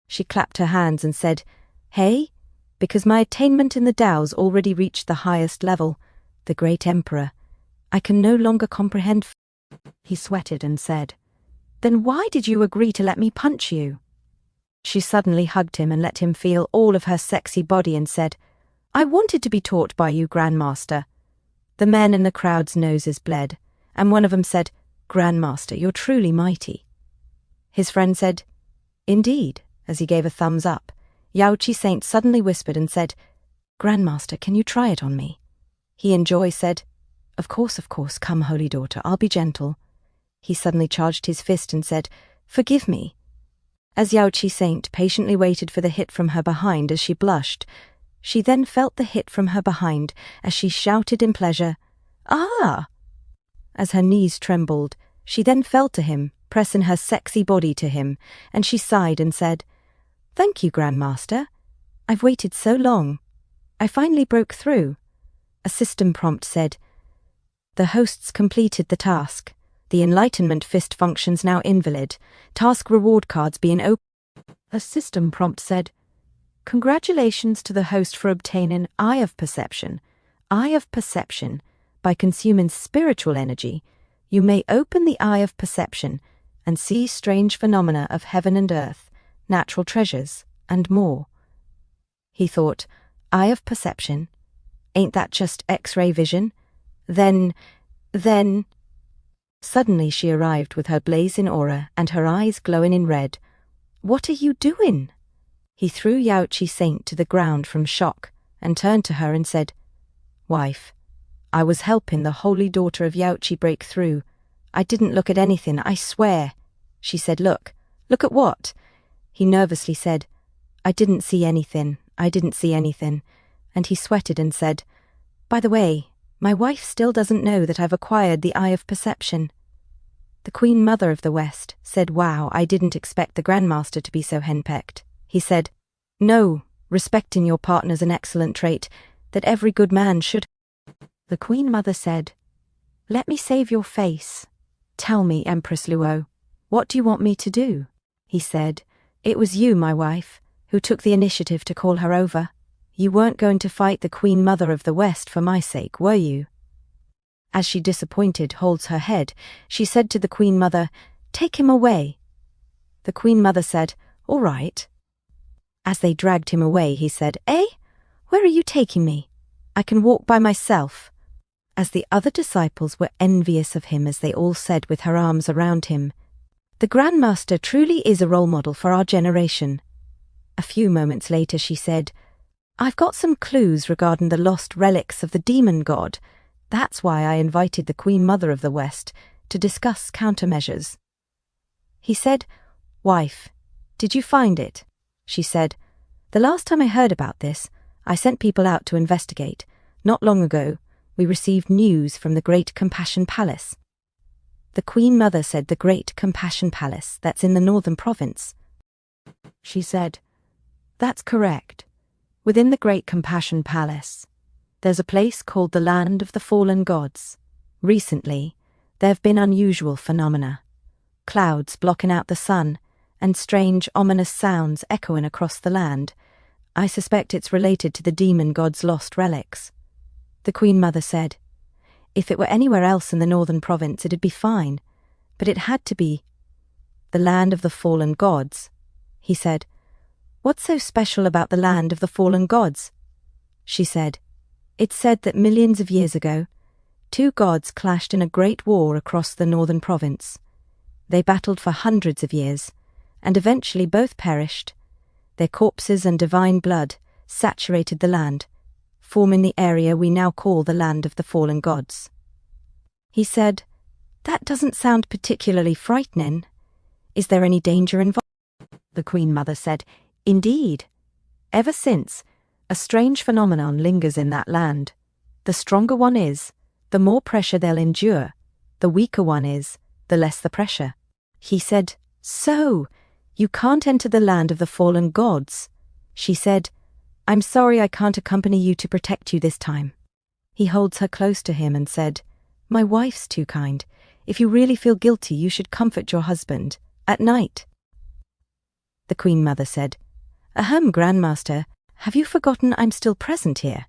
She clapped her hands and said, Hey, because my attainment in the Tao's already reached the highest level, the great Emperor. I can no longer comprehend. He sweated and said, Then why did you agree to let me punch you? She suddenly hugged him and let him feel all of her sexy body and said, I wanted to be taught by you, Grandmaster. The men in the crowd's noses bled, and one of them said, Grandmaster, you're truly mighty. His friend said, Indeed, as he gave a thumbs up. Yaoqi Saint suddenly whispered and said, Grandmaster, can you try it on me? He in joy said, Of course, come, holy daughter, I'll be gentle. He suddenly charged his fist and said, Forgive me. As Yaoqi Saint patiently waited for the hit from her behind as she blushed, she then felt the hit from her behind as she shouted in pleasure, Ah! As her knees trembled, she then fell to him, pressing her sexy body to him, and she sighed and said, Thank you, Grandmaster. I've waited so long. I finally broke through. A system prompt said, The hosts completed the task. The Enlightenment fist functions now invalid. Task reward cards being opened. A system prompt said, Congratulations to the host for obtaining Eye of Perception. Eye of Perception. By consuming spiritual energy, you may open the Eye of Perception and see strange phenomena of heaven and earth, natural treasures, and more. He thought, Eye of Perception? Ain't that just X-ray vision? Then... Suddenly she arrived with her blazing aura and her eyes glowing in red. What are you doing? He threw Yaoqi Saint to the ground from shock and turned to her and said, Wife, I was helping the holy daughter of Yaoqi break through. I didn't look at anything, I swear. She said, Look at what? He nervously said, I didn't see anything. And he sweated and said, By the way, My wife still doesn't know that I've acquired the eye of perception. The Queen Mother of the West said, "Wow, I didn't expect the Grandmaster to be so henpecked." He said, "No, respecting your partner's an excellent trait that every good man should." The Queen Mother said, "Let me save your face. Tell me, Empress Luo, what do you want me to do?" He said, "It was you, my wife, who took the initiative to call her over. You weren't going to fight the Queen Mother of the West for my sake, were you?" As she disappointed holds her head, she said to the Queen Mother, "Take him away." The Queen Mother said, "All right." As they dragged him away, he said, "Eh? Where are you taking me? I can walk by myself." As the other disciples were envious of him as they all said with her arms around him, "The Grandmaster truly is a role model for our generation." A few moments later she said, "I've got some clues regarding the lost relics of the demon god. That's why I invited the Queen Mother of the West to discuss countermeasures." He said, "Wife, did you find it?" She said, "The last time I heard about this, I sent people out to investigate. Not long ago, we received news from the Great Compassion Palace." The Queen Mother said, "The Great Compassion Palace, that's in the northern province." She said, "That's correct. Within the Great Compassion Palace, there's a place called the Land of the Fallen Gods. Recently, there have been unusual phenomena. Clouds blocking out the sun, and strange, ominous sounds echoing across the land. I suspect it's related to the demon god's lost relics." The Queen Mother said, "If it were anywhere else in the northern province, it'd be fine, but it had to be the Land of the Fallen Gods." He said, "What's so special about the Land of the Fallen Gods?" She said, "It's said that millions of years ago, two gods clashed in a great war across the northern province. They battled for hundreds of years, and eventually both perished. Their corpses and divine blood saturated the land, forming the area we now call the Land of the Fallen Gods." He said, "That doesn't sound particularly frightening. Is there any danger involved?" The Queen Mother said, "Indeed. Ever since, a strange phenomenon lingers in that land. The stronger one is, the more pressure they'll endure. The weaker one is, the less the pressure." He said, "So, you can't enter the Land of the Fallen Gods." She said, "I'm sorry I can't accompany you to protect you this time." He holds her close to him and said, "My wife's too kind. If you really feel guilty, you should comfort your husband. At night." The Queen Mother said, "Ahem, Grandmaster, have you forgotten I'm still present here?"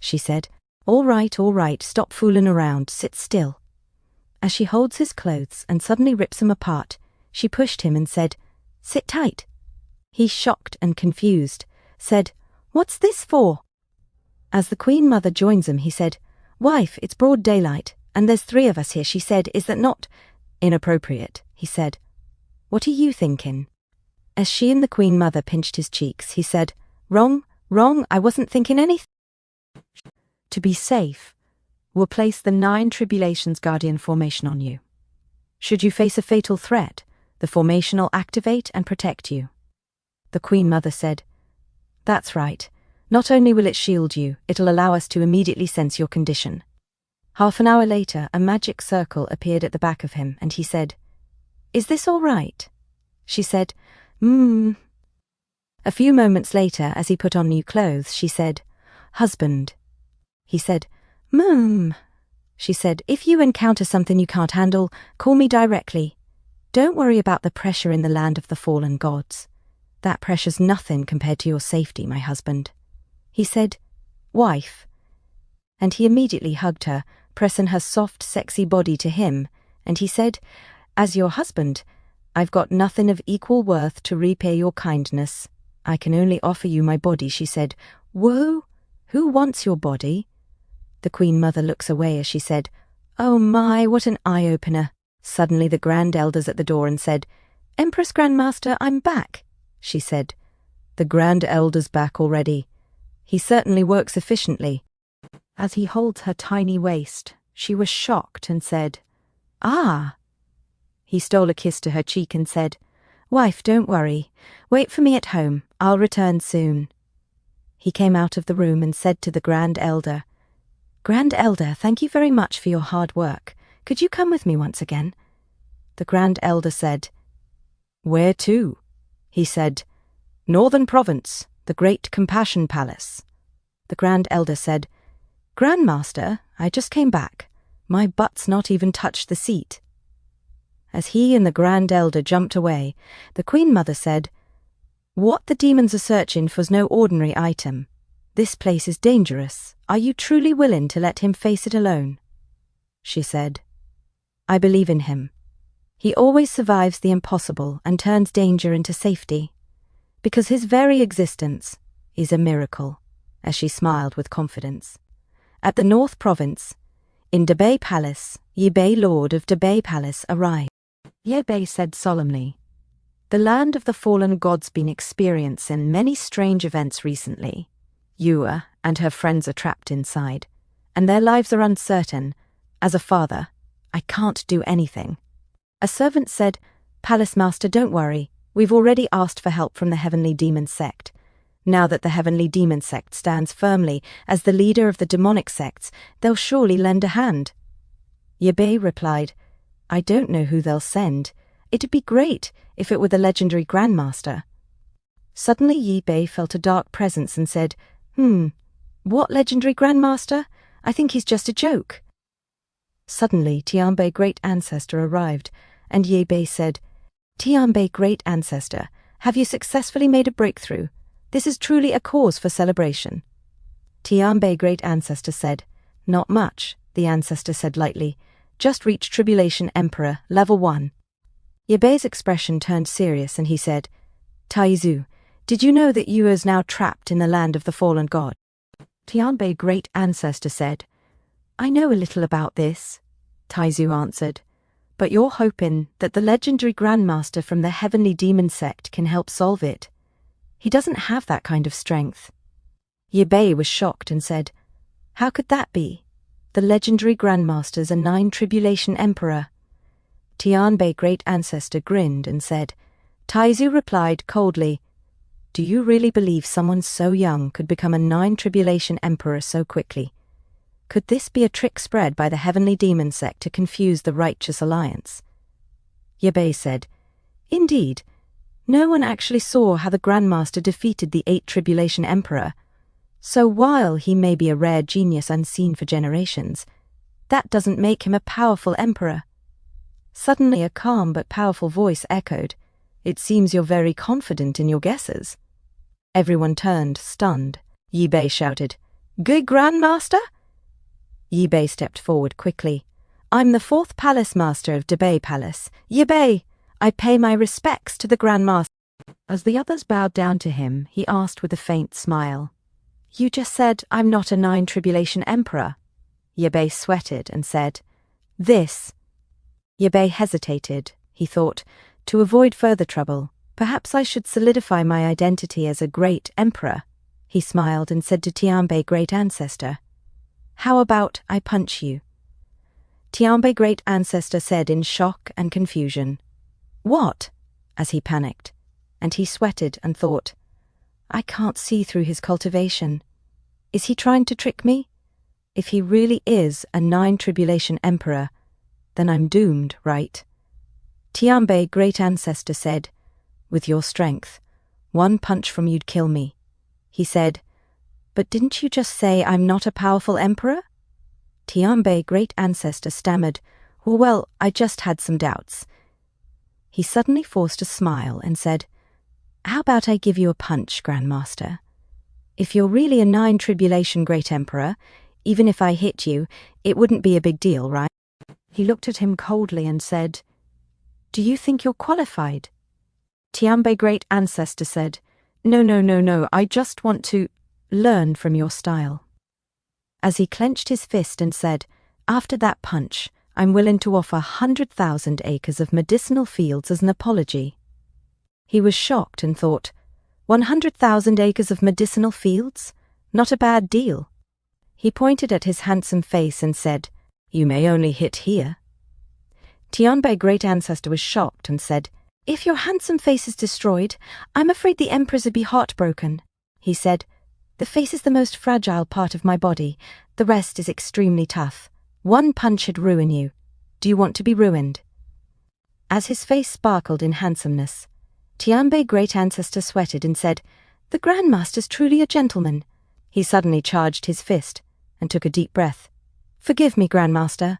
She said, all right, stop fooling around, sit still." As she holds his clothes and suddenly rips them apart, she pushed him and said, "Sit tight." He, shocked and confused, said, "What's this for?" As the Queen Mother joins him, he said, "Wife, it's broad daylight, and there's 3 of us here." She said, "Is that not inappropriate?" He said, "What are you thinking?" As she and the Queen Mother pinched his cheeks, he said, Wrong, I wasn't thinking anything." "To be safe, we'll place the 9 Tribulations Guardian formation on you. Should you face a fatal threat, the formation will activate and protect you." The Queen Mother said, "That's right. Not only will it shield you, it'll allow us to immediately sense your condition." Half an hour later, a magic circle appeared at the back of him, and he said, "Is this all right?" She said, A few moments later, as he put on new clothes, she said, "Husband." He said, She said, "If you encounter something you can't handle, call me directly. Don't worry about the pressure in the Land of the Fallen Gods. That pressure's nothing compared to your safety, my husband." He said, "Wife." And he immediately hugged her, pressing her soft, sexy body to him, and he said, "As your husband, I've got nothing of equal worth to repay your kindness. I can only offer you my body." She said, "Whoa, who wants your body?" The Queen Mother looks away as she said, "Oh my, what an eye-opener." Suddenly the Grand Elders at the door and said, "Empress Grandmaster, I'm back." She said, "The Grand Elder's back already. He certainly works efficiently." As he holds her tiny waist, she was shocked and said, "Ah." He stole a kiss to her cheek and said, "Wife, don't worry. Wait for me at home. I'll return soon." He came out of the room and said to the Grand Elder, Grand Elder, thank you very much for your hard work. Could you come with me once again? The Grand Elder said. Where to? He said. Northern Province, the Great Compassion Palace. The Grand Elder said, Grandmaster, I just came back. My butt's not even touched the seat. As he and the Grand Elder jumped away, the Queen Mother said, What the demons are searching for's no ordinary item. This place is dangerous. Are you truly willing to let him face it alone? She said, I believe in him. He always survives the impossible and turns danger into safety, because his very existence is a miracle, as she smiled with confidence. At the North Province, in Debay Palace, Yibei, Lord of Debay Palace, arrived. Yibei said solemnly, The land of the fallen gods been experiencing many strange events recently. Yua and her friends are trapped inside, and their lives are uncertain. As a father, I can't do anything. A servant said, Palace Master, don't worry. We've already asked for help from the Heavenly Demon Sect. Now that the Heavenly Demon Sect stands firmly as the leader of the demonic sects, they'll surely lend a hand. Yibei replied, I don't know who they'll send. It'd be great if it were the legendary Grandmaster. Suddenly Yibei felt a dark presence and said, What legendary Grandmaster? I think he's just a joke. Suddenly Tianbei Great Ancestor arrived, and Yibei said, Tianbei Great Ancestor, have you successfully made a breakthrough? This is truly a cause for celebration. Tianbei Great Ancestor said, Not much, the ancestor said lightly. Just reached Tribulation Emperor, level 1. Yibei's expression turned serious and he said, Taizu, did you know that Yua is now trapped in the land of the fallen god? Tianbei Great Ancestor said, I know a little about this, Taizu answered, but you're hoping that the legendary Grandmaster from the Heavenly Demon Sect can help solve it. He doesn't have that kind of strength. Yibei was shocked and said, How could that be? The legendary Grandmaster's a 9 Tribulation Emperor. Tianbei Great Ancestor grinned and said, Taizu replied coldly, Do you really believe someone so young could become a 9 Tribulation Emperor so quickly? Could this be a trick spread by the Heavenly Demon Sect to confuse the Righteous Alliance? Yibei said, Indeed, no one actually saw how the Grandmaster defeated the 8 Tribulation Emperor. So while he may be a rare genius unseen for generations, that doesn't make him a powerful emperor. Suddenly a calm but powerful voice echoed, It seems you're very confident in your guesses. Everyone turned, stunned. Yibei shouted, Good Grandmaster? Yibei stepped forward quickly. I'm the 4th Palace Master of Debay Palace. Yibei, I pay my respects to the Grandmaster. As the others bowed down to him, he asked with a faint smile, You just said I'm not a 9 Tribulation Emperor. Yibei sweated and said, This. Yibei hesitated, he thought, to avoid further trouble. Perhaps I should solidify my identity as a great emperor. He smiled and said to Tianbei Great Ancestor, How about I punch you? Tianbei Great Ancestor said in shock and confusion, What? As he panicked, and he sweated and thought, I can't see through his cultivation. Is he trying to trick me? If he really is a 9 Tribulation Emperor, then I'm doomed, right? Tianbei Great Ancestor said, With your strength, 1 punch from you'd kill me. He said, But didn't you just say I'm not a powerful emperor? Tianbei Great Ancestor stammered, Well, I just had some doubts. He suddenly forced a smile and said, How about I give you a punch, Grandmaster? If you're really a 9 Tribulation Great Emperor, even if I hit you, it wouldn't be a big deal, right? He looked at him coldly and said, Do you think you're qualified? Tianbei Great Ancestor said, No, I just want to learn from your style. As he clenched his fist and said, After that punch, I'm willing to offer 100,000 acres of medicinal fields as an apology. He was shocked and thought, 100,000 acres of medicinal fields? Not a bad deal. He pointed at his handsome face and said, You may only hit here. Tianbei Great Ancestor was shocked and said, If your handsome face is destroyed, I'm afraid the Empress would be heartbroken. He said, The face is the most fragile part of my body. The rest is extremely tough. One punch should ruin you. Do you want to be ruined? As his face sparkled in handsomeness, Tianbei Great Ancestor sweated and said, "The Grandmaster's truly a gentleman." He suddenly charged his fist and took a deep breath. "Forgive me, Grandmaster."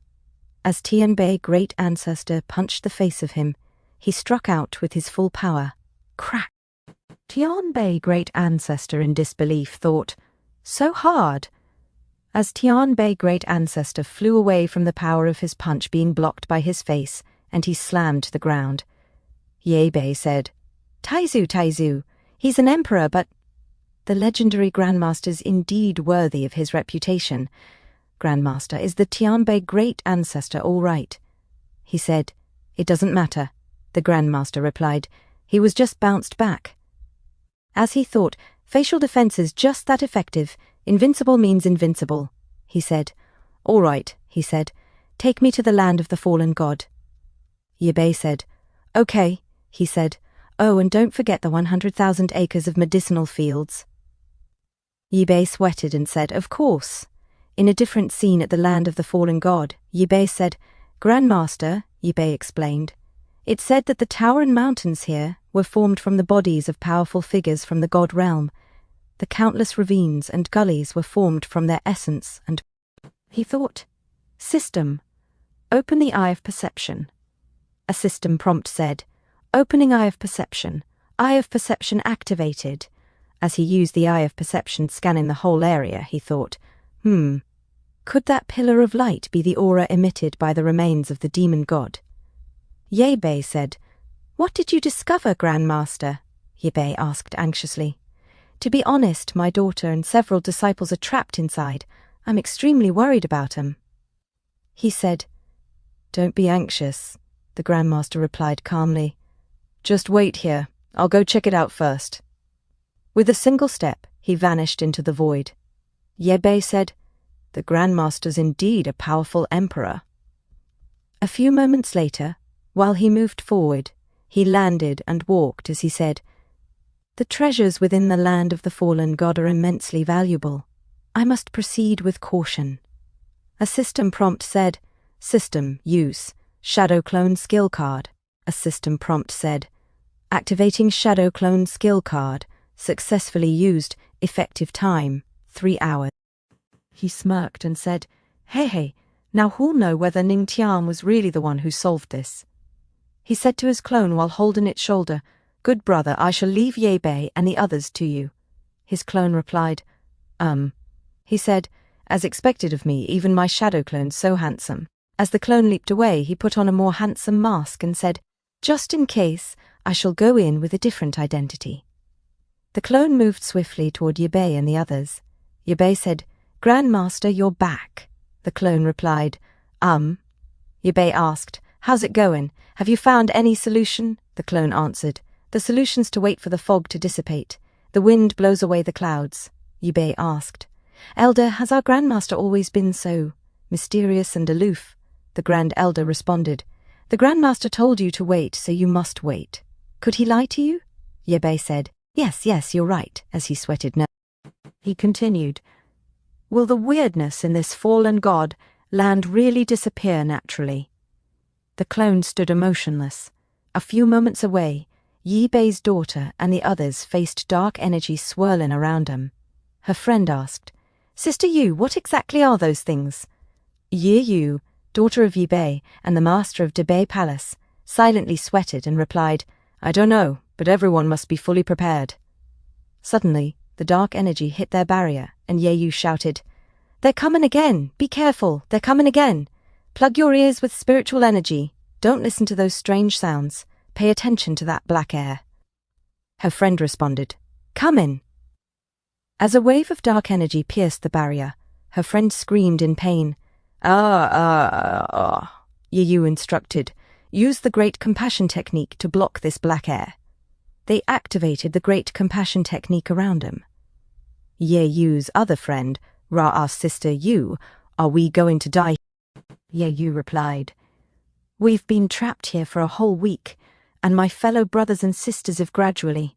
As Tianbei Great Ancestor punched the face of him, he struck out with his full power. Crack! Tianbei Great Ancestor in disbelief thought, "So hard." As Tianbei Great Ancestor flew away from the power of his punch being blocked by his face, and he slammed to the ground, Ye Bei said, Taizu, Taizu, he's an emperor, but the legendary Grandmaster's indeed worthy of his reputation. Grandmaster, is the Tianbei Great Ancestor all right?" He said, "It doesn't matter." The Grandmaster replied, "He was just bounced back." As he thought, facial defense is just that effective. Invincible means invincible. He said, "All right," he said, "take me to the land of the fallen god." Ye Bei said, "Okay," he said, "oh, and don't forget the 100,000 acres of medicinal fields." Ye Bei sweated and said, "Of course." In a different scene at the land of the fallen god, Ye Bei said, "Grandmaster," Ye Bei explained, "it said that the tower and mountains here were formed from the bodies of powerful figures from the god realm. The countless ravines and gullies were formed from their essence and..." He thought, "System, open the eye of perception." A system prompt said, "Opening eye of perception. Eye of perception activated." As he used the eye of perception scanning the whole area, he thought, could that pillar of light be the aura emitted by the remains of the demon god? Ye Bei said, "What did you discover, Grandmaster?" Ye Bei asked anxiously. "To be honest, my daughter and several disciples are trapped inside. I'm extremely worried about them." He said, "Don't be anxious," the Grandmaster replied calmly. "Just wait here. I'll go check it out first." With a single step, he vanished into the void. Ye Bei said, "The Grandmaster's indeed a powerful emperor." A few moments later, while he moved forward, he landed and walked as he said, "The treasures within the land of the fallen god are immensely valuable. I must proceed with caution." A system prompt said, "System, use, shadow clone skill card." A system prompt said, "Activating shadow clone skill card, successfully used, effective time, 3 hours. He smirked and said, Hey, now who'll know whether Ning Tian was really the one who solved this?" He said to his clone while holding its shoulder, "Good brother, I shall leave Ye Bei and the others to you." His clone replied, He said, "As expected of me, even my shadow clone's so handsome." As the clone leaped away, he put on a more handsome mask and said, "Just in case, I shall go in with a different identity." The clone moved swiftly toward Ye Bei and the others. Ye Bei said, "Grandmaster, you're back." The clone replied, Ye Bei asked, "How's it going? Have you found any solution?" The clone answered, "The solution's to wait for the fog to dissipate. The wind blows away the clouds." Ye Bei asked, "Elder, has our Grandmaster always been so mysterious and aloof?" The Grand Elder responded, "The Grandmaster told you to wait, so you must wait." "Could he lie to you?" Ye Bei said, Yes, you're right," as he sweated now. He continued, "Will the weirdness in this fallen god land really disappear naturally?" The clone stood emotionless. A few moments away, Ye Bei's daughter and the others faced dark energy swirling around them. Her friend asked, "Sister Yu, what exactly are those things?" Ye Yu, daughter of Ye Bei and the master of Debei Palace, silently sweated and replied, "I don't know, but everyone must be fully prepared." Suddenly, the dark energy hit their barrier, and Ye Yu shouted, "They're coming again! Be careful, they're coming again! Plug your ears with spiritual energy. Don't listen to those strange sounds. Pay attention to that black air." Her friend responded, "Come in." As a wave of dark energy pierced the barrier, her friend screamed in pain. Ye Yu instructed, "Use the Great Compassion Technique to block this black air." They activated the Great Compassion Technique around him. Ye Yu's other friend, Ra asked Sister Yu, "Are we going to die?" Ye Yu replied, "We've been trapped here for a whole week, and my fellow brothers and sisters have gradually."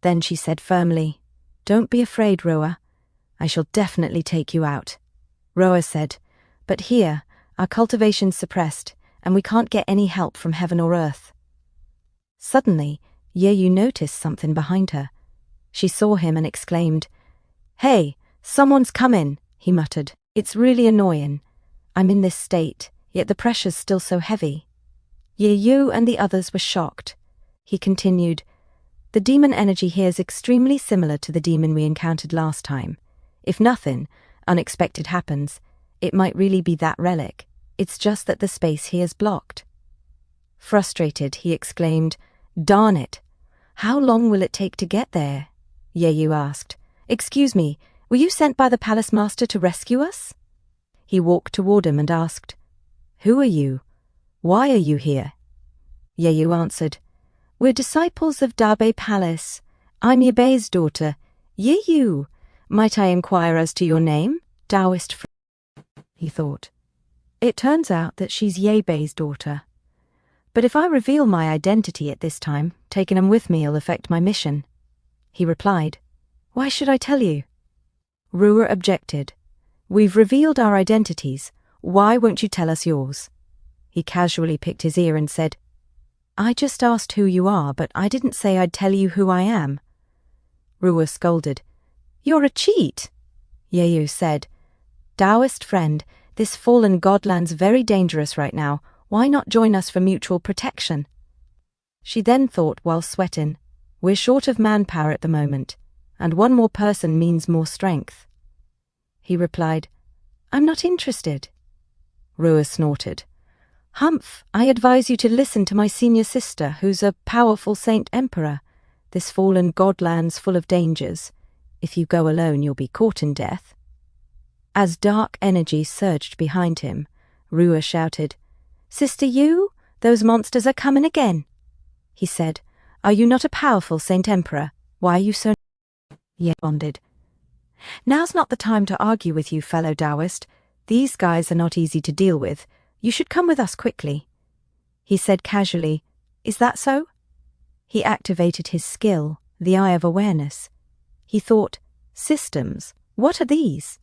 Then she said firmly, "Don't be afraid, Roa. I shall definitely take you out." Roa said, but here, our cultivation's suppressed, and we can't get any help from heaven or earth. Suddenly, Yeyu noticed something behind her. She saw him and exclaimed, "Hey, someone's coming," he muttered. "It's really annoying. I'm in this state, yet the pressure's still so heavy." Yeyu and the others were shocked. He continued, "The demon energy here is extremely similar to the demon we encountered last time. If nothing unexpected happens, it might really be that relic. It's just that the space here's blocked." Frustrated, he exclaimed, "Darn it! How long will it take to get there?" Yeyu asked. "Excuse me, were you sent by the palace master to rescue us?" He walked toward him and asked, "Who are you? Why are you here?" Yeyu answered, "We're disciples of Dabe Palace. I'm Yebei's daughter. Yeyu, might I inquire as to your name, Taoist friend?" He thought. It turns out that she's Yebei's daughter. But if I reveal my identity at this time, taking him with me'll affect my mission. He replied, "Why should I tell you?" Rua objected. "We've revealed our identities. Why won't you tell us yours?" He casually picked his ear and said, "I just asked who you are, but I didn't say I'd tell you who I am." Rua scolded. "You're a cheat." Yeyu said, "Taoist friend, this fallen godland's very dangerous right now. Why not join us for mutual protection?" She then thought while sweating, "We're short of manpower at the moment, and one more person means more strength." He replied, "I'm not interested." Rua snorted. "Humph, I advise you to listen to my senior sister, who's a powerful saint emperor. This fallen godland's full of dangers. If you go alone, you'll be caught in death." As dark energy surged behind him, Rua shouted, "Sister Yu, those monsters are coming again." He said, "Are you not a powerful saint emperor? Why are you so—" Ye responded, "Now's not the time to argue with you, fellow Taoist. These guys are not easy to deal with. You should come with us quickly." He said casually, "Is that so?" He activated his skill, the Eye of Awareness. He thought, "Systems, what are these?"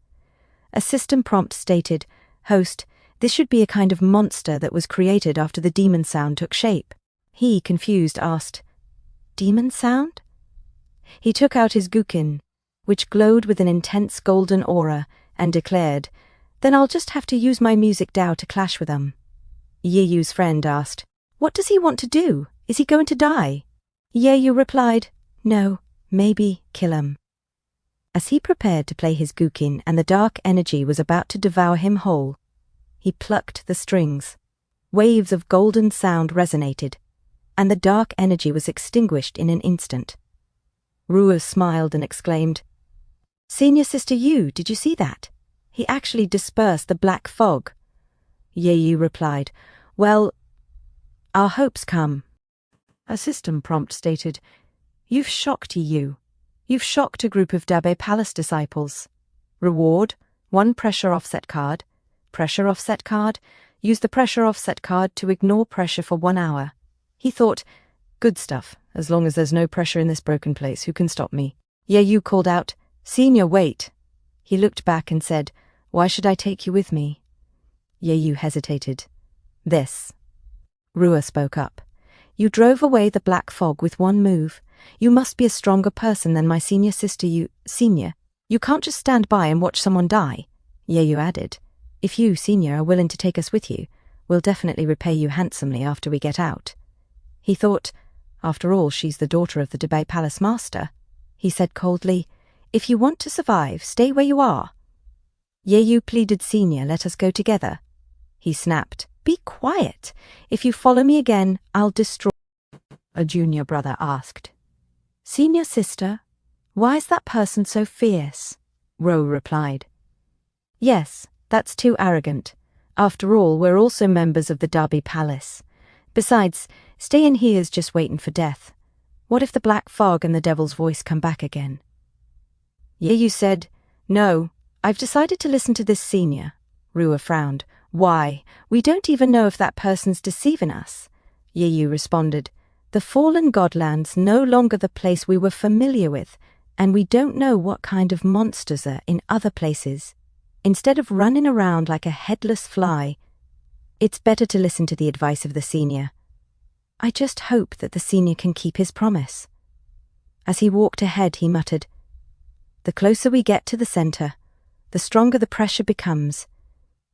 A system prompt stated, "Host, this should be a kind of monster that was created after the demon sound took shape." He, confused, asked, "Demon sound?" He took out his guqin, which glowed with an intense golden aura, and declared, "Then I'll just have to use my music Dao to clash with them." Yeyu's friend asked, "What does he want to do? Is he going to die?" Yeyu replied, "No, maybe kill him." As he prepared to play his guqin and the dark energy was about to devour him whole, he plucked the strings. Waves of golden sound resonated, and the dark energy was extinguished in an instant. Rua smiled and exclaimed, "Senior Sister Yu, did you see that? He actually dispersed the black fog." Yeyu replied, "Well, our hopes come." A system prompt stated, "You've shocked Yu. You've shocked a group of Dabe Palace disciples. Reward, 1 pressure offset card. Pressure offset card. Use the pressure offset card to ignore pressure for 1 hour." He thought, "Good stuff. As long as there's no pressure in this broken place, who can stop me?" Yeyu called out, "Senior, wait." He looked back and said, "Why should I take you with me?" Yeyu hesitated. "This." Rua spoke up. "You drove away the black fog with 1 move. You must be a stronger person than my senior sister Senior. You can't just stand by and watch someone die." Yeyu added, "If you, Senior, are willing to take us with you, we'll definitely repay you handsomely after we get out." He thought, after all, she's the daughter of the Dabe Palace master. He said coldly, "If you want to survive, stay where you are." Yeyu pleaded, "Senior, let us go together." He snapped, "Be quiet. If you follow me again, I'll destroy—" A junior brother asked, "Senior sister, why is that person so fierce?" Ro replied, "Yes, that's too arrogant. After all, we're also members of the Dabe Palace. Besides, staying here's just waiting for death. What if the black fog and the devil's voice come back again?" Yeyu said, "No, I've decided to listen to this senior." Rua frowned. "Why? We don't even know if that person's deceiving us." Yeyu responded, "The fallen godland's no longer the place we were familiar with, and we don't know what kind of monsters are in other places." Instead of running around like a headless fly, it's better to listen to the advice of the senior. I just hope that the senior can keep his promise. As he walked ahead, he muttered, "The closer we get to the center, the stronger the pressure becomes.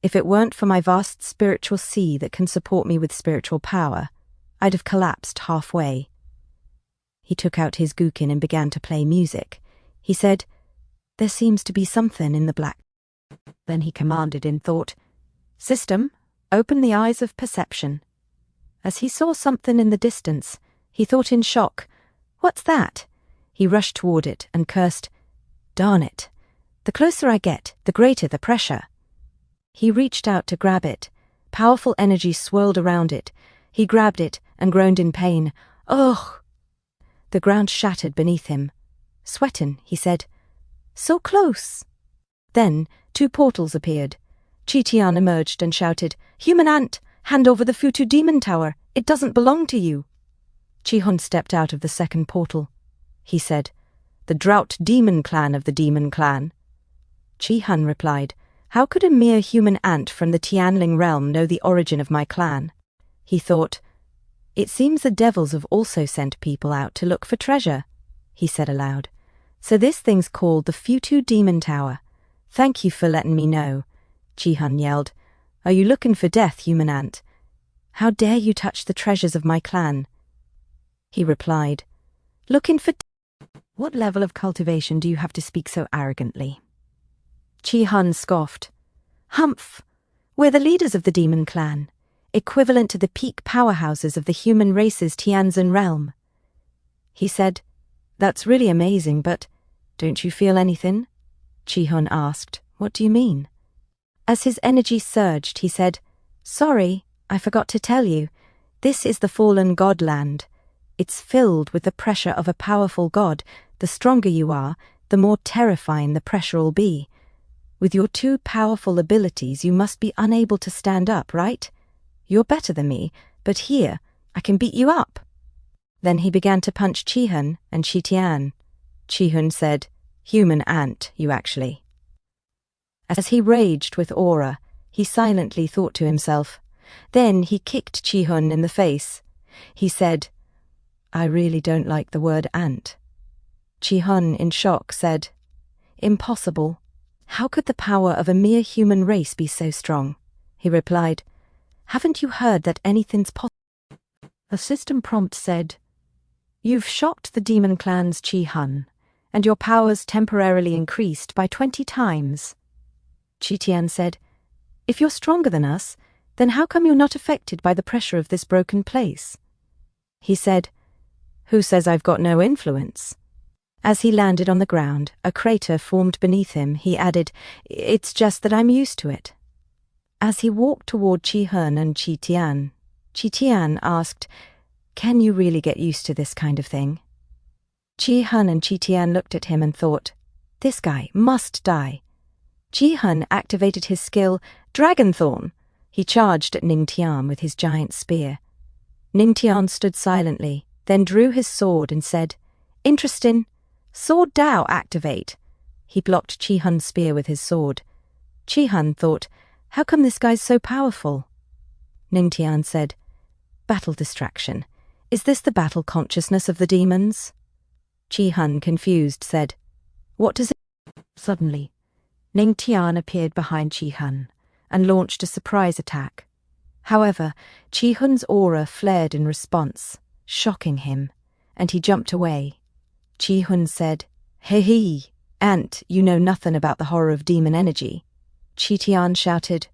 If it weren't for my vast spiritual sea that can support me with spiritual power, I'd have collapsed halfway." He took out his guqin and began to play music. He said, "There seems to be something in the black." Then he commanded in thought, "System, open the eyes of perception." As he saw something in the distance, he thought in shock, "What's that?" He rushed toward it and cursed, "Darn it. The closer I get, the greater the pressure." He reached out to grab it. Powerful energy swirled around it. He grabbed it and groaned in pain. "Ugh!" The ground shattered beneath him. "Sweatin'," he said. "So close." Then 2 portals appeared. Tian emerged and shouted, "Human ant, hand over the Futu demon tower. It doesn't belong to you." Hun stepped out of the second portal. He said, "The drought demon clan of the demon clan." Hun replied, "How could a mere human ant from the Tianling realm know the origin of my clan?" He thought, "It seems the devils have also sent people out to look for treasure," he said aloud. "So this thing's called the Futu Demon Tower. Thank you for letting me know." Hun yelled, "Are you looking for death, human ant? How dare you touch the treasures of my clan?" He replied, "Looking for What level of cultivation do you have to speak so arrogantly?" Hun scoffed, "Humph! We're the leaders of the demon clan, equivalent to the peak powerhouses of the human race's Tianxuan realm." He said, "That's really amazing, but don't you feel anything?" Hun asked, "What do you mean?" As his energy surged, he said, "Sorry, I forgot to tell you. This is the fallen god land. It's filled with the pressure of a powerful god. The stronger you are, the more terrifying the pressure will be. With your 2 powerful abilities, you must be unable to stand up, right? You're better than me, but here, I can beat you up." Then he began to punch Hun and Tian. Hun said, "Human ant, you actually." As he raged with aura, he silently thought to himself. Then he kicked Hun in the face. He said, "I really don't like the word ant." Hun, in shock, said, "Impossible. How could the power of a mere human race be so strong?" He replied, "Haven't you heard that anything's possible?" A system prompt said, "You've shocked the demon clan's Hun, and your powers temporarily increased by 20 times. Tian said, "If you're stronger than us, then how come you're not affected by the pressure of this broken place?" He said, "Who says I've got no influence?" As he landed on the ground, a crater formed beneath him. He added, "It's just that I'm used to it." As he walked toward Hun and Tian asked, "Can you really get used to this kind of thing?" Hun and Tian looked at him and thought, "This guy must die." Hun activated his skill, Dragon Thorn. He charged at Ning Tian with his giant spear. Ning Tian stood silently, then drew his sword and said, "Interesting. Sword Dao activate." He blocked Hun's spear with his sword. Hun thought, "How come this guy's so powerful?" Ning Tian said, "Battle distraction. Is this the battle consciousness of the demons?" Hun, confused, said, "What does it?" Suddenly, Ning Tian appeared behind Hun and launched a surprise attack. However, Hun's aura flared in response, shocking him, and he jumped away. Hun said, "Hey, ant, you know nothing about the horror of demon energy." Tian shouted,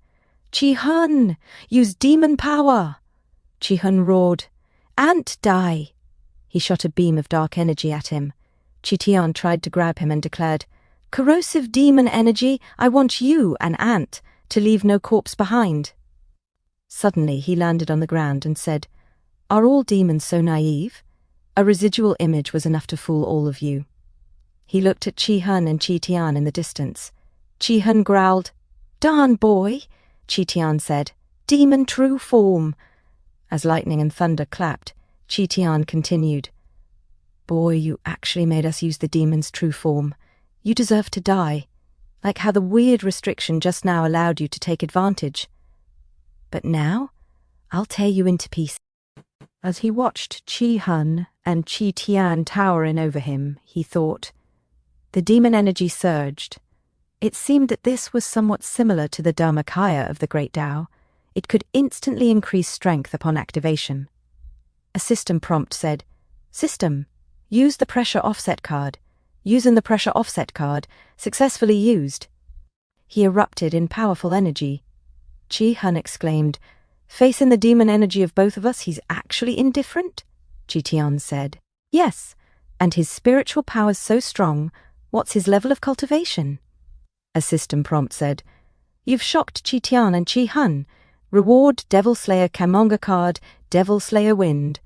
"Hun, use demon power!" Hun roared, "Ant, die!" He shot a beam of dark energy at him. Tian tried to grab him and declared, "Corrosive demon energy, I want you, an ant, to leave no corpse behind." Suddenly he landed on the ground and said, "Are all demons so naive? A residual image was enough to fool all of you." He looked at Hun and Tian in the distance. Hun growled, "Darn boy!" Tian said, "Demon true form." As lightning and thunder clapped, Tian continued, "Boy, you actually made us use the demon's true form. You deserve to die. like how the weird restriction just now allowed you to take advantage. But now, I'll tear you into pieces. As he watched Qi Hun and Qi Tian tower in over him, he thought. The demon energy surged. It seemed that this was somewhat similar to the Dharmakaya of the Great Tao. It could instantly increase strength upon activation. A system prompt said, "System, use the pressure offset card. Using the pressure offset card, successfully used." He erupted in powerful energy. Qi Hun exclaimed, "Facing the demon energy of both of us, he's actually indifferent?" Qi Tian said, "Yes, and his spiritual power's so strong, what's his level of cultivation?" A system prompt said, "You've shocked Qi Tian and Qi Hun. Reward Devil Slayer Kamonga card, Devil Slayer Wind."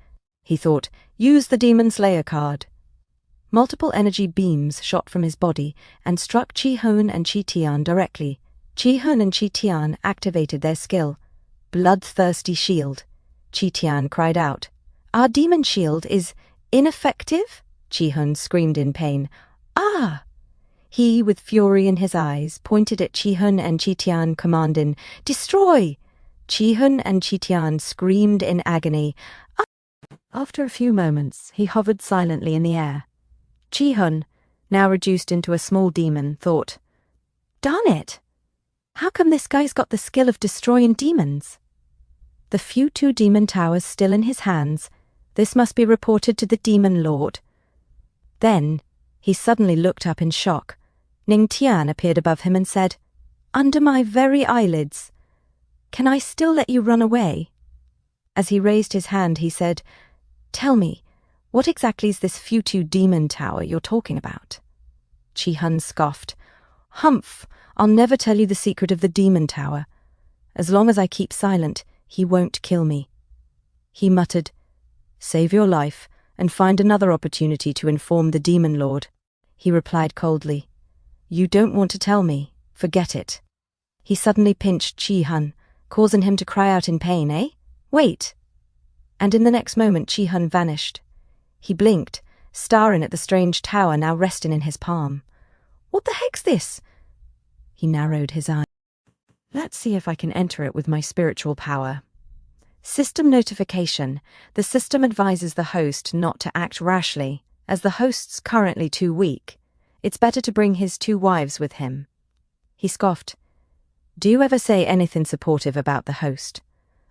He thought, "Use the Demon Slayer card." Multiple energy beams shot from his body and struck Qi Hun and Qi Tian directly. Qi Hun and Qi Tian activated their skill. Bloodthirsty shield. Qi Tian cried out, "Our demon shield is ineffective?" Qi Hun screamed in pain. "Ah!" He, with fury in his eyes, pointed at Qi Hun and Qi Tian, commanding, "Destroy!" Qi Hun and Qi Tian screamed in agony. "Ah!" After a few moments, he hovered silently in the air. Qi Hun, now reduced into a small demon, thought, "Darn it! How come this guy's got the skill of destroying demons?" The few two demon towers still in his hands, this must be reported to the demon lord. Then, he suddenly looked up in shock. Ning Tian appeared above him and said, "Under my very eyelids. Can I still let you run away?" As he raised his hand, he said, "Tell me, what exactly is this Futu demon tower you're talking about?" Qi Hun scoffed, "Humph, I'll never tell you the secret of the demon tower. As long as I keep silent, he won't kill me." He muttered, "Save your life and find another opportunity to inform the demon lord." He replied coldly, "You don't want to tell me, forget it." He suddenly pinched Qi Hun, causing him to cry out in pain, "Eh? Wait!" And in the next moment Qi Hun vanished. He blinked, staring at the strange tower now resting in his palm. "What the heck's this?" He narrowed his eyes. "Let's see if I can enter it with my spiritual power." System notification. The system advises the host not to act rashly, as the host's currently too weak. It's better to bring his two wives with him. He scoffed. "Do you ever say anything supportive about the host?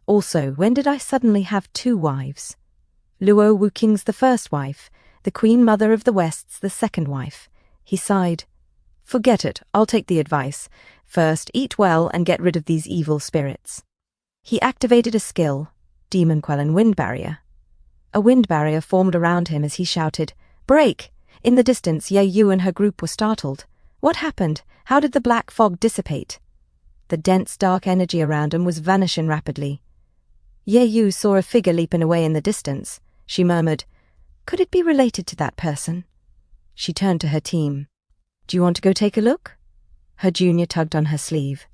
Also, when did I suddenly have two wives? Luo Wuqing's the first wife, the Queen Mother of the West's the second wife." He sighed. "Forget it, I'll take the advice. First, eat well and get rid of these evil spirits." He activated a skill, Demon Quelling Wind Barrier. A wind barrier formed around him as he shouted, "Break!" In the distance, Ye Yu and her group were startled. What happened? How did the black fog dissipate? The dense dark energy around him was vanishing rapidly. Ye Yu saw a figure leaping away in the distance. She murmured, "Could it be related to that person?" She turned to her team. "Do you want to go take a look?" Her junior tugged on her sleeve.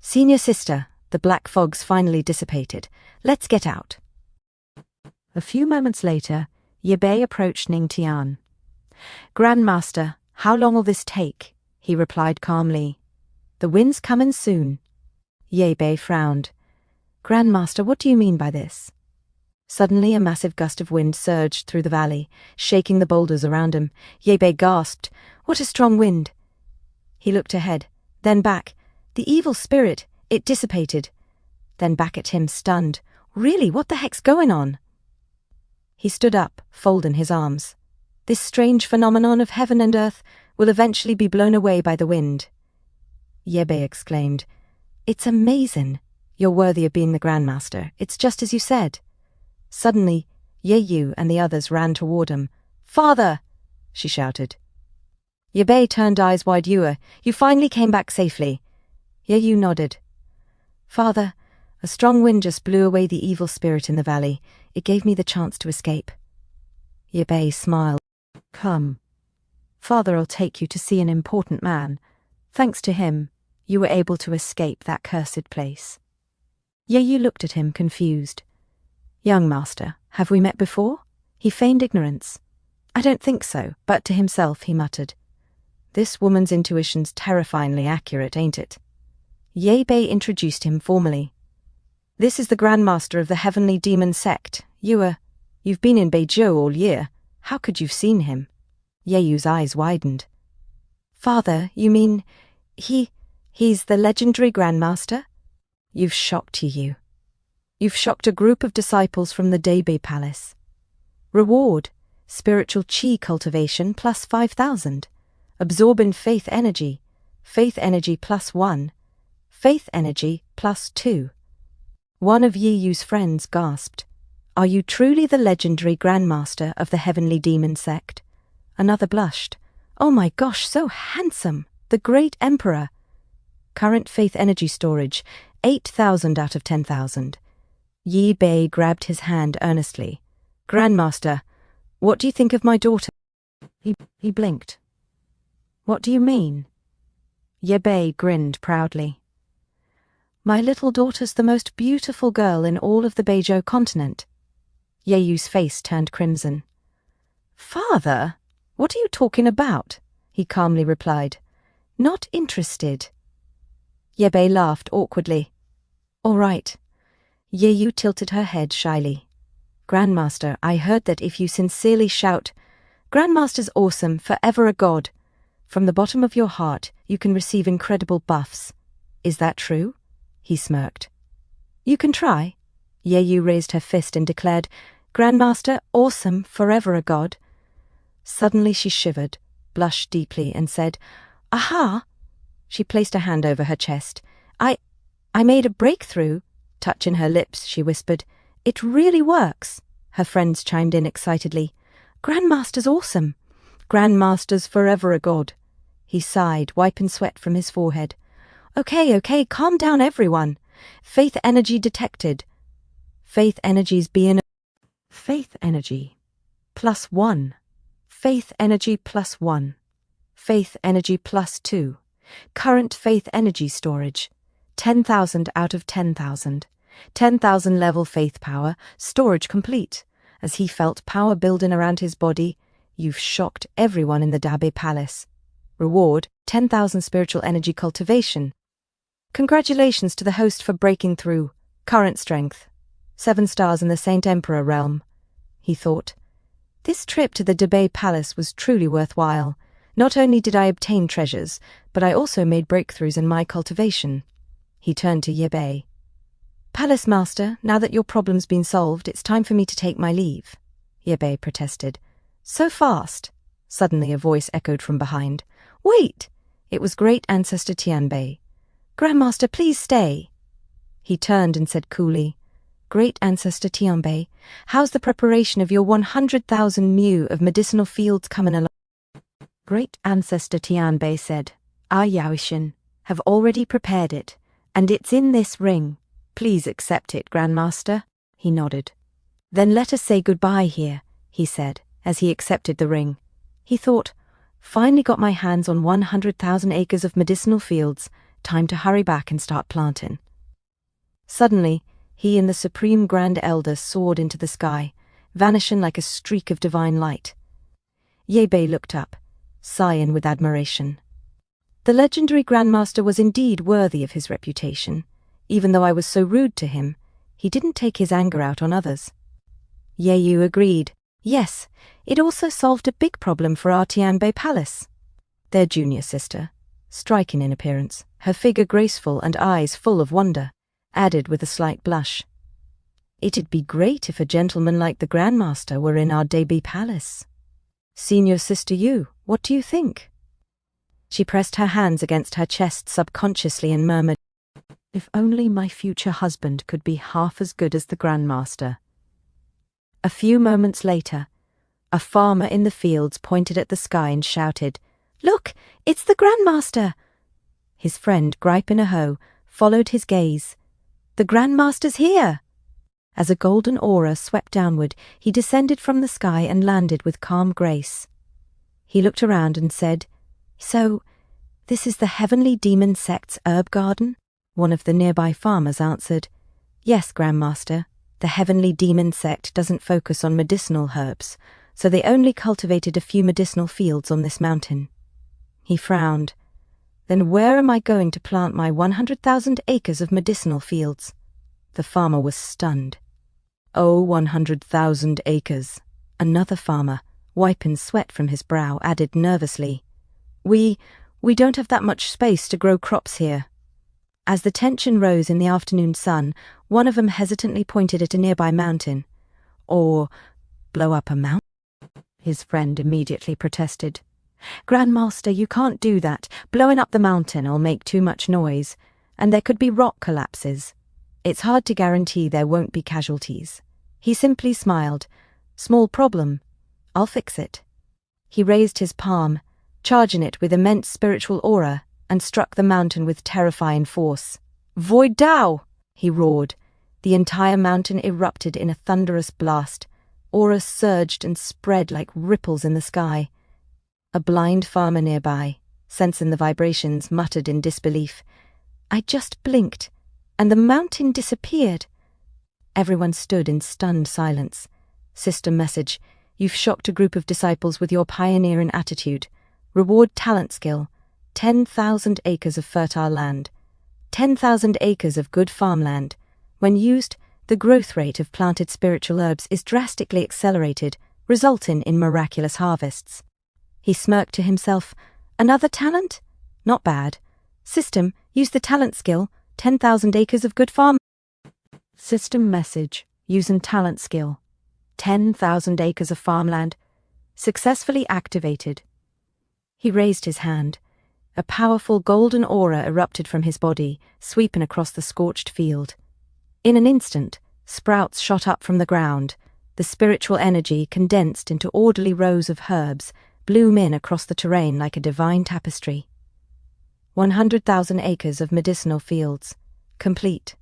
"Senior sister, the black fog's finally dissipated. Let's get out." A few moments later, Ye Bei approached Ning Tian. "Grandmaster, how long will this take?" He replied calmly, "The wind's coming soon." Ye Bei frowned. "Grandmaster, what do you mean by this?" Suddenly a massive gust of wind surged through the valley, shaking the boulders around him. Ye Bei gasped, "What a strong wind!" He looked ahead, then back. The evil spirit, it dissipated. Then back at him, stunned. "Really, what the heck's going on?" He stood up, folding his arms. This strange phenomenon of heaven and earth will eventually be blown away by the wind. Ye Bei exclaimed, "It's amazing. You're worthy of being the Grandmaster. It's just as you said." Suddenly, Ye Yu and the others ran toward him. "Father!" she shouted. Ye Bei turned eyes wide. "You finally came back safely." Ye Yu nodded. "Father, a strong wind just blew away the evil spirit in the valley. It gave me the chance to escape." Ye Bei smiled. "Come. Father'll take you to see an important man. Thanks to him, you were able to escape that cursed place." Ye Yu looked at him, confused. "Young master, have we met before?" He feigned ignorance. "I don't think so," but to himself he muttered, This woman's intuition's terrifyingly accurate, ain't it? Ye Bei introduced him formally. This is the Grandmaster of the Heavenly Demon Sect. You've been in Beizhou all year. How could you've seen him? Ye Yu's eyes widened. Father, you mean he's the legendary Grandmaster? You've shocked you. You've shocked a group of disciples from the Dabei Palace. Reward, spiritual chi cultivation plus 5,000. Absorb in faith energy plus 1. Faith energy plus 2. One of Yi Yu's friends gasped. Are you truly the legendary Grandmaster of the Heavenly Demon Sect? Another blushed. Oh my gosh, so handsome! The great Emperor! Current faith energy storage, 8,000 out of 10,000. Yi Bei grabbed his hand earnestly. Grandmaster, what do you think of my daughter? He blinked. What do you mean? Ye Bei grinned proudly. My little daughter's the most beautiful girl in all of the Beizhou continent. Ye Yu's face turned crimson. Father, what are you talking about? He calmly replied. Not interested. Ye Bei laughed awkwardly. All right. Ye Yu tilted her head shyly. Grandmaster, I heard that if you sincerely shout, Grandmaster's awesome, forever a god, from the bottom of your heart you can receive incredible buffs. Is that true? He smirked. You can try. Ye Yu raised her fist and declared, Grandmaster, awesome, forever a god. Suddenly she shivered, blushed deeply, and said, Aha! She placed a hand over her chest. I made a breakthrough. Touching her lips, she whispered, It really works. Her friends chimed in excitedly. Grandmaster's awesome. Grandmaster's forever a god. He sighed, wiping sweat from his forehead. Okay, calm down everyone. Faith energy detected. Faith energies being... Faith energy. Plus 1. Faith energy plus 1. Faith energy plus 2. Current faith energy storage. 10,000 out of 10,000. 10,000 level faith power, storage complete. As he felt power building around his body, you've shocked everyone in the Dabei Palace. Reward, 10,000 spiritual energy cultivation. Congratulations to the host for breaking through. Current strength. 7 stars in the Saint Emperor realm. He thought. This trip to the Dabei Palace was truly worthwhile. Not only did I obtain treasures, but I also made breakthroughs in my cultivation. He turned to Ye Bei. Palace Master, now that your problem's been solved, it's time for me to take my leave. Ye Bei protested. So fast. Suddenly a voice echoed from behind. Wait! It was Great Ancestor Tianbei. Grandmaster, please stay. He turned and said coolly, Great Ancestor Tianbei, how's the preparation of your 100,000 mu of medicinal fields coming along? Great Ancestor Tianbei said, I, Yaoxin, have already prepared it, and it's in this ring. Please accept it, Grandmaster. He nodded. Then let us say goodbye here, he said, as he accepted the ring. He thought, finally got my hands on 100,000 acres of medicinal fields, time to hurry back and start planting. Suddenly, he and the Supreme Grand Elder soared into the sky, vanishing like a streak of divine light. Ye Bei looked up, sighing with admiration. The legendary Grandmaster was indeed worthy of his reputation. Even though I was so rude to him, he didn't take his anger out on others. Ye Yu agreed. Yes, it also solved a big problem for our Tianbei Palace. Their junior sister, striking in appearance, her figure graceful and eyes full of wonder, added with a slight blush. It'd be great if a gentleman like the Grandmaster were in our Dabei Palace. Senior Sister Yu, what do you think? She pressed her hands against her chest subconsciously and murmured, If only my future husband could be half as good as the Grandmaster. A few moments later, a farmer in the fields pointed at the sky and shouted, Look, it's the Grandmaster! His friend, Gripe in a Hoe, followed his gaze. The Grandmaster's here! As a golden aura swept downward, he descended from the sky and landed with calm grace. He looked around and said, So, this is the Heavenly Demon Sect's herb garden? One of the nearby farmers answered, Yes, Grandmaster. The Heavenly Demon Sect doesn't focus on medicinal herbs, so they only cultivated a few medicinal fields on this mountain. He frowned. Then where am I going to plant my 100,000 acres of medicinal fields? The farmer was stunned. Oh, 100,000 acres. Another farmer, wiping sweat from his brow, added nervously. We don't have that much space to grow crops here. As the tension rose in the afternoon sun, one of them hesitantly pointed at a nearby mountain. Or blow up a mountain? His friend immediately protested. Grandmaster, you can't do that. Blowing up the mountain'll make too much noise, and there could be rock collapses. It's hard to guarantee there won't be casualties. He simply smiled. Small problem. I'll fix it. He raised his palm, charging it with immense spiritual aura, and struck the mountain with terrifying force. Void Dao! He roared. The entire mountain erupted in a thunderous blast. Aura surged and spread like ripples in the sky. A blind farmer nearby, sensing the vibrations, muttered in disbelief. I just blinked, and the mountain disappeared. Everyone stood in stunned silence. System message. You've shocked a group of disciples with your pioneering attitude. Reward talent skill. 10,000 acres of fertile land. 10,000 acres of good farmland. When used, the growth rate of planted spiritual herbs is drastically accelerated, resulting in miraculous harvests. He smirked to himself. Another talent? Not bad. System, use the talent skill. 10,000 acres of good farm. System message. Using talent skill. 10,000 acres of farmland. Successfully activated. He raised his hand. A powerful golden aura erupted from his body, sweeping across the scorched field. In an instant, sprouts shot up from the ground. The spiritual energy condensed into orderly rows of herbs, bloom in across the terrain like a divine tapestry. 100,000 acres of medicinal fields. Complete.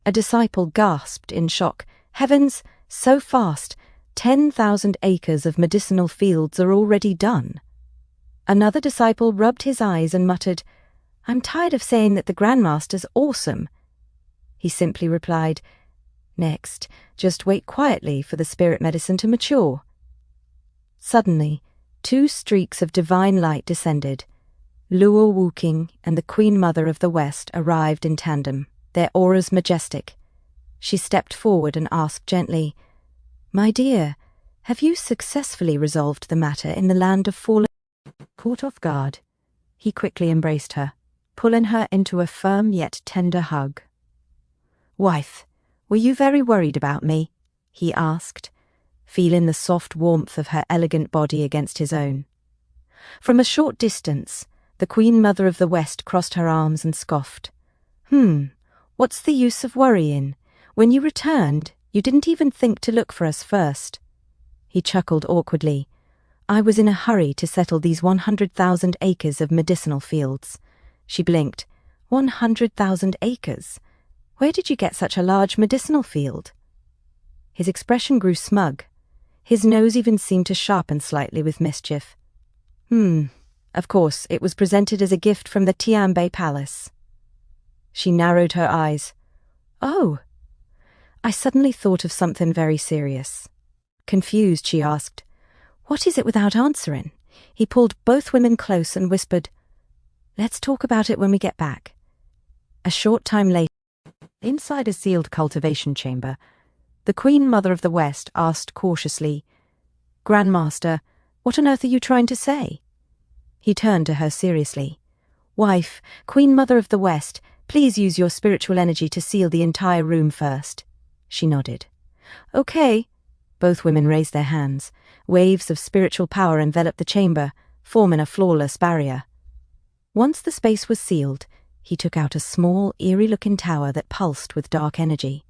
A disciple gasped in shock. Heavens, so fast! 10,000 acres of medicinal fields are already done. Another disciple rubbed his eyes and muttered, I'm tired of saying that the Grandmaster's awesome. He simply replied, Next, just wait quietly for the spirit medicine to mature. Suddenly, 2 streaks of divine light descended. Empress Wuqing and the Queen Mother of the West arrived in tandem, their auras majestic. She stepped forward and asked gently, My dear, have you successfully resolved the matter in the land of fallen? Caught off guard, he quickly embraced her, pulling her into a firm yet tender hug. Wife, were you very worried about me? He asked, feeling the soft warmth of her elegant body against his own. From a short distance, the Queen Mother of the West crossed her arms and scoffed. What's the use of worrying? When you returned, you didn't even think to look for us first. He chuckled awkwardly. I was in a hurry to settle these 100,000 acres of medicinal fields. She blinked. 100,000 acres? Where did you get such a large medicinal field? His expression grew smug. His nose even seemed to sharpen slightly with mischief. Of course, it was presented as a gift from the Tianbei Palace. She narrowed her eyes. Oh! I suddenly thought of something very serious. Confused, she asked, What is it without answering? He pulled both women close and whispered, Let's talk about it when we get back. A short time later, inside a sealed cultivation chamber, the Queen Mother of the West asked cautiously, Grandmaster, what on earth are you trying to say? He turned to her seriously. Wife, Queen Mother of the West, please use your spiritual energy to seal the entire room first. She nodded. Okay. Both women raised their hands. Waves of spiritual power enveloped the chamber, forming a flawless barrier. Once the space was sealed, he took out a small, eerie-looking tower that pulsed with dark energy.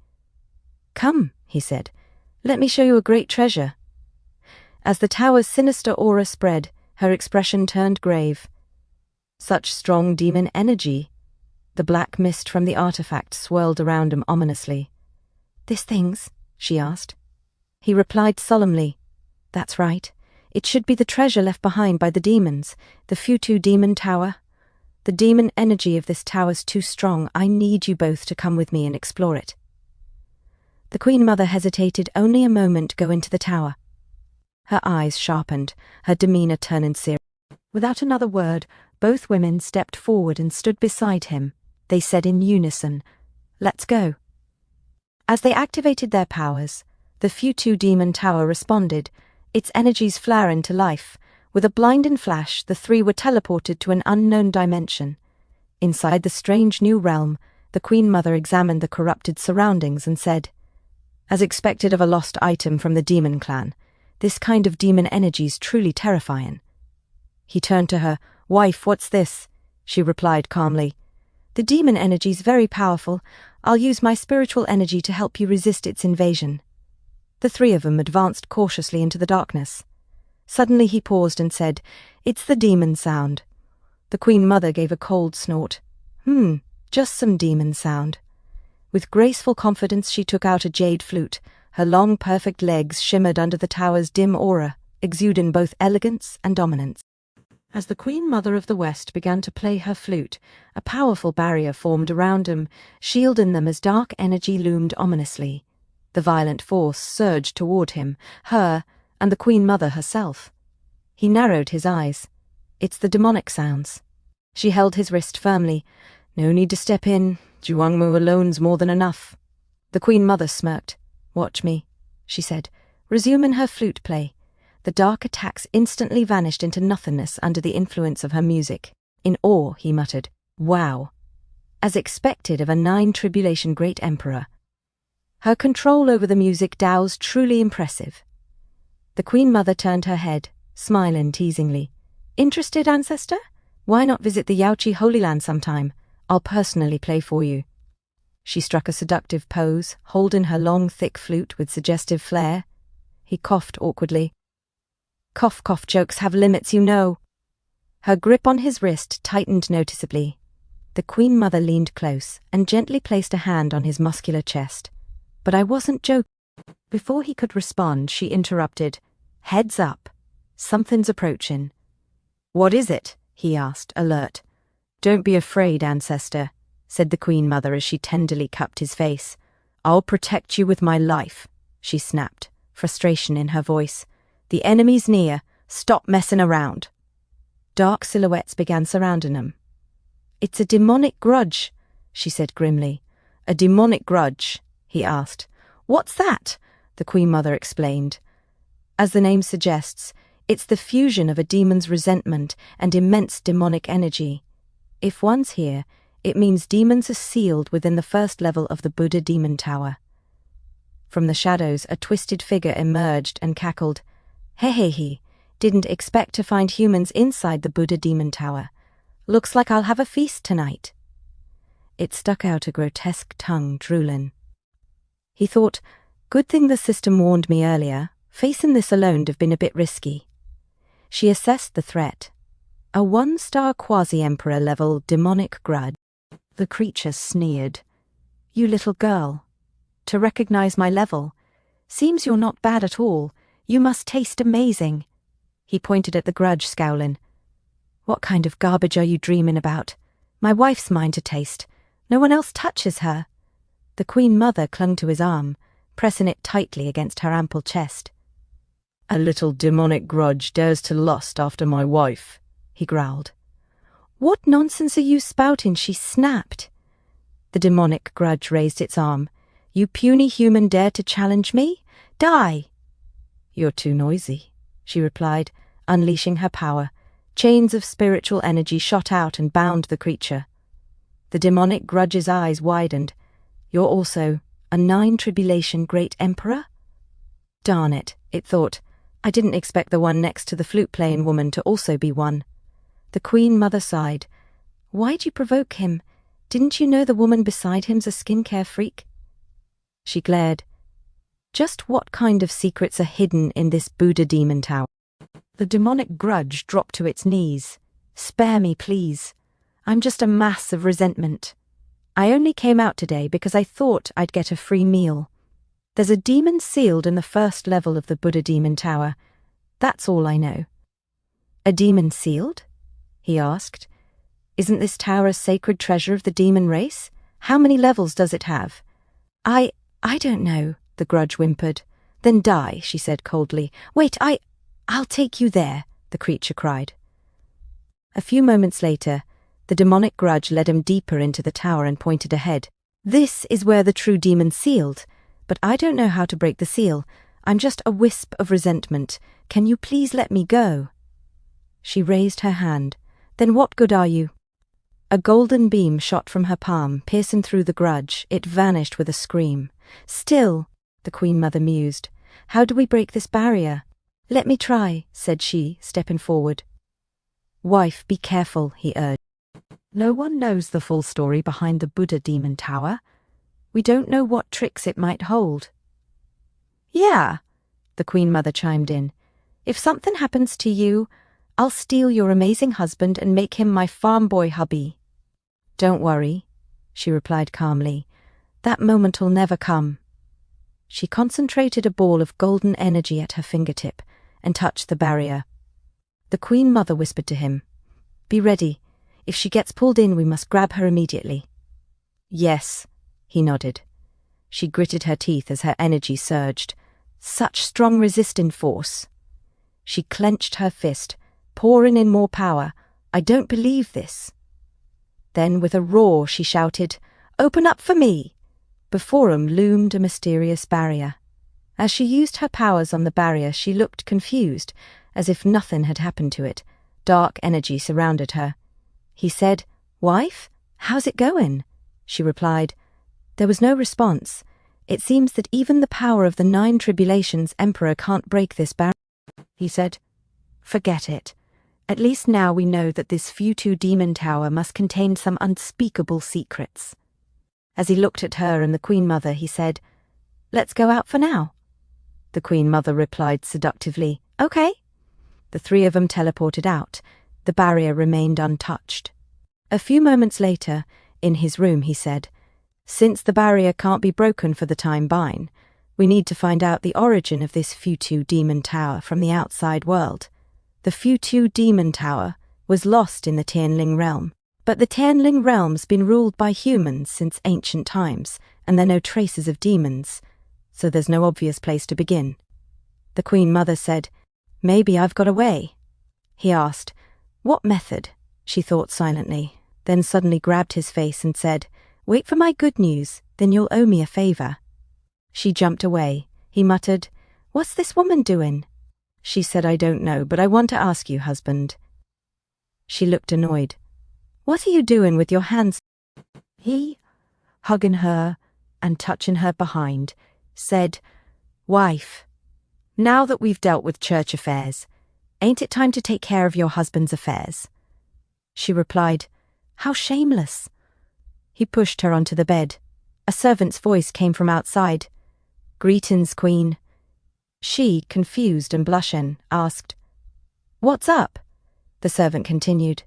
Come, he said, let me show you a great treasure. As the tower's sinister aura spread, her expression turned grave. Such strong demon energy. The black mist from the artifact swirled around him ominously. This thing's? She asked. He replied solemnly, That's right. It should be the treasure left behind by the demons, the Futu Demon Tower. The demon energy of this tower's too strong. I need you both to come with me and explore it. The Queen Mother hesitated only a moment to go into the tower. Her eyes sharpened, her demeanor turning serious. Without another word, Both women stepped forward and stood beside him. They said in unison, "Let's go." As they activated their powers, the Futu Demon Tower responded, its energies flare into life. With a blinding flash, the three were teleported to an unknown dimension. Inside the strange new realm, the Queen Mother examined the corrupted surroundings and said, "As expected of a lost item from the demon clan, this kind of demon energy's truly terrifying." He turned to her. "Wife, what's this?" She replied calmly, "The demon energy's very powerful. I'll use my spiritual energy to help you resist its invasion." The three of them advanced cautiously into the darkness. Suddenly he paused and said, "It's the demon sound." The Queen Mother gave a cold snort. Just some demon sound." With graceful confidence she took out a jade flute. Her long, perfect legs shimmered under the tower's dim aura, exuding both elegance and dominance. As the Queen Mother of the West began to play her flute, a powerful barrier formed around them, shielding them as dark energy loomed ominously. The violent force surged toward him, her, and the Queen Mother herself. He narrowed his eyes. "It's the demonic sounds." She held his wrist firmly. "No need to step in. Zhuangmu alone's more than enough." The Queen Mother smirked. "Watch me," she said, resuming her flute play. The dark attacks instantly vanished into nothingness under the influence of her music. In awe, he muttered, "Wow." As expected of a nine-tribulation great emperor. Her control over the music Dao's truly impressive. The Queen Mother turned her head, smiling teasingly. "Interested, ancestor? Why not visit the Yaoqi Holy Land sometime? I'll personally play for you." She struck a seductive pose, holding her long, thick flute with suggestive flair. He coughed awkwardly. "Cough, cough, jokes have limits, you know." Her grip on his wrist tightened noticeably. The Queen Mother leaned close and gently placed a hand on his muscular chest. "But I wasn't joking." Before he could respond, she interrupted. "Heads up. Something's approaching." "What is it?" he asked, alert. "Don't be afraid, ancestor," said the Queen Mother as she tenderly cupped his face. "I'll protect you with my life," she snapped, frustration in her voice. "The enemy's near. Stop messing around." Dark silhouettes began surrounding them. "It's a demonic grudge," she said grimly. "A demonic grudge?" he asked. "What's that?" the Queen Mother explained. As the name suggests, it's the fusion of a demon's resentment and immense demonic energy. If one's here, it means demons are sealed within the first level of the Buddha Demon Tower. From the shadows, a twisted figure emerged and cackled. "Hey, didn't expect to find humans inside the Buddha Demon Tower. Looks like I'll have a feast tonight." It stuck out a grotesque tongue, drooling. He thought, good thing the system warned me earlier. Facing this alone'd have been a bit risky. She assessed the threat. A one-star quasi-emperor level demonic grudge. The creature sneered. "You little girl. To recognize my level. Seems you're not bad at all. You must taste amazing." He pointed at the grudge, scowling. "What kind of garbage are you dreaming about? My wife's mine to taste. No one else touches her." The Queen Mother clung to his arm, pressing it tightly against her ample chest. "A little demonic grudge dares to lust after my wife," he growled. "What nonsense are you spouting?" she snapped. The demonic grudge raised its arm. "You puny human dare to challenge me? Die!" "You're too noisy," she replied, unleashing her power. Chains of spiritual energy shot out and bound the creature. The demonic grudge's eyes widened. "You're also a nine-tribulation great emperor?" Darn it, it thought. I didn't expect the one next to the flute-playing woman to also be one. The Queen Mother sighed. "Why'd you provoke him? Didn't you know the woman beside him's a skincare freak?" She glared. "Just what kind of secrets are hidden in this Buddha Demon Tower?" The demonic grudge dropped to its knees. "Spare me, please. I'm just a mass of resentment. I only came out today because I thought I'd get a free meal. There's a demon sealed in the first level of the Buddha Demon Tower. That's all I know." "A demon sealed?" he asked. "Isn't this tower a sacred treasure of the demon race? How many levels does it have?" I don't know," the grudge whimpered. "Then die," she said coldly. "Wait, I'll take you there," the creature cried. A few moments later, the demonic grudge led him deeper into the tower and pointed ahead. This is where the true demon's sealed, but I don't know how to break the seal. I'm just a wisp of resentment. Can you please let me go? She raised her hand. Then what good are you? A golden beam shot from her palm, piercing through the grudge. It vanished with a scream. Still, the Queen Mother mused, how do we break this barrier? Let me try, said she, stepping forward. Wife, be careful, he urged. No one knows the full story behind the Buddha Demon Tower. We don't know what tricks it might hold. Yeah, the Queen Mother chimed in. If something happens to you, I'll steal your amazing husband and make him my farm boy hubby. Don't worry, she replied calmly. That moment'll never come. She concentrated a ball of golden energy at her fingertip and touched the barrier. The Queen Mother whispered to him, Be ready. If she gets pulled in, we must grab her immediately. Yes, he nodded. She gritted her teeth as her energy surged. Such strong resisting force. She clenched her fist, pouring in more power. I don't believe this. Then, with a roar, she shouted, Open up for me! Before him loomed a mysterious barrier. As she used her powers on the barrier, she looked confused, as if nothing had happened to it. Dark energy surrounded her. He said, Wife, how's it going? She replied. There was no response. It seems that even the power of the 9 tribulations Emperor can't break this barrier. He said, Forget it. At least now we know that this Futu Demon Tower must contain some unspeakable secrets. As he looked at her and the Queen Mother, he said, Let's go out for now. The Queen Mother replied seductively, Okay. The 3 of them teleported out. The barrier remained untouched. A few moments later, in his room, he said, Since the barrier can't be broken for the time being, we need to find out the origin of this Futu Demon Tower from the outside world. The Futu Demon Tower was lost in the Tianling realm, but the Tianling realm's been ruled by humans since ancient times, and there are no traces of demons, so there's no obvious place to begin. The Queen Mother said, Maybe I've got a way. He asked, What method? She thought silently, then suddenly grabbed his face and said, Wait for my good news, then you'll owe me a favor. She jumped away. He muttered, What's this woman doing? She said, I don't know, but I want to ask you, husband. She looked annoyed. What are you doing with your hands? He, hugging her and touching her behind, said, Wife, now that we've dealt with church affairs, ain't it time to take care of your husband's affairs? She replied, How shameless. He pushed her onto the bed. A servant's voice came from outside. Greetings, Queen. She, confused and blushing, asked, What's up? The servant continued.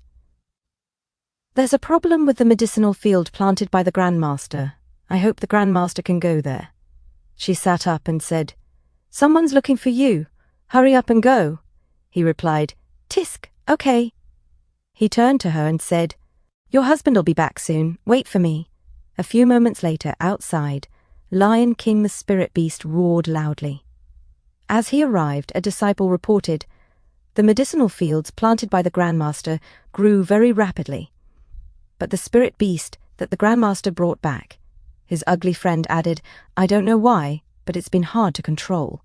There's a problem with the medicinal field planted by the Grandmaster. I hope the Grandmaster can go there. She sat up and said, Someone's looking for you. Hurry up and go. He replied, Tisk, okay. He turned to her and said, Your husband'll be back soon. Wait for me. A few moments later, outside, Lion King the Spirit Beast roared loudly. As he arrived, a disciple reported, The medicinal fields planted by the Grandmaster grew very rapidly. But the Spirit Beast that the Grandmaster brought back, his ugly friend added, I don't know why, but it's been hard to control.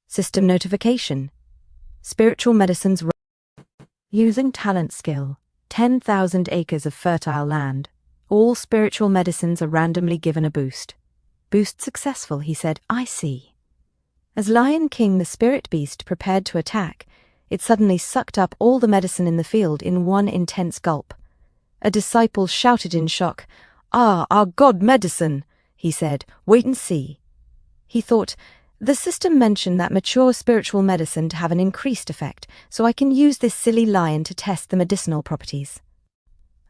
System notification. Spiritual medicines. Using talent skill. 10,000 acres of fertile land. All spiritual medicines are randomly given a boost. Boost successful, he said. I see. As Lion King the Spirit Beast prepared to attack, it suddenly sucked up all the medicine in the field in one intense gulp. A disciple shouted in shock, our god medicine, he said. Wait and see. He thought, the system mentioned that mature spiritual medicine to have an increased effect, so I can use this silly lion to test the medicinal properties.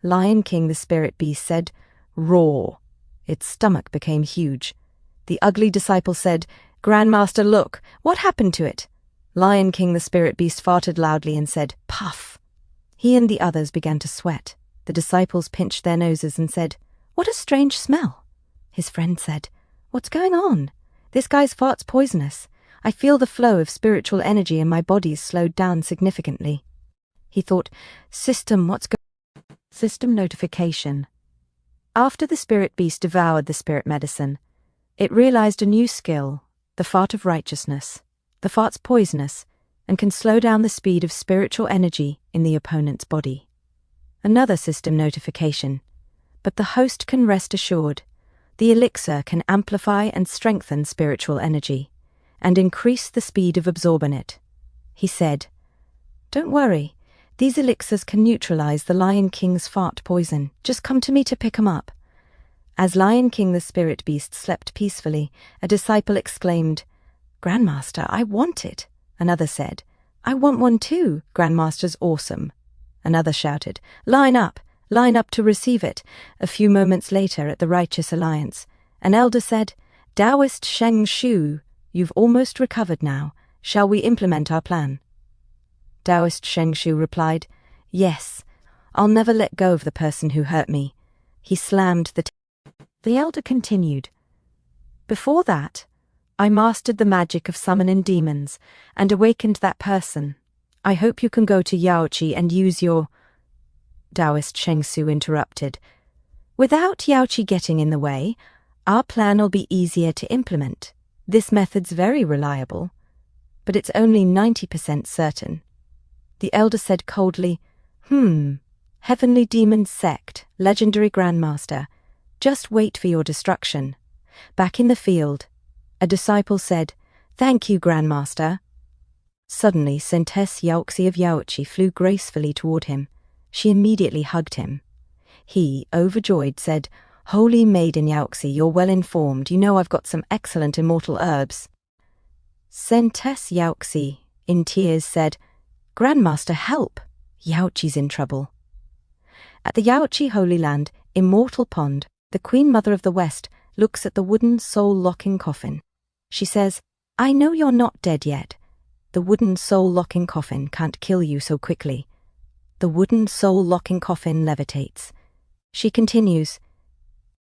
Lion King the Spirit Beast said, Roar. Its stomach became huge. The ugly disciple said, Grandmaster, look, what happened to it? Lion King the Spirit Beast farted loudly and said, Puff. He and the others began to sweat. The disciples pinched their noses and said, What a strange smell. His friend said, What's going on? This guy's fart's poisonous. I feel the flow of spiritual energy in my body is slowed down significantly. He thought, System, System notification. After the spirit beast devoured the spirit medicine, it realized a new skill, the fart of righteousness. The fart's poisonous and can slow down the speed of spiritual energy in the opponent's body. Another system notification. But the host can rest assured. The elixir can amplify and strengthen spiritual energy and increase the speed of absorbing it. He said, Don't worry, these elixirs can neutralize the Lion King's fart poison. Just come to me to pick 'em up. As Lion King the spirit beast slept peacefully, a disciple exclaimed, Grandmaster, I want it. Another said, I want one too. Grandmaster's awesome. Another shouted, line up to receive it. A few moments later at the Righteous Alliance, an elder said, Taoist Sheng Shu, you've almost recovered now. Shall we implement our plan? Taoist Sheng Shu replied, Yes, I'll never let go of the person who hurt me. He slammed The elder continued, Before that, I mastered the magic of summoning demons and awakened that person. I hope you can go to Yaoqi and use your... Taoist Sheng Su interrupted. Without Yaoqi getting in the way, our plan will be easier to implement. This method's very reliable, but it's only 90% certain. The elder said coldly, Heavenly Demon Sect, legendary Grandmaster, just wait for your destruction. Back in the field, a disciple said, Thank you, Grandmaster. Suddenly, Sentess Yaoxi of Yaoqi flew gracefully toward him. She immediately hugged him. He, overjoyed, said, Holy Maiden Yaoxi, you're well informed. You know I've got some excellent immortal herbs. Sentess Yaoxi, in tears, said, Grandmaster, help! Yaoqi's in trouble. At the Yaoqi Holy Land, Immortal Pond, the Queen Mother of the West looks at the wooden soul-locking coffin. She says, I know you're not dead yet. The wooden soul-locking coffin can't kill you so quickly. The wooden soul-locking coffin levitates. She continues,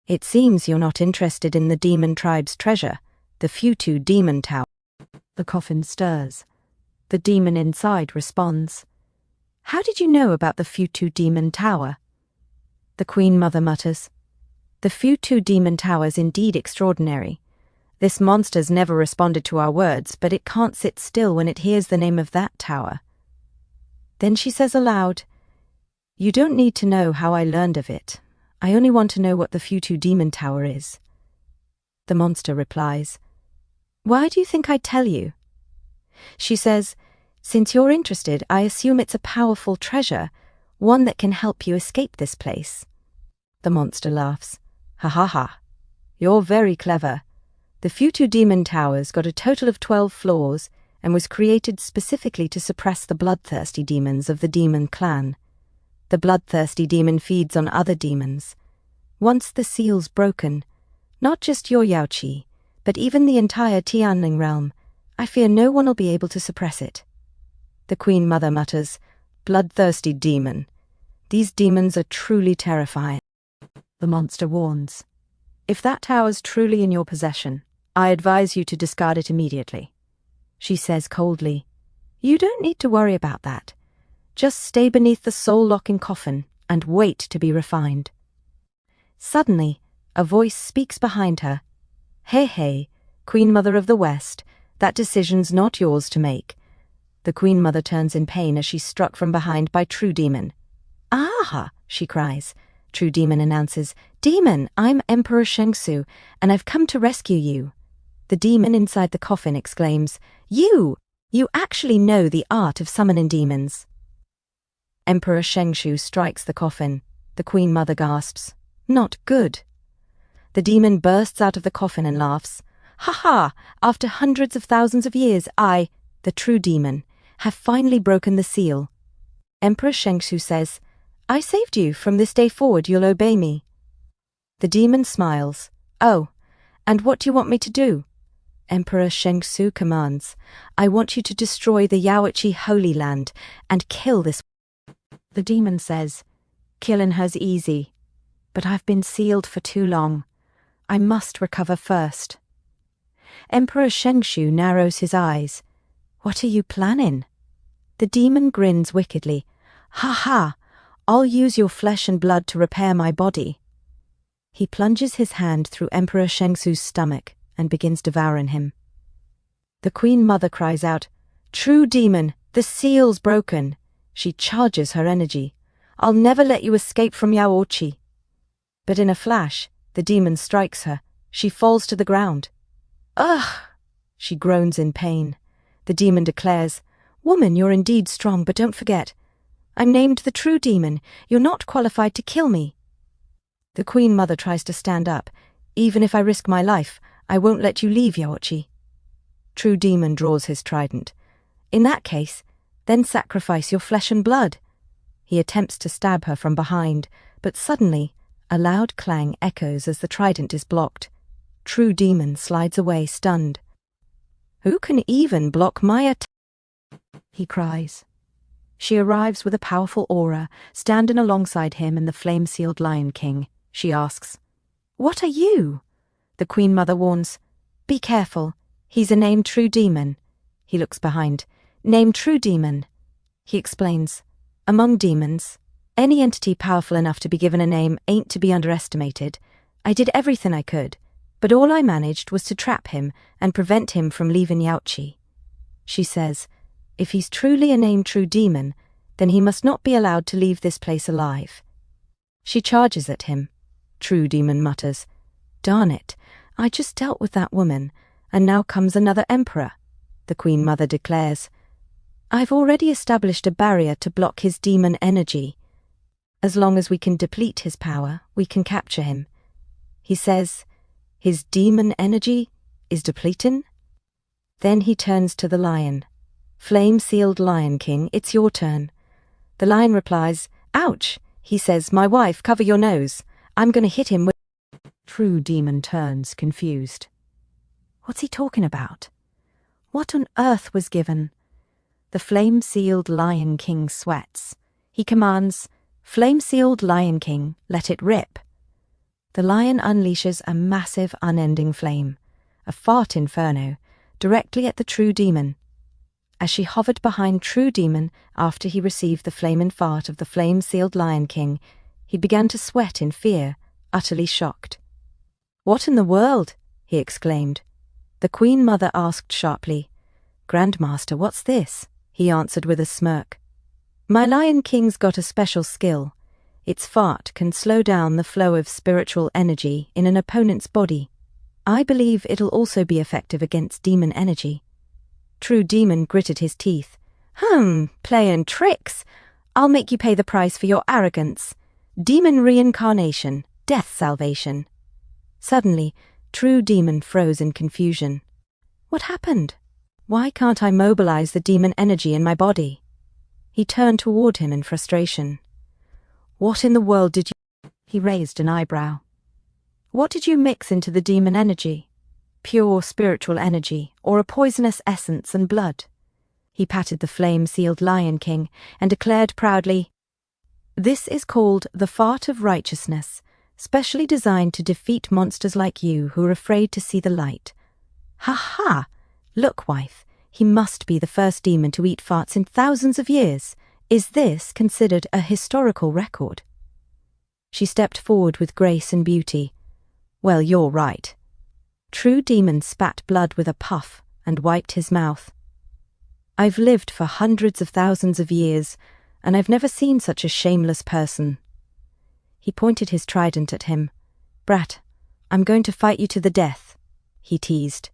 It seems you're not interested in the demon tribe's treasure, the Futu Demon Tower. The coffin stirs. The demon inside responds, How did you know about the Futu Demon Tower? The Queen Mother mutters, The Futu Demon Tower's indeed extraordinary. This monster's never responded to our words, but it can't sit still when it hears the name of that tower. Then she says aloud, You don't need to know how I learned of it. I only want to know what the Futu Demon Tower is. The monster replies, Why do you think I'd tell you? She says, Since you're interested, I assume it's a powerful treasure, one that can help you escape this place. The monster laughs. Ha ha ha. You're very clever. The Futu Demon Tower's got a total of 12 floors and was created specifically to suppress the bloodthirsty demons of the demon clan. The bloodthirsty demon feeds on other demons. Once the seal's broken, not just your Yaoqi, but even the entire Tianling realm, I fear no one will be able to suppress it. The Queen Mother mutters, Bloodthirsty demon. These demons are truly terrifying. The monster warns, If that tower's truly in your possession, I advise you to discard it immediately. She says coldly, You don't need to worry about that. Just stay beneath the soul-locking coffin and wait to be refined. Suddenly, a voice speaks behind her. Hey, Queen Mother of the West, that decision's not yours to make. The Queen Mother turns in pain as she's struck from behind by True Demon. Ah, she cries. True Demon announces, Demon, I'm Emperor Shengsu, and I've come to rescue you. The demon inside the coffin exclaims, You actually know the art of summoning demons. Emperor Shengshu strikes the coffin. The Queen Mother gasps, Not good. The demon bursts out of the coffin and laughs. Ha ha! After hundreds of thousands of years, I, the True Demon, have finally broken the seal. Emperor Shengshu says, I saved you. From this day forward you'll obey me. The demon smiles. Oh, and what do you want me to do? Emperor Shengsu commands, I want you to destroy the Yaoqi Holy Land and kill this. The demon says, Killing her's easy, but I've been sealed for too long. I must recover first. Emperor Shengshu narrows his eyes. What are you planning? The demon grins wickedly. Ha ha! I'll use your flesh and blood to repair my body. He plunges his hand through Emperor Shengsu's stomach and begins devouring him. The Queen Mother cries out, "True demon, the seal's broken." She charges her energy. "I'll never let you escape from Yaochi." But in a flash, the demon strikes her. She falls to the ground. Ugh! She groans in pain. The demon declares, "Woman, you're indeed strong, but don't forget, I'm named the true demon. You're not qualified to kill me." The Queen Mother tries to stand up. "Even if I risk my life, I won't let you leave Yaochi." True Demon draws his trident. "In that case, then sacrifice your flesh and blood." He attempts to stab her from behind, but suddenly, a loud clang echoes as the trident is blocked. True Demon slides away, stunned. "Who can even block my attack?" he cries. She arrives with a powerful aura, standing alongside him and the flame-sealed Lion King. She asks, "What are you?" The Queen Mother warns, "Be careful. He's a named True Demon." He looks behind. "Named True Demon." He explains, "Among demons, any entity powerful enough to be given a name ain't to be underestimated. I did everything I could, but all I managed was to trap him and prevent him from leaving Yaochi." She says, "If he's truly a named True Demon, then he must not be allowed to leave this place alive." She charges at him. True Demon mutters, "Darn it, I just dealt with that woman, and now comes another emperor." The Queen Mother declares, "I've already established a barrier to block his demon energy. As long as we can deplete his power, we can capture him." He says, "His demon energy is depleting?" Then he turns to the lion. "Flame-sealed Lion King, it's your turn." The lion replies, "Ouch!" He says, "My wife, cover your nose. I'm going to hit him with—" True Demon turns, confused. What's he talking about? What on earth was given? The flame-sealed Lion King sweats. He commands, "Flame-sealed Lion King, let it rip." The lion unleashes a massive, unending flame, a fart inferno, directly at the True Demon. As she hovered behind True Demon after he received the flaming fart of the flame-sealed Lion King, he began to sweat in fear, utterly shocked. "What in the world?" he exclaimed. The Queen Mother asked sharply, "Grandmaster, what's this?" He answered with a smirk, "My Lion King's got a special skill. Its fart can slow down the flow of spiritual energy in an opponent's body. I believe it'll also be effective against demon energy." True Demon gritted his teeth. Playing tricks. I'll make you pay the price for your arrogance. Demon reincarnation, death salvation." Suddenly, True Demon froze in confusion. What happened? Why can't I mobilize the demon energy in my body? He turned toward him in frustration. "What in the world did you—" He raised an eyebrow. "What did you mix into the demon energy? Pure spiritual energy, or a poisonous essence and blood?" He patted the flame-sealed Lion King and declared proudly, "This is called the Fart of Righteousness, specially designed to defeat monsters like you who are afraid to see the light." "Ha ha! Look, wife, he must be the first demon to eat farts in thousands of years. Is this considered a historical record?" She stepped forward with grace and beauty. "Well, you're right." True Demon spat blood with a puff and wiped his mouth. "I've lived for hundreds of thousands of years, and I've never seen such a shameless person." He pointed his trident at him. "Brat, I'm going to fight you to the death," he teased.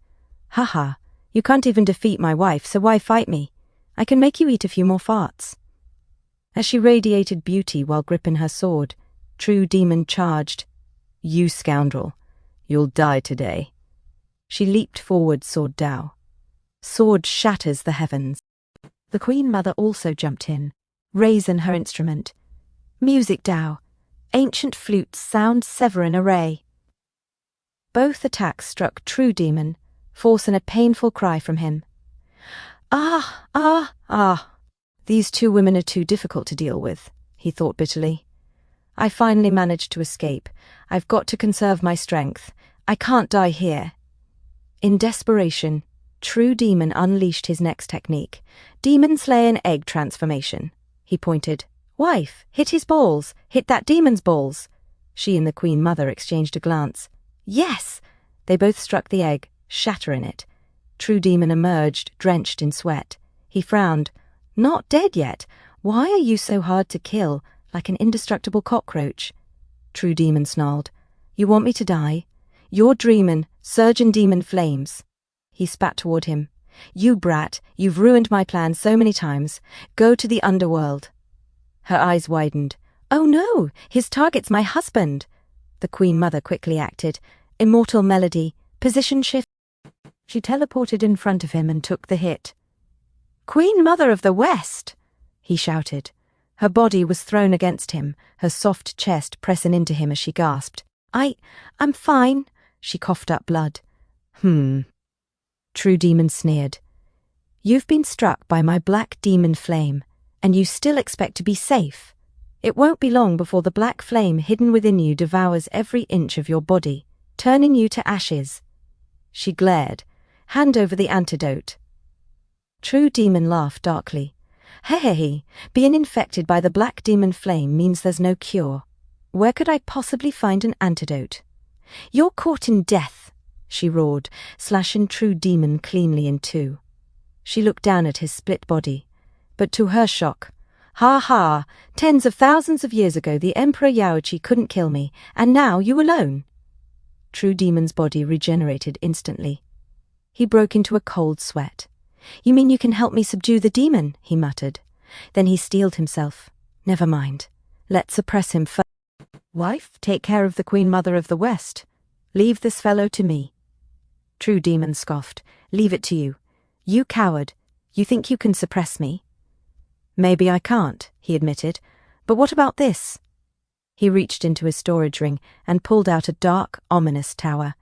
"Haha, you can't even defeat my wife, so why fight me? I can make you eat a few more farts." As she radiated beauty while gripping her sword, True Demon charged. "You scoundrel, you'll die today." She leaped forward, sword dow. Sword shatters the heavens. The Queen Mother also jumped in, raising her instrument. Music dow. Ancient flutes sound sever in array. Both attacks struck True Demon, forcing a painful cry from him. "Ah, ah, ah. These two women are too difficult to deal with," he thought bitterly. "I finally managed to escape. I've got to conserve my strength. I can't die here." In desperation, True Demon unleashed his next technique, Demon Slaying Egg Transformation. He pointed. Wife, hit his balls, hit that demon's balls. She and the Queen Mother exchanged a glance. Yes! They both struck the egg, shattering it. True Demon emerged, drenched in sweat. He frowned. Not dead yet. Why are you so hard to kill, like an indestructible cockroach? True Demon snarled. You want me to die? You're dreamin', surgin' demon flames. He spat toward him. You brat, you've ruined my plans so many times. Go to the underworld. Her eyes widened. Oh no, his target's my husband. The Queen Mother quickly acted. Immortal melody, position shift. She teleported in front of him and took the hit. Queen Mother of the West, he shouted. Her body was thrown against him, her soft chest pressing into him as she gasped. I'm fine. She coughed up blood. True Demon sneered. You've been struck by my black demon flame, and you still expect to be safe. It won't be long before the black flame hidden within you devours every inch of your body, turning you to ashes. She glared. Hand over the antidote. True Demon laughed darkly. Hey, being infected by the black demon flame means there's no cure. Where could I possibly find an antidote? You're caught in death, she roared, slashing True Demon cleanly in two. She looked down at his split body, but to her shock, ha ha, tens of thousands of years ago the Emperor Yaoqi couldn't kill me, and now you alone. True Demon's body regenerated instantly. He broke into a cold sweat. You mean you can help me subdue the demon? He muttered. Then he steeled himself. Never mind. Let's suppress him first. Wife, take care of the Queen Mother of the West. Leave this fellow to me. True Demon scoffed. Leave it to you. You coward. You think you can suppress me? Maybe I can't, he admitted. But what about this? He reached into his storage ring and pulled out a dark, ominous tower.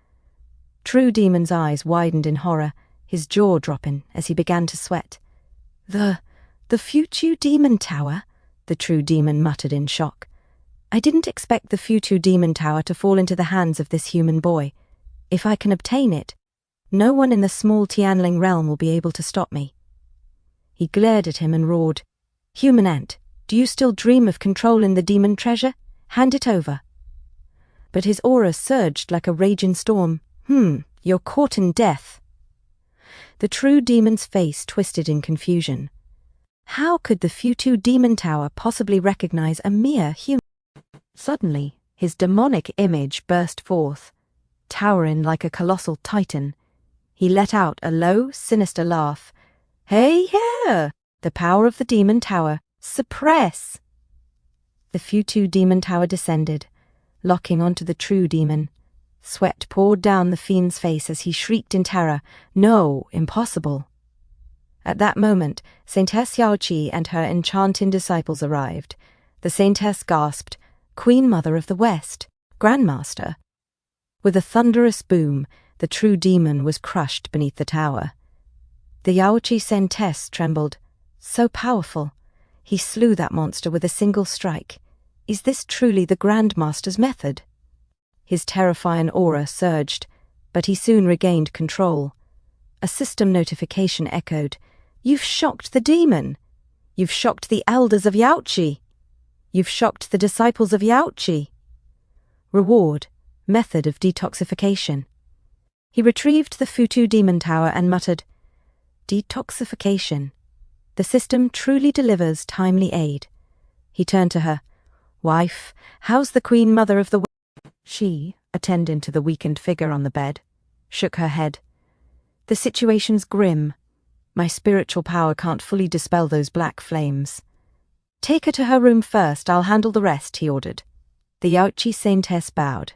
True Demon's eyes widened in horror, his jaw dropping as he began to sweat. The Futu Demon Tower? The True Demon muttered in shock. I didn't expect the Futu Demon Tower to fall into the hands of this human boy. If I can obtain it, no one in the small Tianling realm will be able to stop me. He glared at him and roared, Human ant, do you still dream of controlling the demon treasure? Hand it over. But his aura surged like a raging storm. You're caught in death. The True Demon's face twisted in confusion. How could the Futu Demon Tower possibly recognize a mere human? Suddenly, his demonic image burst forth, towering like a colossal titan. He let out a low, sinister laugh. Hey, here! The power of the Demon Tower. Suppress! The Futu Demon Tower descended, locking onto the True Demon. Sweat poured down the fiend's face as he shrieked in terror. No, impossible. At that moment, Saintess Yaoqi and her enchanting disciples arrived. The Saintess gasped, Queen Mother of the West, Grandmaster. With a thunderous boom, the True Demon was crushed beneath the tower. The Yaoqi Saintess trembled. So powerful. He slew that monster with a single strike. Is this truly the Grandmaster's method? His terrifying aura surged, but he soon regained control. A system notification echoed. You've shocked the demon. You've shocked the elders of Yaoqi. You've shocked the disciples of Yaoqi. Reward, method of detoxification. He retrieved the Futu Demon Tower and muttered, Detoxification. The system truly delivers timely aid. He turned to her. Wife, how's the Queen Mother of the West? She, attending to the weakened figure on the bed, shook her head. The situation's grim. My spiritual power can't fully dispel those black flames. Take her to her room first, I'll handle the rest, he ordered. The Yaoqi Saintess bowed.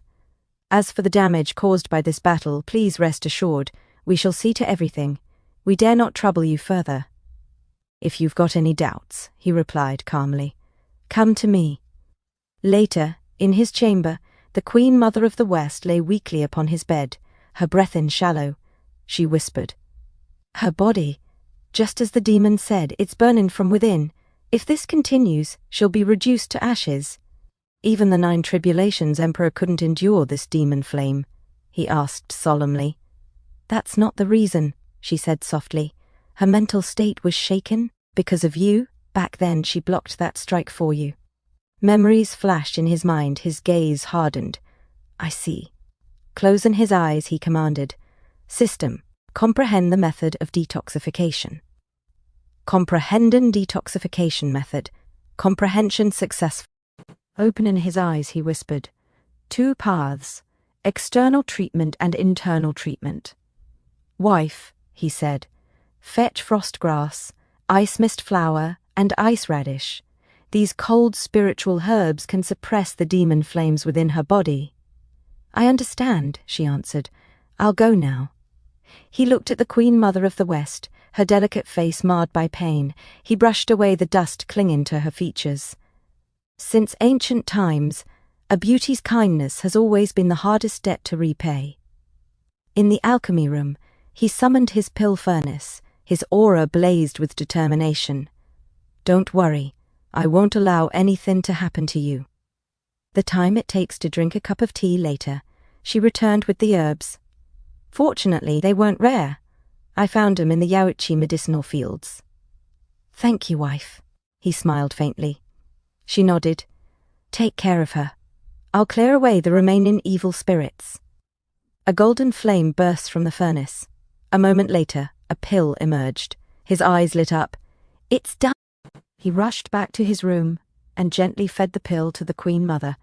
As for the damage caused by this battle, please rest assured, we shall see to everything. We dare not trouble you further. If you've got any doubts, he replied calmly, come to me. Later, in his chamber, the Queen Mother of the West lay weakly upon his bed, her breath in shallow. She whispered. Her body, just as the demon said, it's burning from within. If this continues, she'll be reduced to ashes. Even the 9 Tribulations Emperor couldn't endure this demon flame, he asked solemnly. That's not the reason, she said softly. Her mental state was shaken because of you. Back then she blocked that strike for you. Memories flashed in his mind, his gaze hardened. I see. Closing his eyes, he commanded. System, comprehend the method of detoxification. Comprehenden detoxification method. Comprehension successful. Opening his eyes, he whispered. 2 paths. External treatment and internal treatment. Wife, he said, fetch frost grass, ice mist flower, and ice radish. These cold spiritual herbs can suppress the demon flames within her body. I understand, she answered. I'll go now. He looked at the Queen Mother of the West, her delicate face marred by pain. He brushed away the dust clinging to her features. Since ancient times, a beauty's kindness has always been the hardest debt to repay. In the alchemy room, he summoned his pill furnace. His aura blazed with determination. Don't worry, I won't allow anything to happen to you. The time it takes to drink a cup of tea later, she returned with the herbs. Fortunately, they weren't rare. I found them in the Yaochi medicinal fields. Thank you, wife, he smiled faintly. She nodded. Take care of her. I'll clear away the remaining evil spirits. A golden flame burst from the furnace. A moment later, a pill emerged. His eyes lit up. It's done. He rushed back to his room and gently fed the pill to the Queen Mother.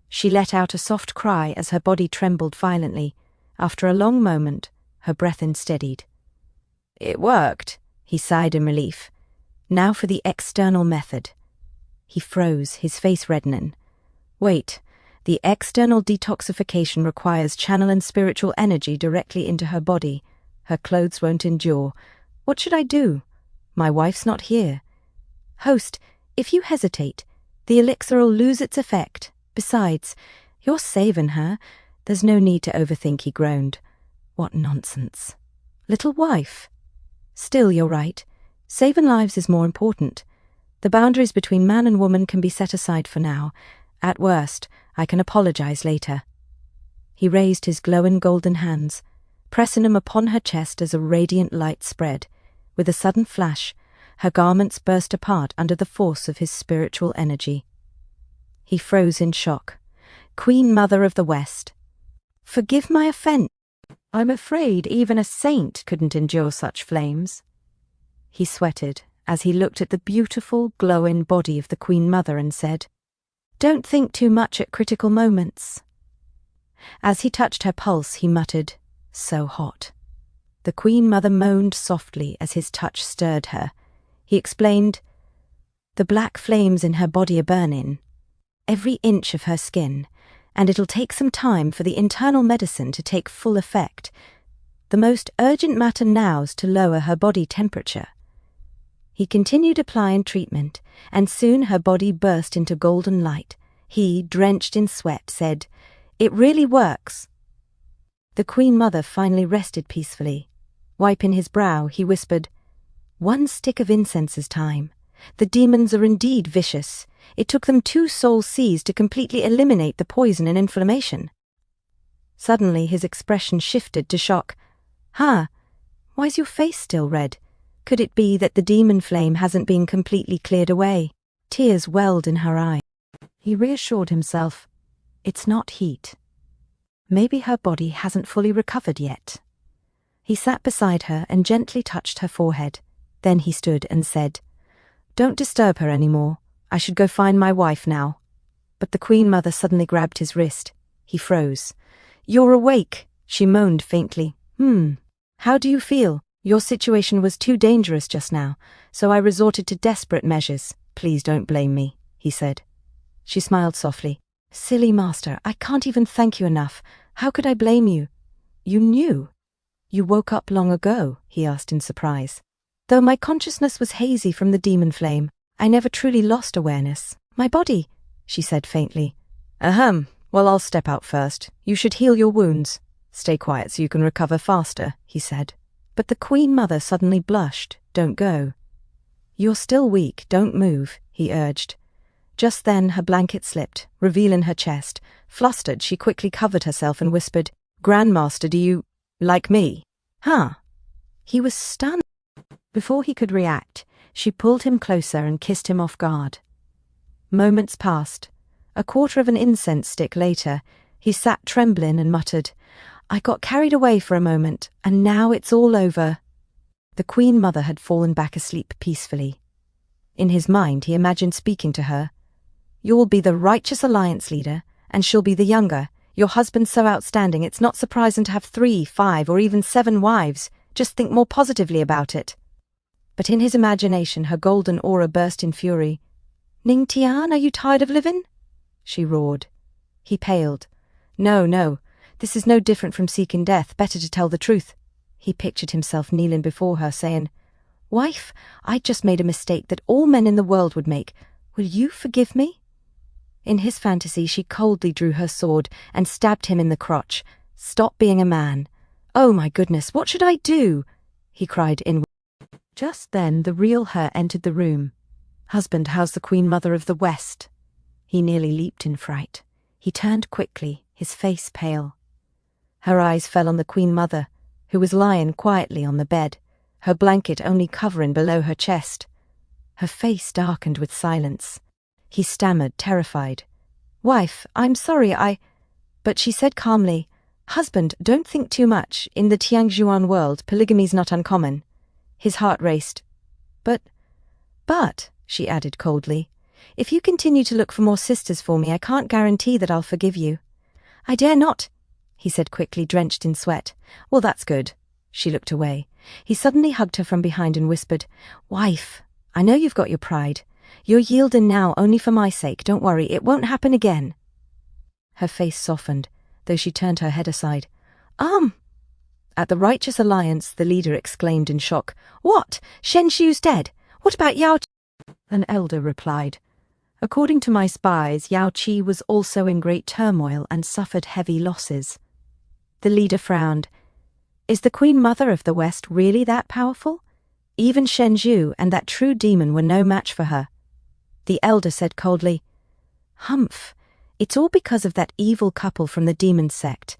She let out a soft cry as her body trembled violently. After a long moment, her breath steadied. It worked, he sighed in relief. Now for the external method. He froze, his face reddening. Wait, the external detoxification requires channeling spiritual energy directly into her body. Her clothes won't endure. What should I do? My wife's not here. Host, if you hesitate, the elixir'll lose its effect. Besides, you're saving her. There's no need to overthink, he groaned. What nonsense. Little wife. Still, you're right. Saving lives is more important. The boundaries between man and woman can be set aside for now. At worst, I can apologize later. He raised his glowing golden hands, pressing them upon her chest as a radiant light spread. With a sudden flash, her garments burst apart under the force of his spiritual energy. He froze in shock. Queen Mother of the West. Forgive my offense. I'm afraid even a saint couldn't endure such flames. He sweated as he looked at the beautiful, glowing body of the Queen Mother and said, Don't think too much at critical moments. As he touched her pulse, he muttered, So hot. The Queen Mother moaned softly as his touch stirred her. He explained, The black flames in her body are burning, every inch of her skin, and it'll take some time for the internal medicine to take full effect. The most urgent matter now's to lower her body temperature. He continued applying treatment, and soon her body burst into golden light. He, drenched in sweat, said, It really works. The Queen Mother finally rested peacefully. Wiping his brow, he whispered, 1 stick of incense is time. The demons are indeed vicious. It took them 2 soul seas to completely eliminate the poison and inflammation. Suddenly his expression shifted to shock. Why's your face still red? Could it be that the demon flame hasn't been completely cleared away? Tears welled in her eyes. He reassured himself, It's not heat. Maybe her body hasn't fully recovered yet. He sat beside her and gently touched her forehead. Then he stood and said, Don't disturb her anymore. I should go find my wife now. But the Queen Mother suddenly grabbed his wrist. He froze. You're awake, she moaned faintly. How do you feel? Your situation was too dangerous just now, so I resorted to desperate measures. Please don't blame me, he said. She smiled softly. Silly master, I can't even thank you enough. How could I blame you? You knew. You woke up long ago, he asked in surprise. Though my consciousness was hazy from the demon flame, I never truly lost awareness. My body, she said faintly. Well, I'll step out first. You should heal your wounds. Stay quiet so you can recover faster, he said. But the Queen Mother suddenly blushed. Don't go. You're still weak, don't move, he urged. Just then her blanket slipped, revealing her chest. Flustered, she quickly covered herself and whispered, Grandmaster, do you like me? He was stunned. Before he could react, she pulled him closer and kissed him off guard. Moments passed. A quarter of an incense stick later, he sat trembling and muttered, "I got carried away for a moment, and now it's all over." The Queen Mother had fallen back asleep peacefully. In his mind, he imagined speaking to her. "You'll be the righteous alliance leader, and she'll be the younger. Your husband's so outstanding, it's not surprising to have 3, 5, or even 7 wives. Just think more positively about it." But in his imagination, her golden aura burst in fury. "Ning Tian, are you tired of living?" she roared. He paled. No, this is no different from seeking death, better to tell the truth." He pictured himself kneeling before her, saying, "Wife, I just made a mistake that all men in the world would make. Will you forgive me?" In his fantasy, she coldly drew her sword and stabbed him in the crotch. "Stop being a man." "Oh my goodness, what should I do?" he cried inwardly. Just then, the real her entered the room. "Husband, how's the Queen Mother of the West?" He nearly leaped in fright. He turned quickly, his face pale. Her eyes fell on the Queen Mother, who was lying quietly on the bed, her blanket only covering below her chest. Her face darkened with silence. He stammered, terrified. "Wife, I'm sorry, But she said calmly, "Husband, don't think too much. In the Tianxuan world, polygamy's not uncommon." His heart raced. But, she added coldly, "if you continue to look for more sisters for me, I can't guarantee that I'll forgive you." "I dare not," he said quickly, drenched in sweat. "Well, that's good." She looked away. He suddenly hugged her from behind and whispered, "Wife, I know you've got your pride. You're yielding now only for my sake. Don't worry, it won't happen again." Her face softened, though she turned her head aside. At the Righteous Alliance, the leader exclaimed in shock, "What? Shen Xiu's dead? What about Yao Qi?" An elder replied, "According to my spies, Yao Qi was also in great turmoil and suffered heavy losses." The leader frowned. "Is the Queen Mother of the West really that powerful? Even Shen Xiu and that true demon were no match for her." The elder said coldly, "Humph, it's all because of that evil couple from the demon sect.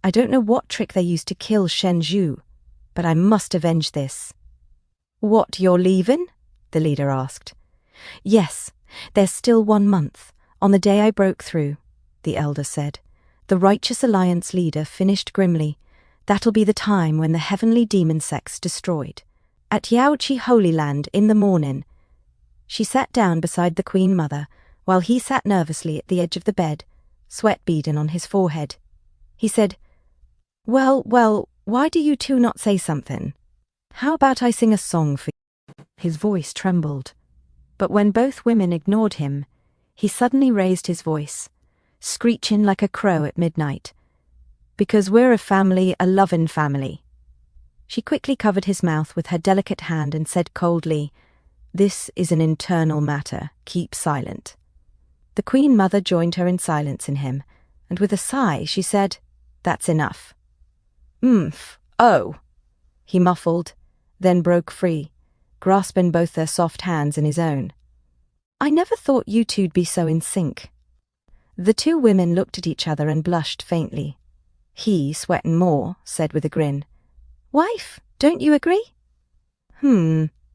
I don't know what trick they used to kill Shen Xiu, but I must avenge this." "What, you're leaving?" the leader asked. "Yes, there's still 1 month, on the day I broke through," the elder said. The Righteous Alliance leader finished grimly. "That'll be the time when the heavenly demon sect's destroyed. At Yao Qi Holy Land in the morning." She sat down beside the Queen Mother, while he sat nervously at the edge of the bed, sweat beading on his forehead. He said, Well, why do you two not say something? How about I sing a song for you?" His voice trembled. But when both women ignored him, he suddenly raised his voice, screeching like a crow at midnight. "Because we're a family, a loving family." She quickly covered his mouth with her delicate hand and said coldly, "This is an internal matter. Keep silent." The Queen Mother joined her in silence in him, and with a sigh she said, "That's enough." Oh," he muffled, then broke free, grasping both their soft hands in his own. "I never thought you two'd be so in sync." The two women looked at each other and blushed faintly. He, sweating more, said with a grin, "Wife, don't you agree?"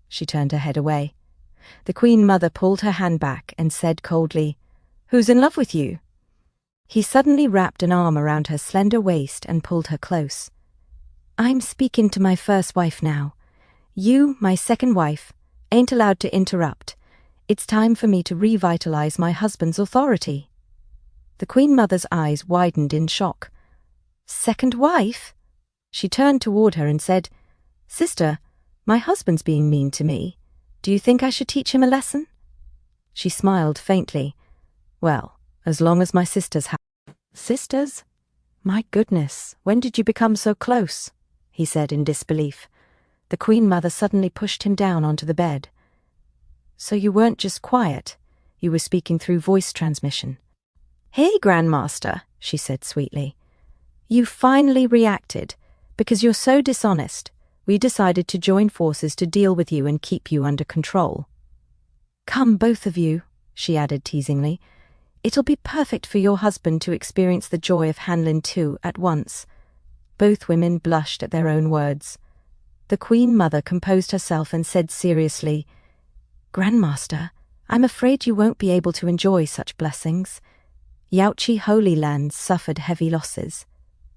She turned her head away. The Queen Mother pulled her hand back and said coldly, "Who's in love with you?" He suddenly wrapped an arm around her slender waist and pulled her close. "I'm speaking to my first wife now. You, my second wife, ain't allowed to interrupt. It's time for me to revitalize my husband's authority." The Queen Mother's eyes widened in shock. "Second wife?" She turned toward her and said, "Sister, my husband's being mean to me. Do you think I should teach him a lesson?" She smiled faintly. "Well, as long as my sisters have..." "Sisters? My goodness, when did you become so close?" he said in disbelief. The Queen Mother suddenly pushed him down onto the bed. "So you weren't just quiet, you were speaking through voice transmission." "Hey, Grandmaster," she said sweetly. "You finally reacted. Because you're so dishonest, we decided to join forces to deal with you and keep you under control." "Come, both of you," she added teasingly. "It'll be perfect for your husband to experience the joy of handling two at once." Both women blushed at their own words. The Queen Mother composed herself and said seriously, "Grandmaster, I'm afraid you won't be able to enjoy such blessings. Yaoqi Holy Lands suffered heavy losses.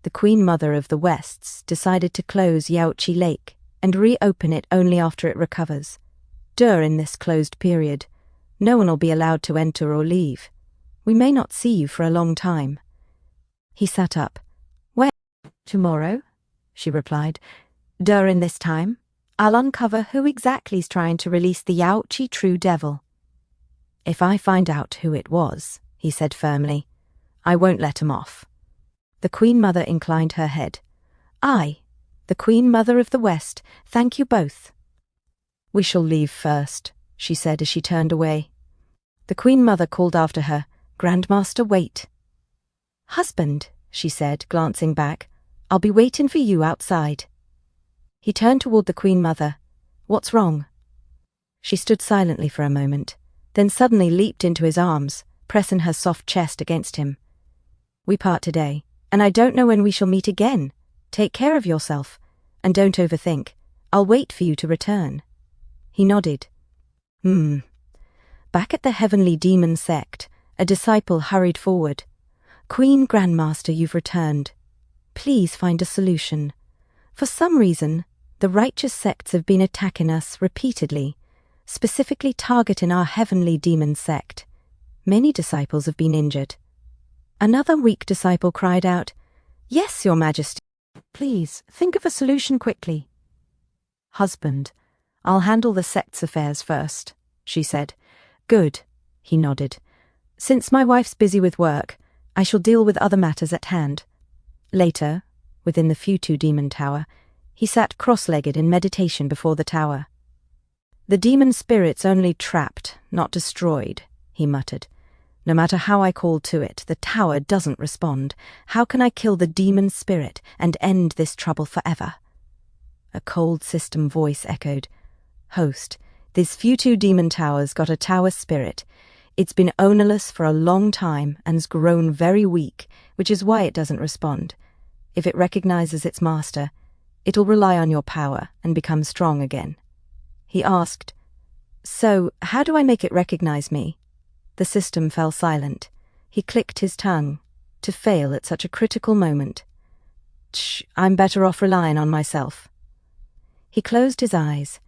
The Queen Mother of the Wests decided to close Yaoqi Lake and reopen it only after it recovers. During this closed period, no one will be allowed to enter or leave. We may not see you for a long time." He sat up. "When?" "Tomorrow," she replied. "During this time, I'll uncover who exactly is trying to release the Yaoqi True Devil." "If I find out who it was," he said firmly, "I won't let him off." The Queen Mother inclined her head. "I, the Queen Mother of the West, thank you both." "We shall leave first," she said as she turned away. The Queen Mother called after her, "Grandmaster, wait." "Husband," she said, glancing back, "I'll be waiting for you outside." He turned toward the Queen Mother. "What's wrong?" She stood silently for a moment, then suddenly leaped into his arms, pressing her soft chest against him. "We part today, and I don't know when we shall meet again. Take care of yourself, and don't overthink. I'll wait for you to return." He nodded. Back at the Heavenly Demon Sect, a disciple hurried forward. "Queen Grandmaster, you've returned. Please find a solution. For some reason, the righteous sects have been attacking us repeatedly, specifically targeting our Heavenly Demon Sect. Many disciples have been injured." Another weak disciple cried out, "Yes, Your Majesty. Please, think of a solution quickly." "Husband, I'll handle the sect's affairs first," she said. "Good," he nodded. "Since my wife's busy with work, I shall deal with other matters at hand." Later, within the Futu Demon Tower, he sat cross-legged in meditation before the tower. "The demon spirit's only trapped, not destroyed," he muttered. "No matter how I call to it, the tower doesn't respond. How can I kill the demon spirit and end this trouble forever?" A cold system voice echoed, "Host, this Futu Demon Tower's got a tower spirit. It's been ownerless for a long time and's grown very weak, which is why it doesn't respond. If it recognizes its master, it'll rely on your power and become strong again." He asked, "So, how do I make it recognize me?" The system fell silent. He clicked his tongue. To fail at such a critical moment. I'm better off relying on myself." He closed his eyes,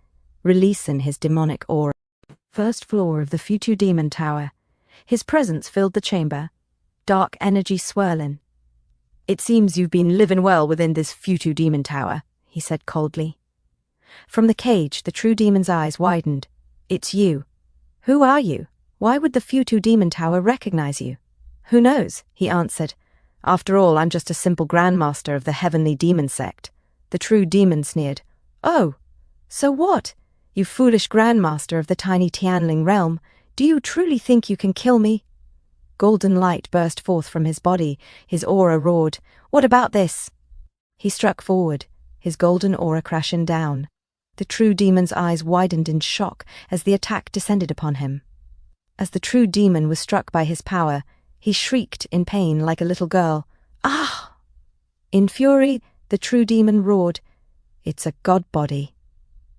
releasing his demonic aura. First floor of the Futu Demon Tower. His presence filled the chamber, dark energy swirling. "It seems you've been living well within this Futu Demon Tower," he said coldly. From the cage, the true demon's eyes widened. "It's you. Who are you? Why would the Futu Demon Tower recognize you?" "Who knows?" he answered. "After all, I'm just a simple grandmaster of the Heavenly Demon Sect." The true demon sneered. "Oh, so what? You foolish grandmaster of the tiny Tianling realm, do you truly think you can kill me?" Golden light burst forth from his body. His aura roared. "What about this?" He struck forward, his golden aura crashing down. The true demon's eyes widened in shock as the attack descended upon him. As the true demon was struck by his power, he shrieked in pain like a little girl. "Ah!" In fury, the true demon roared, "It's a god body."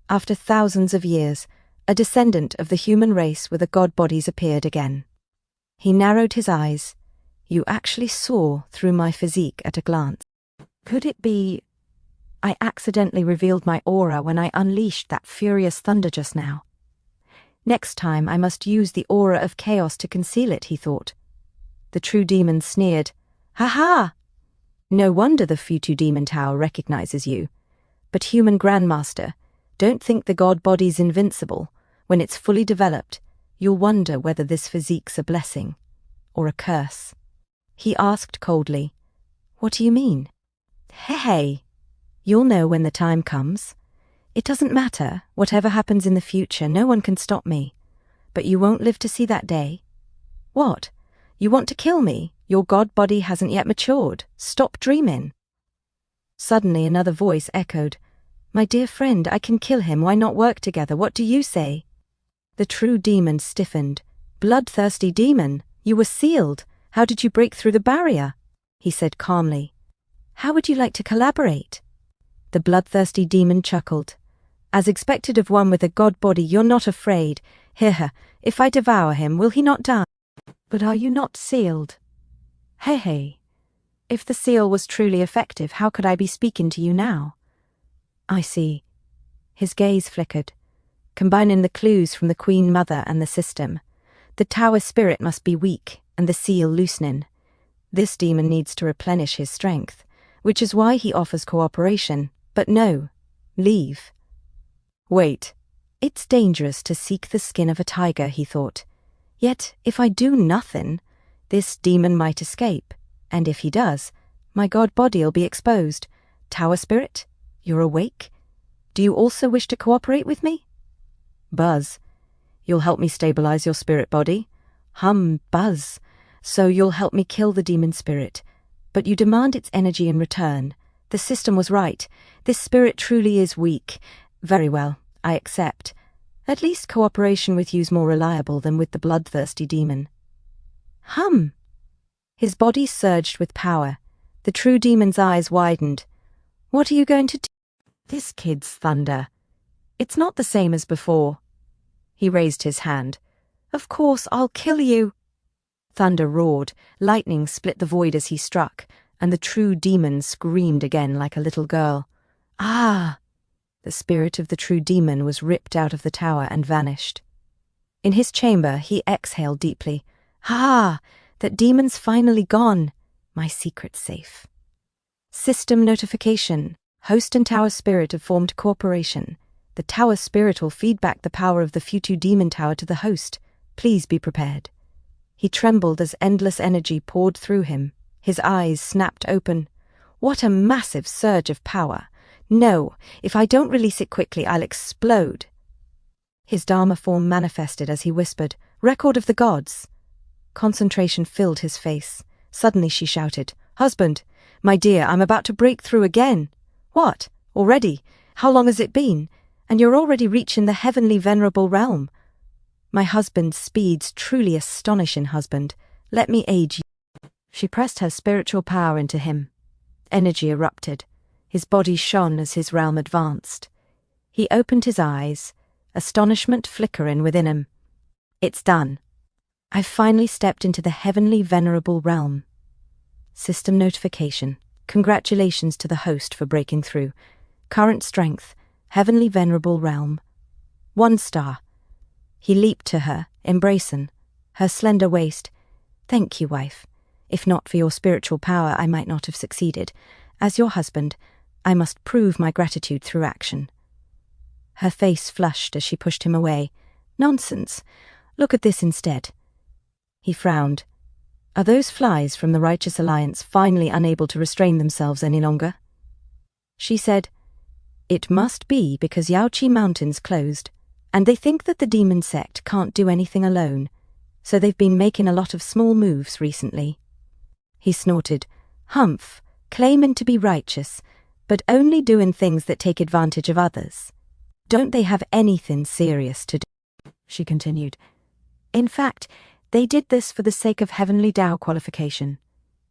After thousands of years, a descendant of the human race with a god bodies appeared again. He narrowed his eyes. "You actually saw through my physique at a glance. Could it be I accidentally revealed my aura when I unleashed that furious thunder just now? Next time I must use the aura of chaos to conceal it," he thought. The true demon sneered. "Ha ha! No wonder the Futu Demon Tower recognizes you. But human grandmaster, don't think the god body's invincible. When it's fully developed, you'll wonder whether this physique's a blessing or a curse." He asked coldly, "What do you mean?" "Hey, you'll know when the time comes. It doesn't matter, whatever happens in the future, no one can stop me. But you won't live to see that day." "What? You want to kill me? Your god body hasn't yet matured. Stop dreaming." Suddenly another voice echoed, "My dear friend, I can kill him. Why not work together? What do you say?" The true demon stiffened. "Bloodthirsty demon, you were sealed. How did you break through the barrier?" He said calmly, "How would you like to collaborate?" The bloodthirsty demon chuckled. As expected of one with a god body, you're not afraid. Hear, if I devour him, will he not die? But are you not sealed? Hey. If the seal was truly effective, how could I be speaking to you now? I see. His gaze flickered, combining the clues from the Queen Mother and the system. The tower spirit must be weak, and the seal loosening. This demon needs to replenish his strength, which is why he offers cooperation. But no, leave. Wait. It's dangerous to seek the skin of a tiger, he thought. Yet, if I do nothing, this demon might escape. And if he does, my god body'll be exposed. Tower spirit, you're awake? Do you also wish to cooperate with me? Buzz, you'll help me stabilize your spirit body? Buzz. So you'll help me kill the demon spirit. But you demand its energy in return. The system was right. This spirit truly is weak. Very well, I accept. At least cooperation with you's more reliable than with the bloodthirsty demon. His body surged with power. The true demon's eyes widened. What are you going to do? This kid's thunder. It's not the same as before. He raised his hand. Of course, I'll kill you. Thunder roared, lightning split the void as he struck, and the true demon screamed again like a little girl. Ah! The spirit of the true demon was ripped out of the tower and vanished. In his chamber, he exhaled deeply. That demon's finally gone. My secret's safe. System notification. Host and tower spirit have formed cooperation. The tower spirit will feed back the power of the future demon tower to the host. Please be prepared. He trembled as endless energy poured through him. His eyes snapped open. What a massive surge of power. No, if I don't release it quickly, I'll explode. His Dharma form manifested as he whispered, Record of the gods. Concentration filled his face. Suddenly she shouted, Husband, my dear, I'm about to break through again. What? Already? How long has it been? And you're already reaching the heavenly venerable realm. My husband's speed's truly astonishing, husband. Let me aid you. She pressed her spiritual power into him. Energy erupted. His body shone as his realm advanced. He opened his eyes, astonishment flickering within him. It's done. I've finally stepped into the heavenly venerable realm. System notification. Congratulations to the host for breaking through. Current strength, heavenly venerable realm. 1 star. He leaped to her, embracing her slender waist. Thank you, wife. If not for your spiritual power, I might not have succeeded. As your husband, I must prove my gratitude through action. Her face flushed as she pushed him away. Nonsense. Look at this instead. He frowned. Are those flies from the Righteous Alliance finally unable to restrain themselves any longer? She said, It must be because Yaoqi Mountain's closed, and they think that the demon sect can't do anything alone, so they've been making a lot of small moves recently. He snorted, Humph, claiming to be righteous, but only doing things that take advantage of others. Don't they have anything serious to do? She continued. In fact, they did this for the sake of heavenly Tao qualification.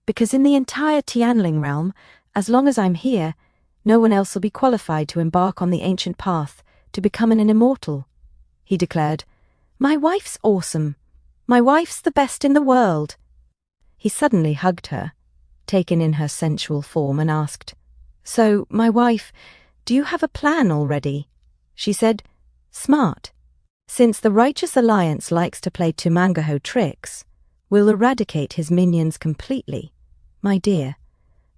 Because in the entire Tianling realm, as long as I'm here, no one else will be qualified to embark on the ancient path to becoming an immortal. He declared, My wife's awesome. My wife's the best in the world. He suddenly hugged her, taken in her sensual form, and asked, So, my wife, do you have a plan already? She said, Smart. Since the Righteous Alliance likes to play Tumangaho tricks, we'll eradicate his minions completely. My dear,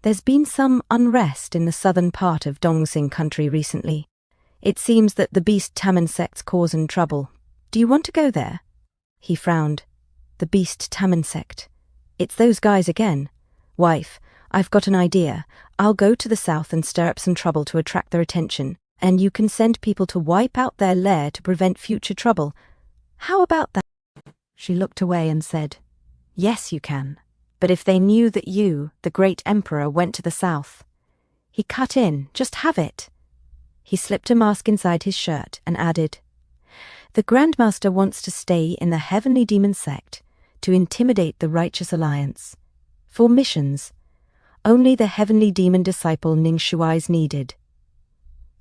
there's been some unrest in the southern part of Dongxing country recently. It seems that the Beast Taman sect's causing trouble. Do you want to go there? He frowned. The Beast Taman sect. It's those guys again. Wife, I've got an idea. I'll go to the south and stir up some trouble to attract their attention, and you can send people to wipe out their lair to prevent future trouble. How about that? She looked away and said, Yes, you can. But if they knew that you, the great emperor, went to the south. He cut in, just have it. He slipped a mask inside his shirt and added, The Grandmaster wants to stay in the Heavenly Demon sect to intimidate the Righteous Alliance. For missions, only the Heavenly Demon disciple Ning Shuai's needed.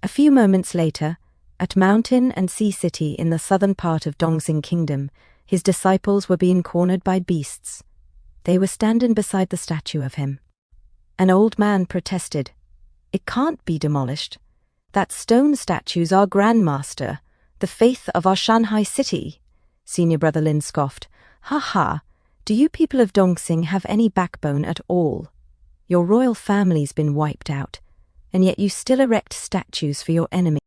A few moments later, at Mountain and Sea City in the southern part of Dongxing Kingdom, his disciples were being cornered by beasts. They were standing beside the statue of him. An old man protested. "It can't be demolished. That stone statue's our grandmaster, the faith of our Shanghai city." Senior Brother Lin scoffed. "Ha ha, do you people of Dongxing have any backbone at all? Your royal family's been wiped out, and yet you still erect statues for your enemy."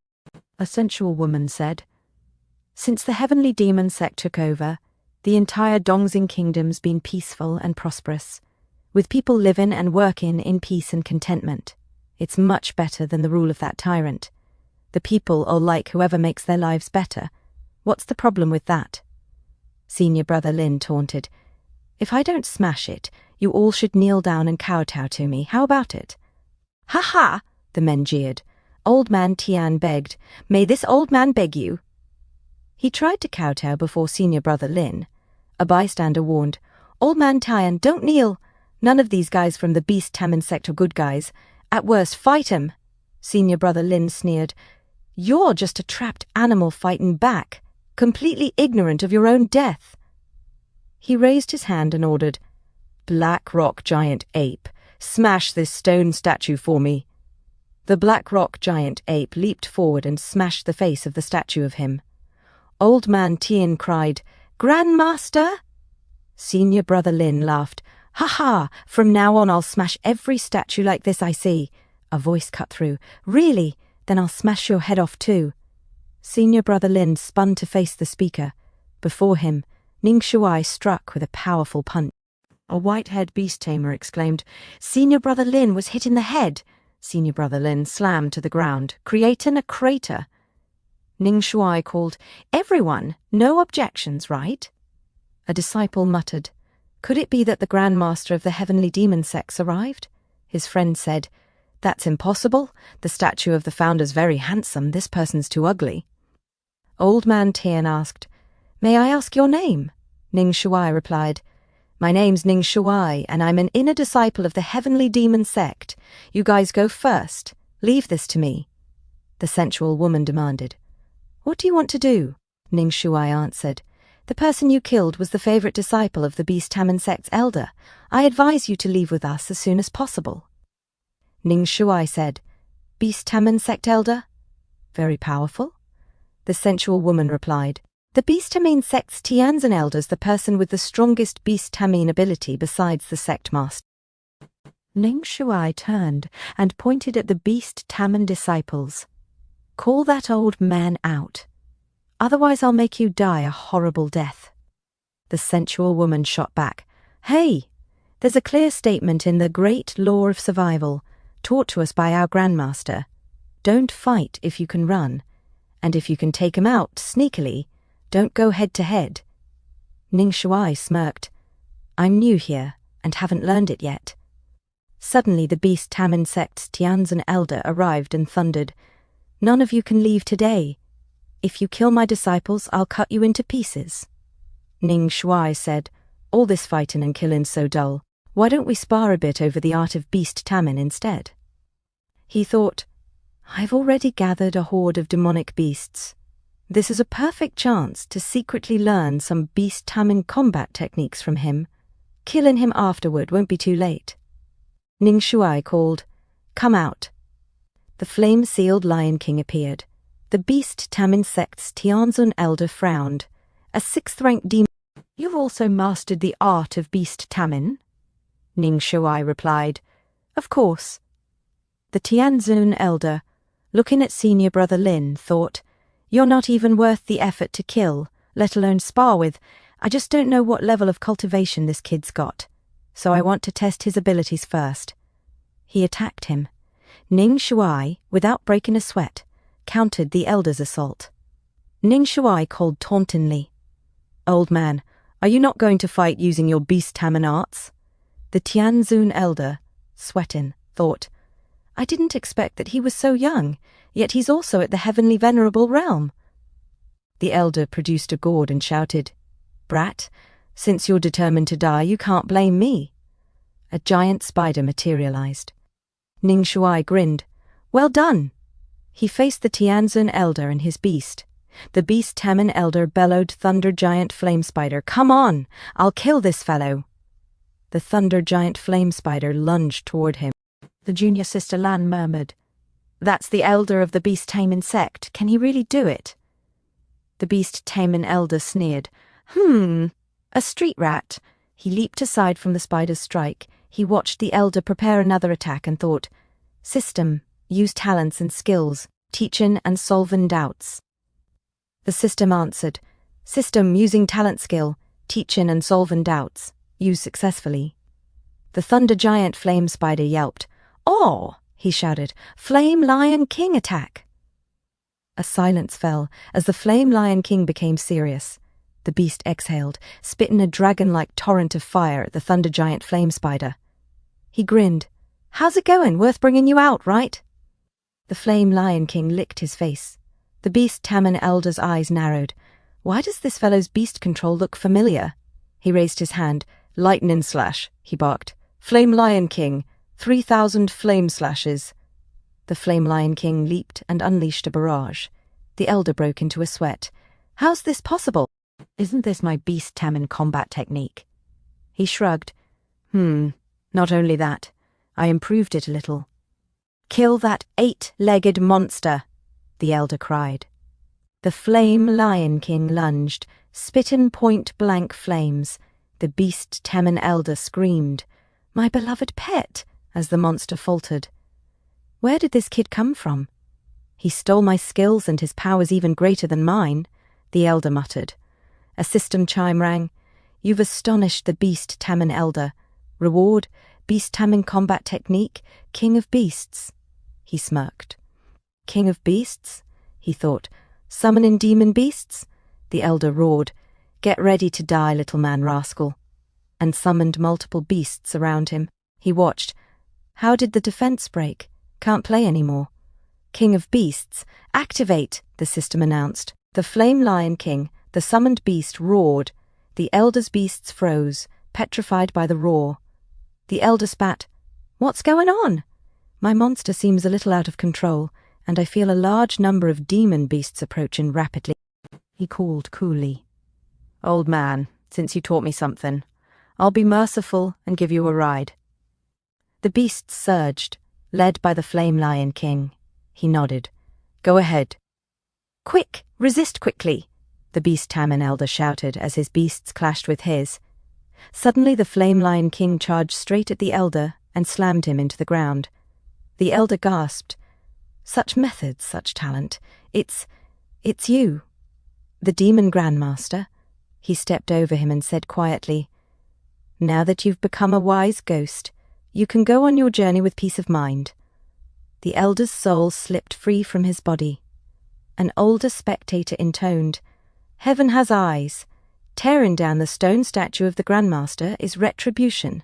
A sensual woman said, "Since the heavenly demon sect took over, the entire Dongxing kingdom's been peaceful and prosperous, with people living and working in peace and contentment. It's much better than the rule of that tyrant. The people all like whoever makes their lives better. What's the problem with that?" Senior Brother Lin taunted, "If I don't smash it, you all should kneel down and kowtow to me. How about it?" "Ha ha!" the men jeered. Old Man Tian begged, "May this old man beg you." He tried to kowtow before Senior Brother Lin. A bystander warned, "Old Man Tian, don't kneel. None of these guys from the Beast Tamin sect are good guys. At worst, fight 'em." Senior Brother Lin sneered, "You're just a trapped animal fighting back, completely ignorant of your own death." He raised his hand and ordered, "Black Rock Giant Ape, smash this stone statue for me." The Black Rock Giant Ape leaped forward and smashed the face of the statue of him. Old Man Tian cried, "Grandmaster?" Senior Brother Lin laughed, "Ha ha, from now on I'll smash every statue like this I see." A voice cut through, "Really? Then I'll smash your head off too." Senior Brother Lin spun to face the speaker. Before him, Ning Shuai struck with a powerful punch. A white-haired beast tamer exclaimed, "Senior Brother Lin was hit in the head." Senior Brother Lin slammed to the ground, creating a crater. Ning Shuai called, "Everyone, no objections, right?" A disciple muttered, "Could it be that the Grandmaster of the Heavenly Demon Sects arrived?" His friend said, "That's impossible. The statue of the founder's very handsome. This person's too ugly." Old Man Tian asked, "May I ask your name?" Ning Shuai replied, "My name's Ning Shuai, and I'm an inner disciple of the Heavenly Demon Sect. You guys go first. Leave this to me." The sensual woman demanded, "What do you want to do?" Ning Shuai answered, "The person you killed was the favorite disciple of the Beast Tamin Sect's elder. I advise you to leave with us as soon as possible." Ning Shuai said, "Beast Tamin Sect elder? Very powerful?" The sensual woman replied, "The Beast Tamin Sect's Tianxuan elder's the person with the strongest Beast Tamin ability besides the sect master." Ning Shuai turned and pointed at the Beast Tamin disciples. "Call that old man out. Otherwise I'll make you die a horrible death." The sensual woman shot back, "Hey, there's a clear statement in the Great Law of Survival, taught to us by our Grandmaster. Don't fight if you can run, and if you can take him out sneakily, don't go head to head." Ning Shuai smirked, "I'm new here and haven't learned it yet." Suddenly the Beast Tamin Sect's Tianxuan elder arrived and thundered, "None of you can leave today. If you kill my disciples, I'll cut you into pieces." Ning Shuai said, "All this fighting and killing's so dull. Why don't we spar a bit over the art of Beast Tamin instead?" He thought, "I've already gathered a horde of demonic beasts. This is a perfect chance to secretly learn some Beast Tamin combat techniques from him. Killing him afterward won't be too late." Ning Shuai called, "Come out." The flame-sealed Lion King appeared. The Beast Tamin Sect's Tianxuan elder frowned. "A 6th-rank demon. You've also mastered the art of Beast Tamin?" Ning Shuai replied, "Of course." The Tianxuan elder, looking at Senior Brother Lin, thought, "You're not even worth the effort to kill, let alone spar with. I just don't know what level of cultivation this kid's got, so I want to test his abilities first." He attacked him. Ning Shuai, without breaking a sweat, countered the elder's assault. Ning Shuai called tauntingly, "Old man, are you not going to fight using your Beast Tamin arts?" The Tianxuan elder, sweating, thought, "I didn't expect that he was so young, yet he's also at the heavenly venerable realm." The elder produced a gourd and shouted, "Brat, since you're determined to die, you can't blame me." A giant spider materialized. Ning Shuai grinned, "Well done." He faced the Tianxuan elder and his beast. The beast Taman elder bellowed, "Thunder giant flame spider, come on! I'll kill this fellow!" The thunder giant flame spider lunged toward him. The junior sister Lan murmured, "That's the elder of the beast Taman sect. Can he really do it?" The beast Taman elder sneered, a street rat." He leaped aside from the spider's strike. He watched the elder prepare another attack and thought, "System, use talents and skills, teachin' and solvin' doubts." The system answered, "System, using talent skill, teachin' and solvin' doubts, use successfully." The thunder giant flame spider yelped. "Oh!" he shouted, "Flame Lion King attack!" A silence fell as the Flame Lion King became serious. The beast exhaled, spit in a dragon-like torrent of fire at the thunder giant flame spider. He grinned. "How's it going? Worth bringing you out, right?" The Flame Lion King licked his face. The beast Taman elder's eyes narrowed. "Why does this fellow's beast control look familiar?" He raised his hand. "Lightning slash," he barked. "Flame Lion King, 3,000 flame slashes." The Flame Lion King leaped and unleashed a barrage. The elder broke into a sweat. "How's this possible? Isn't this my beast Taman combat technique?" He shrugged. Not only that, I improved it a little." "Kill that 8-legged monster," the elder cried. The Flame Lion King lunged, spitting point-blank flames. The beast Taman elder screamed, "My beloved pet," as the monster faltered. "Where did this kid come from?" "He stole my skills and his power's even greater than mine," the elder muttered. A system chime rang. "You've astonished the beast Taman elder. Reward, beast Taman combat technique, king of beasts." He smirked. "King of beasts?" he thought. "Summoning demon beasts?" The elder roared, "Get ready to die, little man rascal," and summoned multiple beasts around him. He watched. "How did the defense break? Can't play anymore." "King of beasts, activate," the system announced. The Flame Lion King, the summoned beast, roared. The elder's beasts froze, petrified by the roar. The elder spat. "What's going on? My monster seems a little out of control, and I feel a large number of demon beasts approaching rapidly." He called coolly, "Old man, since you taught me something, I'll be merciful and give you a ride." The beasts surged, led by the Flame Lion King. He nodded. "Go ahead." "Quick, resist quickly," the beast Taman elder shouted as his beasts clashed with his. Suddenly the Flame Lion King charged straight at the elder and slammed him into the ground. The elder gasped. "Such methods, such talent. It's you." "The demon grandmaster." He stepped over him and said quietly, "Now that you've become a wise ghost, you can go on your journey with peace of mind." The elder's soul slipped free from his body. An older spectator intoned, "Heaven has eyes. Tearing down the stone statue of the Grandmaster is retribution."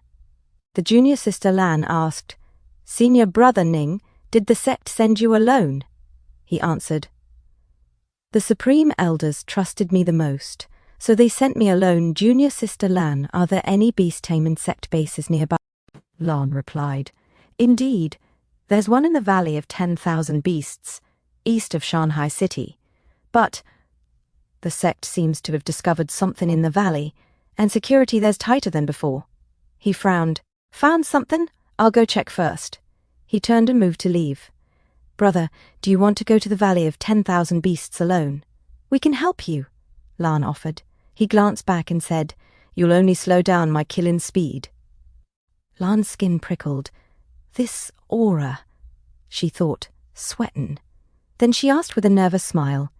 The junior sister Lan asked, "Senior Brother Ning, did the sect send you alone?" He answered, "The Supreme Elders trusted me the most, so they sent me alone. Junior sister Lan, are there any beast taming sect bases nearby?" Lan replied, "Indeed, there's one in the Valley of 10,000 Beasts, east of Shanghai City. But the sect seems to have discovered something in the valley, and security there's tighter than before." He frowned. "Found something? I'll go check first." He turned and moved to leave. "Brother, do you want to go to the Valley of 10,000 Beasts alone?" "We can help you," Lan offered. He glanced back and said, "You'll only slow down my killing speed." Lan's skin prickled. "This aura," she thought, sweatin'. Then she asked with a nervous smile,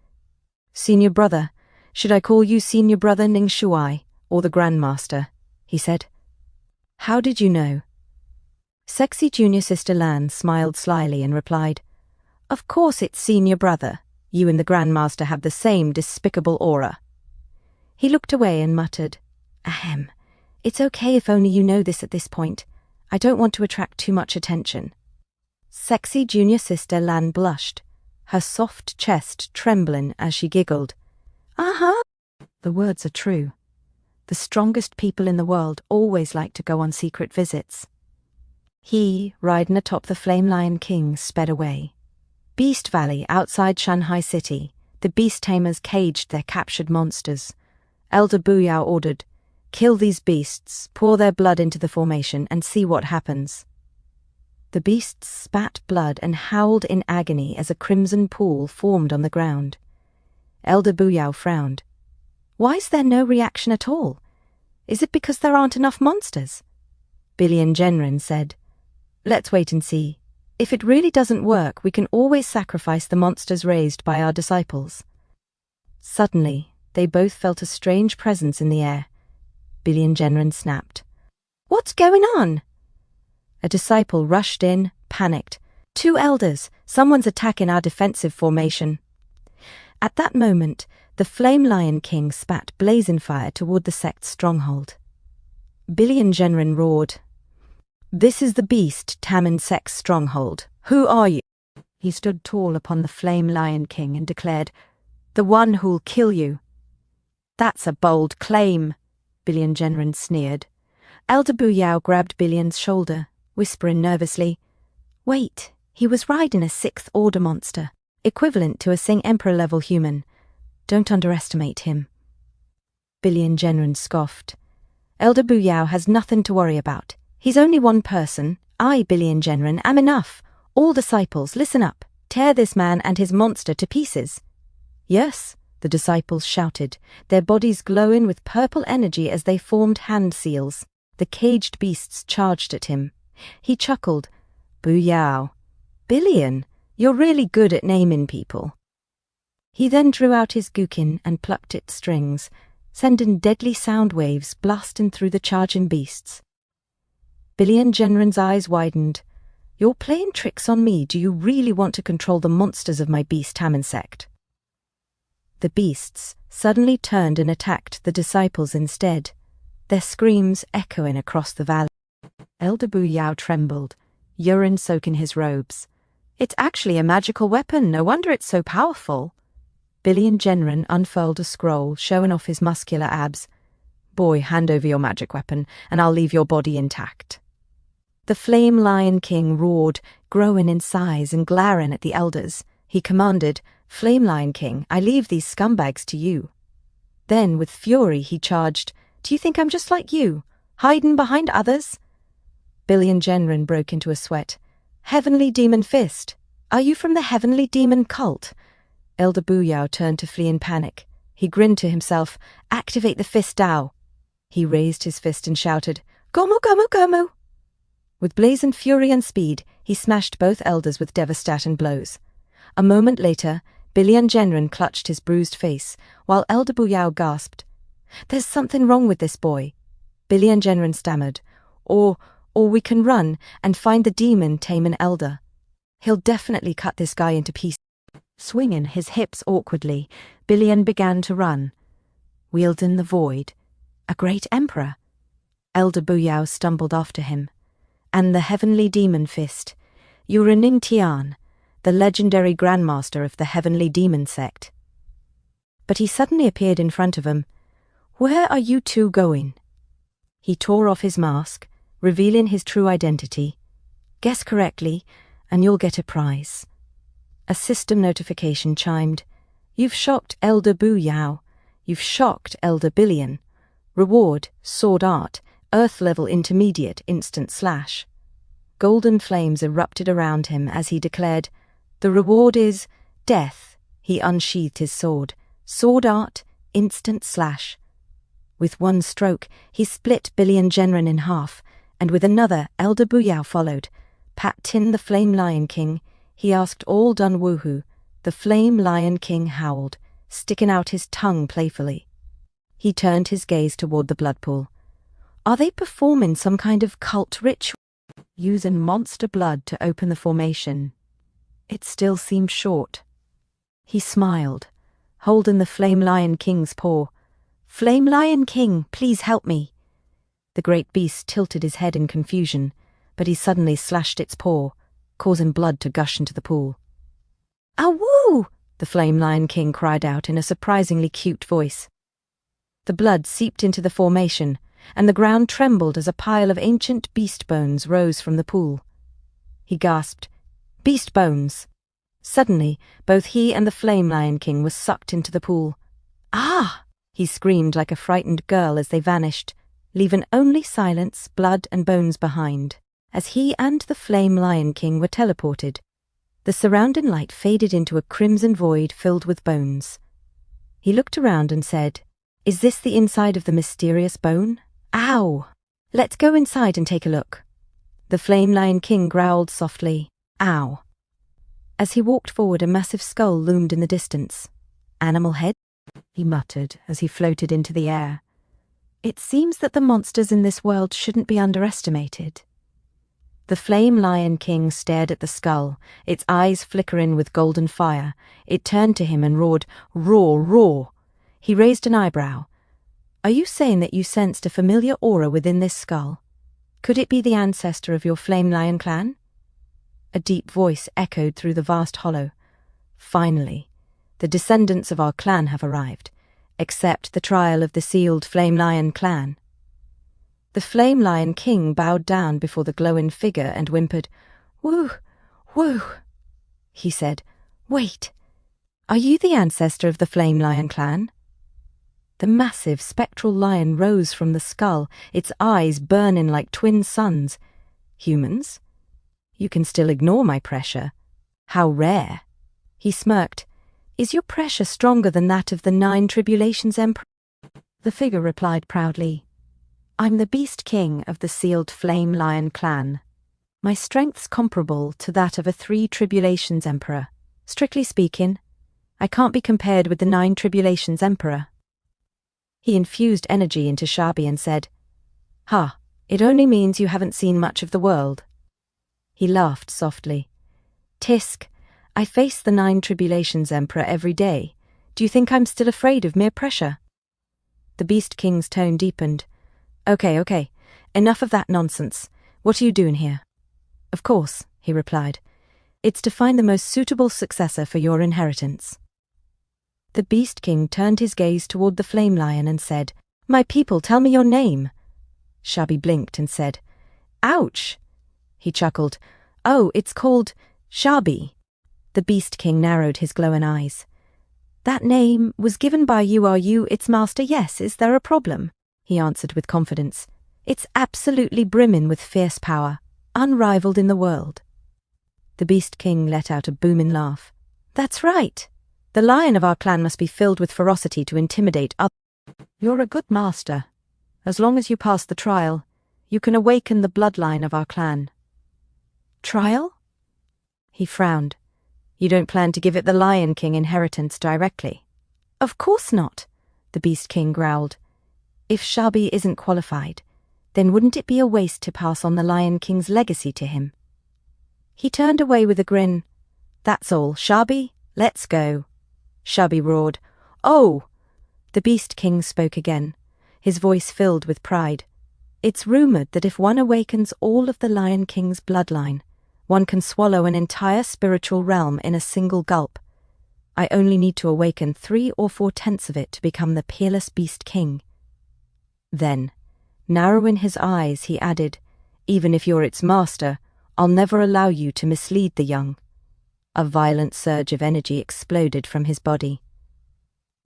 "Senior Brother, should I call you Senior Brother Ning Shuai, or the Grandmaster?" he said. "How did you know?" Sexy junior sister Lan smiled slyly and replied, "Of course it's Senior Brother. You and the Grandmaster have the same despicable aura." He looked away and muttered, "Ahem, it's okay if only you know this at this point. I don't want to attract too much attention." Sexy junior sister Lan blushed, her soft chest trembling as she giggled. "Uh-huh." The words are true. The strongest people in the world always like to go on secret visits. He, riding atop the Flame Lion King, sped away. Beast Valley, outside Shanghai City, the beast tamers caged their captured monsters. Elder Buyao ordered, "Kill these beasts, pour their blood into the formation, and see what happens." The beasts spat blood and howled in agony as a crimson pool formed on the ground. Elder Buyao frowned. "Why is there no reaction at all? Is it because there aren't enough monsters?" Billion Genrin said, "Let's wait and see. If it really doesn't work, we can always sacrifice the monsters raised by our disciples." Suddenly, they both felt a strange presence in the air. Billion Genrin snapped. "What's going on?" A disciple rushed in, panicked. "Two elders, someone's attacking our defensive formation." At that moment, the Flame Lion King spat blazing fire toward the sect's stronghold. Billion Genrin roared, "This is the beast Taman sect's stronghold. Who are you?" He stood tall upon the Flame Lion King and declared, "The one who'll kill you." "That's a bold claim," Billion Genrin sneered. Elder Buyao grabbed Billion's shoulder, whispering nervously, "Wait, he was riding a 6th Order monster, equivalent to a Sing Emperor-level human. Don't underestimate him." Billion Genrin scoffed. "Elder Buyao has nothing to worry about. He's only one person. I, Billion Genrin, am enough. All disciples, listen up. Tear this man and his monster to pieces." "Yes," the disciples shouted, their bodies glowing with purple energy as they formed hand seals. The caged beasts charged at him. He chuckled. "Buyao. Billion, you're really good at naming people." He then drew out his guqin and plucked its strings, sending deadly sound waves blasting through the charging beasts. Billion Genrin's eyes widened. "You're playing tricks on me. Do you really want to control the monsters of my beast Taman sect?" The beasts suddenly turned and attacked the disciples instead, their screams echoing across the valley. Elder Buyao trembled, urine soaking his robes. "It's actually a magical weapon. No wonder it's so powerful." Billion Genrin unfurled a scroll, showing off his muscular abs. "Boy, hand over your magic weapon, and I'll leave your body intact." The Flame Lion King roared, growing in size and glaring at the elders. He commanded, "Flame Lion King, I leave these scumbags to you." Then, with fury, he charged, "Do you think I'm just like you, hiding behind others?" Billion Genrin broke into a sweat. "Heavenly Demon Fist, are you from the Heavenly Demon cult?" Elder Buyao turned to flee in panic. He grinned to himself, "Activate the fist Dao." He raised his fist and shouted, "Gomu, gomu, gomu!" With blazing fury and speed, he smashed both elders with devastating blows. A moment later, Billion Genrin clutched his bruised face, while Elder Buyao gasped, "There's something wrong with this boy." Billion Genrin stammered, Or we can run and find the demon tame an elder. He'll definitely cut this guy into pieces." Swinging his hips awkwardly, Billion began to run, wielding the void. A great emperor. Elder Buyao stumbled after him. "And the Heavenly Demon Fist. You're Ning Tian, the legendary grandmaster of the Heavenly Demon sect." But he suddenly appeared in front of him. "Where are you two going?" He tore off his mask, revealing his true identity. "Guess correctly, and you'll get a prize." A system notification chimed. "You've shocked Elder Buyao. You've shocked Elder Billion. Reward, Sword Art, Earth-level intermediate, instant slash." Golden flames erupted around him as he declared, "The reward is death." He unsheathed his sword. Sword Art, instant slash. With one stroke, he split Billion Genrin in half, and with another, Elder Buyao followed. "Pat Tin the Flame Lion King," he asked all done woohoo. The Flame Lion King howled, sticking out his tongue playfully. He turned his gaze toward the blood pool. "Are they performing some kind of cult ritual? Using monster blood to open the formation?" It still seemed short. He smiled, holding the Flame Lion King's paw. "Flame Lion King, please help me." The great beast tilted his head in confusion, but he suddenly slashed its paw, causing blood to gush into the pool. "Awoo!" the Flame Lion King cried out in a surprisingly cute voice. The blood seeped into the formation, and the ground trembled as a pile of ancient beast bones rose from the pool. He gasped, "Beast bones!" Suddenly, both he and the Flame Lion King were sucked into the pool. "Ah!" he screamed like a frightened girl as they vanished, leaving only silence, blood, and bones behind. As he and the Flame Lion King were teleported, the surrounding light faded into a crimson void filled with bones. He looked around and said, "Is this the inside of the mysterious bone? Ow! Let's go inside and take a look." The Flame Lion King growled softly, "Ow." As he walked forward, a massive skull loomed in the distance. "Animal head?" he muttered as he floated into the air. "It seems that the monsters in this world shouldn't be underestimated." The Flame Lion King stared at the skull, its eyes flickering with golden fire. It turned to him and roared, "Roar, roar!" He raised an eyebrow. "Are you saying that you sensed a familiar aura within this skull? Could it be the ancestor of your Flame Lion clan?" A deep voice echoed through the vast hollow. "Finally, the descendants of our clan have arrived. Accept the trial of the sealed Flame Lion clan." The Flame Lion King bowed down before the glowing figure and whimpered, "Woo, woo." He said, "Wait, are you the ancestor of the Flame Lion clan?" The massive spectral lion rose from the skull, its eyes burning like twin suns. "Humans? You can still ignore my pressure. How rare." He smirked. "Is your pressure stronger than that of the 9 Tribulations Emperor?" The figure replied proudly, "I'm the Beast King of the sealed Flame Lion clan. My strength's comparable to that of a 3 Tribulations Emperor. Strictly speaking, I can't be compared with the 9 Tribulations Emperor." He infused energy into Shabi and said, "Ha, it only means you haven't seen much of the world." He laughed softly. "Tisk, I face the 9 Tribulations Emperor every day. Do you think I'm still afraid of mere pressure?" The Beast King's tone deepened. Okay, enough of that nonsense. What are you doing here?" "Of course," he replied. "It's to find the most suitable successor for your inheritance." The Beast King turned his gaze toward the Flame Lion and said, "My people, tell me your name." Shabi blinked and said, "Ouch!" He chuckled. "Oh, it's called Shabi." The Beast King narrowed his glowing eyes. "That name was given by you, are you its master? Yes, is there a problem?" He answered with confidence. "It's absolutely brimming with fierce power, unrivaled in the world." The Beast King let out a booming laugh. "That's right. The lion of our clan must be filled with ferocity to intimidate others. You're a good master. As long as you pass the trial, you can awaken the bloodline of our clan." "Trial?" He frowned. "You don't plan to give it the Lion King inheritance directly?" "Of course not," the Beast King growled. "If Shabi isn't qualified, then wouldn't it be a waste to pass on the Lion King's legacy to him?" He turned away with a grin. "That's all, Shabi, let's go." Shabi roared, "Oh!" The Beast King spoke again, his voice filled with pride. "It's rumored that if one awakens all of the Lion King's bloodline, one can swallow an entire spiritual realm in a single gulp. I only need to awaken 3 or 4/10 of it to become the peerless Beast King." Then, narrowing his eyes, he added, "Even if you're its master, I'll never allow you to mislead the young." A violent surge of energy exploded from his body.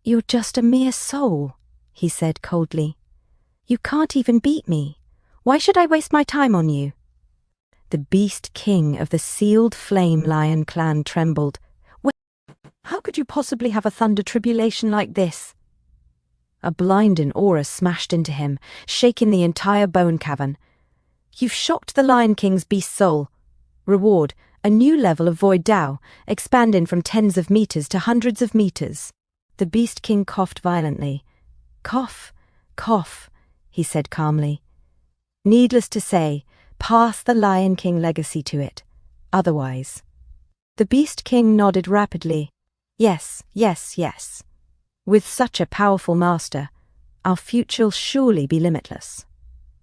"You're just a mere soul," he said coldly. "You can't even beat me. Why should I waste my time on you?" The Beast King of the sealed Flame Lion clan trembled. "Well, how could you possibly have a thunder tribulation like this?" A blinding aura smashed into him, shaking the entire bone cavern. "You've shocked the Lion King's beast soul. Reward, a new level of void Tao, expanding from tens of meters to hundreds of meters." The Beast King coughed violently. "Cough, cough," he said calmly. "Needless to say, pass the Lion King legacy to it. Otherwise." The Beast King nodded rapidly. "Yes, yes, yes. With such a powerful master, our future'll surely be limitless."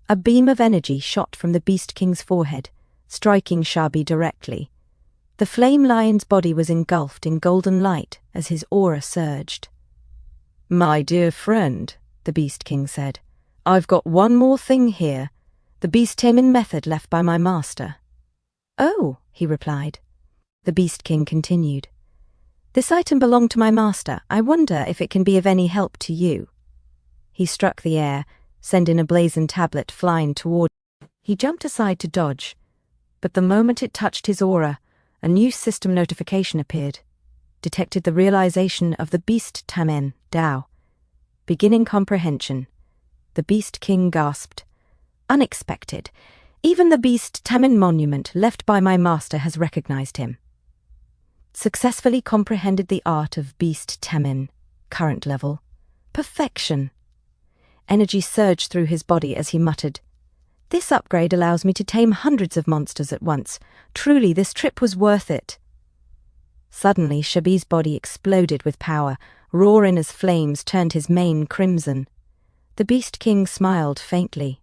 A beam of energy shot from the Beast King's forehead, striking Shabi directly. The Flame Lion's body was engulfed in golden light as his aura surged. "My dear friend," the Beast King said, "I've got one more thing here, the beast taming method left by my master." "Oh," he replied. The Beast King continued. This item belonged to my master. I wonder if it can be of any help to you. He struck the air, sending a blazoned tablet flying toward him. He jumped aside to dodge, but the moment it touched his aura, a new system notification appeared. Detected the realization of the Beast Tamen Dao. Beginning comprehension. The Beast King gasped. Unexpected. Even the Beast Tamen monument left by my master has recognized him. Successfully comprehended the art of Beast Tamen. Current level. Perfection. Energy surged through his body as he muttered. This upgrade allows me to tame hundreds of monsters at once. Truly, this trip was worth it. Suddenly, Shabi's body exploded with power, roaring as flames turned his mane crimson. The Beast King smiled faintly.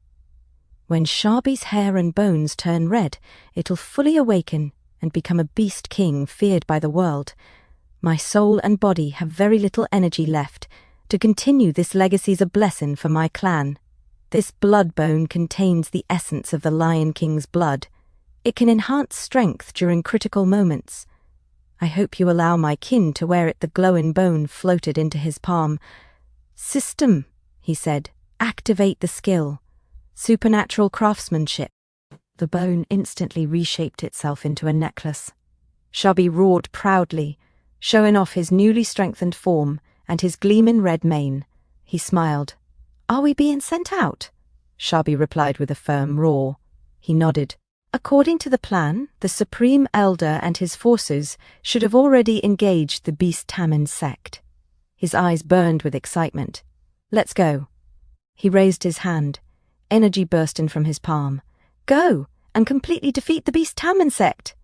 When Shabi's hair and bones turn red, it'll fully awaken and become a Beast King feared by the world. My soul and body have very little energy left. To continue this legacy's a blessing for my clan. This blood bone contains the essence of the Lion King's blood. It can enhance strength during critical moments. I hope you allow my kin to wear it. The glowing bone floated into his palm. System, he said. Activate the skill. Supernatural craftsmanship. The bone instantly reshaped itself into a necklace. Shabi roared proudly, showing off his newly strengthened form and his gleaming red mane. He smiled. Are we being sent out? Shabi replied with a firm roar. He nodded. According to the plan, the Supreme Elder and his forces should have already engaged the Beast Tamen sect. His eyes burned with excitement. Let's go. He raised his hand, energy bursting from his palm. Go, and completely defeat the Beast Tamen sect.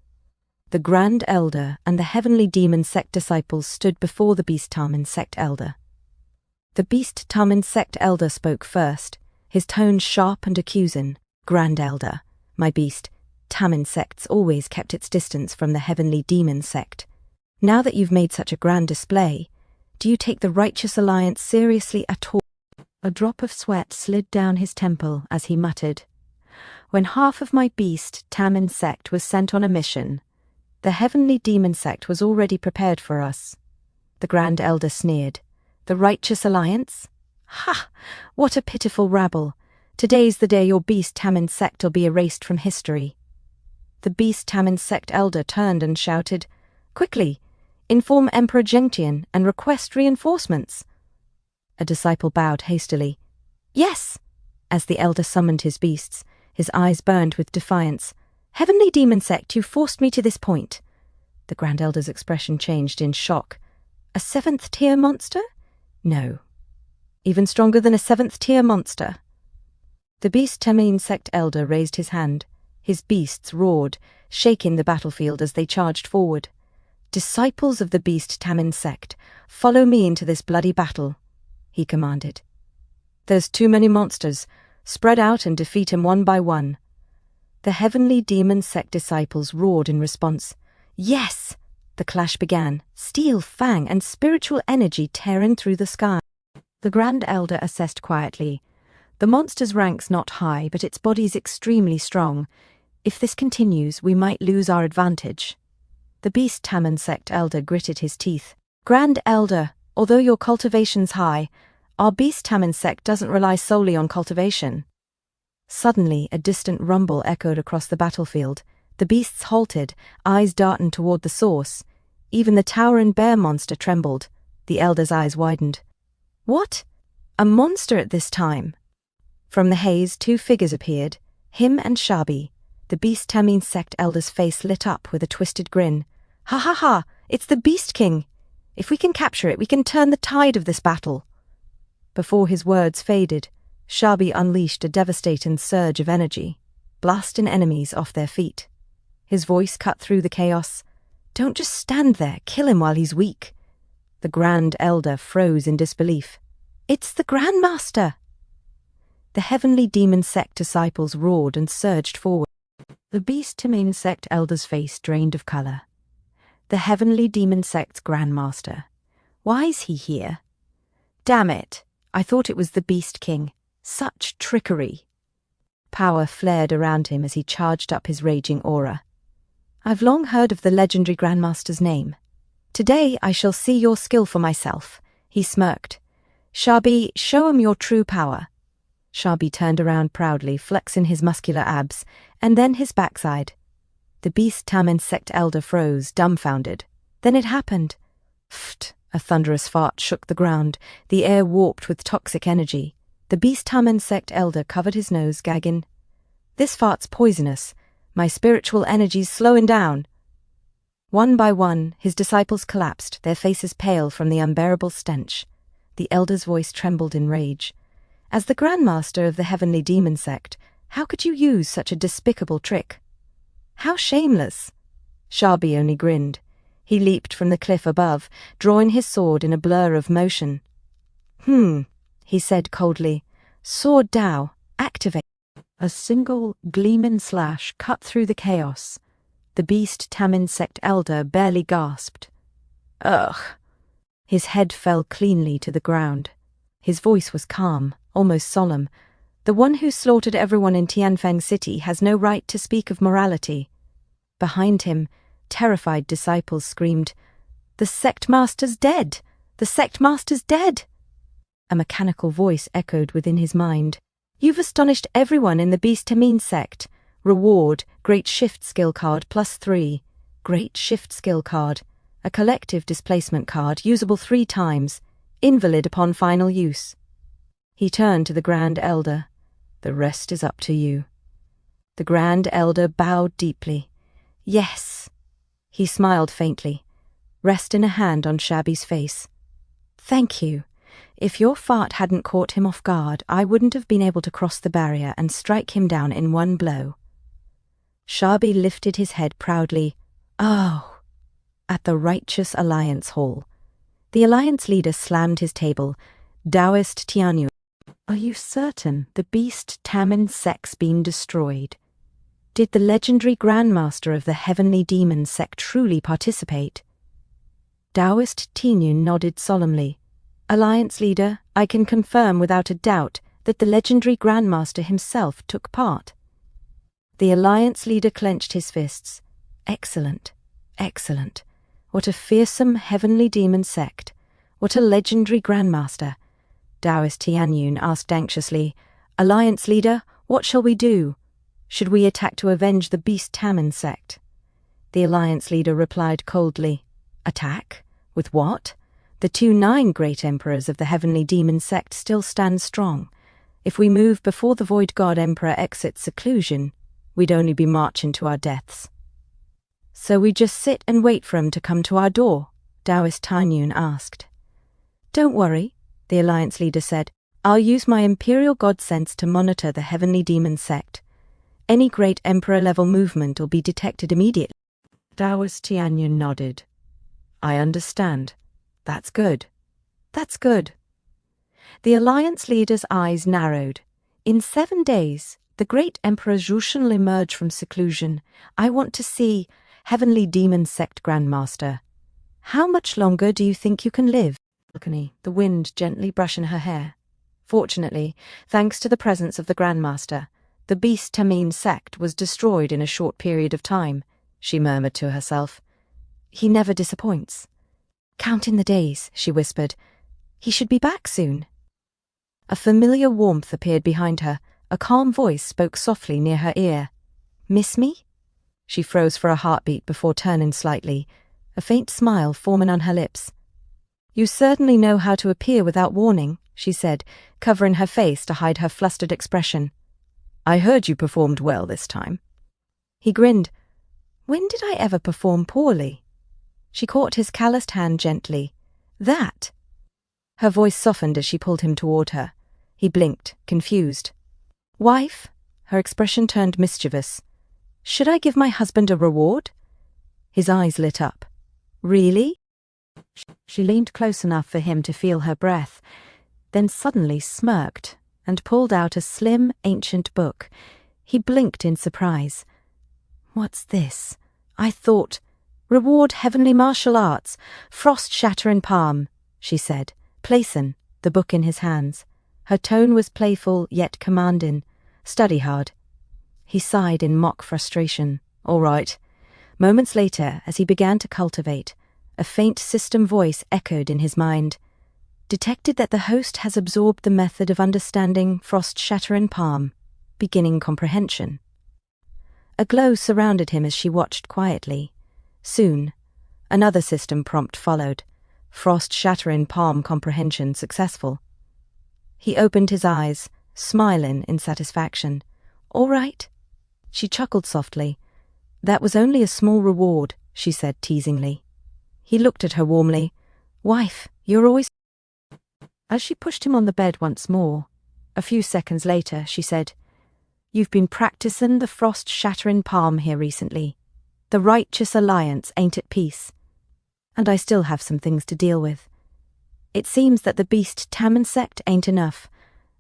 The Grand Elder and the Heavenly Demon sect disciples stood before the Beast Tamen sect elder. The Beast Tamen sect elder spoke first, his tone sharp and accusing. Grand Elder, my beast, Tamen sects always kept its distance from the Heavenly Demon sect. Now that you've made such a grand display, do you take the Righteous Alliance seriously at all? A drop of sweat slid down his temple as he muttered. When half of my Beast Tamen sect was sent on a mission, the Heavenly Demon sect was already prepared for us. The Grand Elder sneered. The Righteous Alliance? Ha! What a pitiful rabble. Today's the day your Beast Tamen sect'll be erased from history. The Beast Tamen sect elder turned and shouted, Quickly, inform Emperor Zhengtian and request reinforcements. A disciple bowed hastily. Yes! As the elder summoned his beasts, his eyes burned with defiance. Heavenly Demon sect, you forced me to this point. The Grand Elder's expression changed in shock. A 7th-tier monster? No. Even stronger than a 7th-tier monster. The Beast Tamen sect elder raised his hand. His beasts roared, shaking the battlefield as they charged forward. Disciples of the Beast Tamen sect, follow me into this bloody battle, he commanded. There's too many monsters. Spread out and defeat him one by one. The Heavenly Demon sect disciples roared in response. Yes! The clash began, steel, fang, and spiritual energy tearing through the sky. The Grand Elder assessed quietly. The monster's rank's not high, but its body's extremely strong. If this continues, we might lose our advantage. The Beast Tamen sect elder gritted his teeth. Grand Elder, although your cultivation's high, our Beast Tamen sect doesn't rely solely on cultivation. Suddenly, a distant rumble echoed across the battlefield. The beasts halted, eyes darting toward the source. Even the towering bear monster trembled. The elder's eyes widened. What? A monster at this time? From the haze, 2 figures appeared, him and Shabi. The Beast Tamen sect elder's face lit up with a twisted grin. Ha ha ha! It's the Beast King! If we can capture it, we can turn the tide of this battle. Before his words faded, Shabi unleashed a devastating surge of energy, blasting enemies off their feet. His voice cut through the chaos. Don't just stand there, kill him while he's weak. The Grand Elder froze in disbelief. It's the Grand Master! The Heavenly Demon sect disciples roared and surged forward. The Beast Tamen sect elder's face drained of colour. The Heavenly Demon sect's Grand Master. Why's he here? Damn it! I thought it was the Beast King. Such trickery! Power flared around him as he charged up his raging aura. I've long heard of the legendary Grandmaster's name. Today I shall see your skill for myself, he smirked. Shabi, show 'em your true power. Shabi turned around proudly, flexing his muscular abs, and then his backside. The beast Tamen sect elder froze, dumbfounded. Then it happened. Pfft! A thunderous fart shook the ground, the air warped with toxic energy. The beast Tamen sect elder covered his nose, gagging. This fart's poisonous. My spiritual energy's slowing down. One by one, his disciples collapsed, their faces pale from the unbearable stench. The elder's voice trembled in rage. As the Grandmaster of the Heavenly Demon Sect, how could you use such a despicable trick? How shameless! Shabi only grinned. He leaped from the cliff above, drawing his sword in a blur of motion. He said coldly. Sword Dao, activate. A single, gleaming slash cut through the chaos. The beast Tamen sect elder barely gasped. Ugh! His head fell cleanly to the ground. His voice was calm, almost solemn. The one who slaughtered everyone in Tianfeng City has no right to speak of morality. Behind him, terrified disciples screamed, The sect master's dead! The sect master's dead! A mechanical voice echoed within his mind. You've astonished everyone in the Beast Tamin sect. Reward, Great Shift Skill Card +3. Great Shift Skill Card. A collective displacement card usable 3 times. Invalid upon final use. He turned to the Grand Elder. The rest is up to you. The Grand Elder bowed deeply. Yes. He smiled faintly, resting a hand on Shabi's face. Thank you. If your fart hadn't caught him off guard, I wouldn't have been able to cross the barrier and strike him down in one blow. Shabi lifted his head proudly. Oh! At the Righteous Alliance Hall. The Alliance leader slammed his table. Taoist Tianyu. Are you certain the beast Tamen sect's been destroyed? Did the legendary Grandmaster of the Heavenly Demon sect truly participate? Taoist Tianyu nodded solemnly. Alliance leader, I can confirm without a doubt that the legendary Grandmaster himself took part. The Alliance leader clenched his fists. Excellent, excellent. What a fearsome Heavenly Demon sect. What a legendary Grandmaster. Taoist Tianyun asked anxiously, Alliance leader, what shall we do? Should we attack to avenge the Beast Tamen sect? The Alliance leader replied coldly, Attack? With what? The 9 great emperors of the Heavenly Demon sect still stand strong. If we move before the Void God Emperor exits seclusion, we'd only be marching to our deaths. So we just sit and wait for him to come to our door? Taoist Tianyun asked. Don't worry, the Alliance leader said. I'll use my Imperial God sense to monitor the Heavenly Demon sect. Any great Emperor-level movement will be detected immediately. Taoist Tianyun nodded. I understand. That's good. That's good. The Alliance leader's eyes narrowed. In 7 days, the great Emperor Zhushan will emerge from seclusion. I want to see Heavenly Demon Sect Grandmaster. How much longer do you think you can live? Balcony, the wind gently brushing her hair. Fortunately, thanks to the presence of the Grandmaster, the Beast Tamin sect was destroyed in a short period of time, she murmured to herself. He never disappoints. Counting the days, she whispered. He should be back soon. A familiar warmth appeared behind her. A calm voice spoke softly near her ear. Miss me? She froze for a heartbeat before turning slightly, a faint smile forming on her lips. You certainly know how to appear without warning, she said, covering her face to hide her flustered expression. I heard you performed well this time. He grinned. When did I ever perform poorly? She caught his calloused hand gently. That! Her voice softened as she pulled him toward her. He blinked, confused. Wife? Her expression turned mischievous. Should I give my husband a reward? His eyes lit up. Really? She leaned close enough for him to feel her breath, then suddenly smirked and pulled out a slim, ancient book. He blinked in surprise. What's this? I thought, Reward Heavenly Martial Arts, Frost Shattering Palm, she said, placing the book in his hands. Her tone was playful yet commanding. Study hard. He sighed in mock frustration. All right. Moments later, as he began to cultivate, a faint system voice echoed in his mind. Detected that the host has absorbed the method of understanding frost shatter in palm, beginning comprehension. A glow surrounded him as she watched quietly. Soon, another system prompt followed. Frost shatter in palm comprehension successful. He opened his eyes, smiling in satisfaction. All right. She chuckled softly. That was only a small reward, she said teasingly. He looked at her warmly. Wife, you're always... As she pushed him on the bed once more, a few seconds later, she said, You've been practicing the frost shattering palm here recently. The righteous alliance ain't at peace. And I still have some things to deal with. It seems that the beast tam insect ain't enough,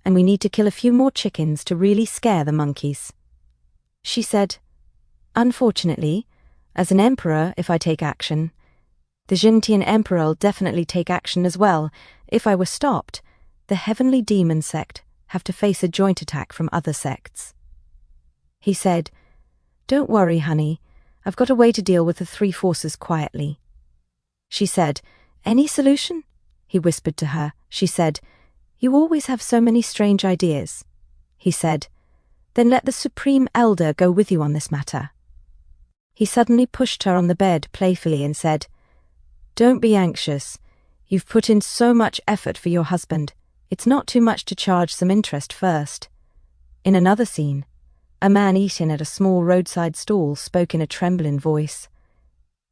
and we need to kill a few more chickens to really scare the monkeys. She said, Unfortunately, as an emperor, if I take action, the Jintian emperor'll definitely take action as well. If I were stopped, the heavenly demon sect have to face a joint attack from other sects. He said, Don't worry, honey. I've got a way to deal with the three forces quietly. She said, Any solution? He whispered to her. She said, You always have so many strange ideas. He said, Then let the Supreme Elder go with you on this matter. He suddenly pushed her on the bed playfully and said, Don't be anxious. You've put in so much effort for your husband. It's not too much to charge some interest first. In another scene, a man eating at a small roadside stall spoke in a trembling voice.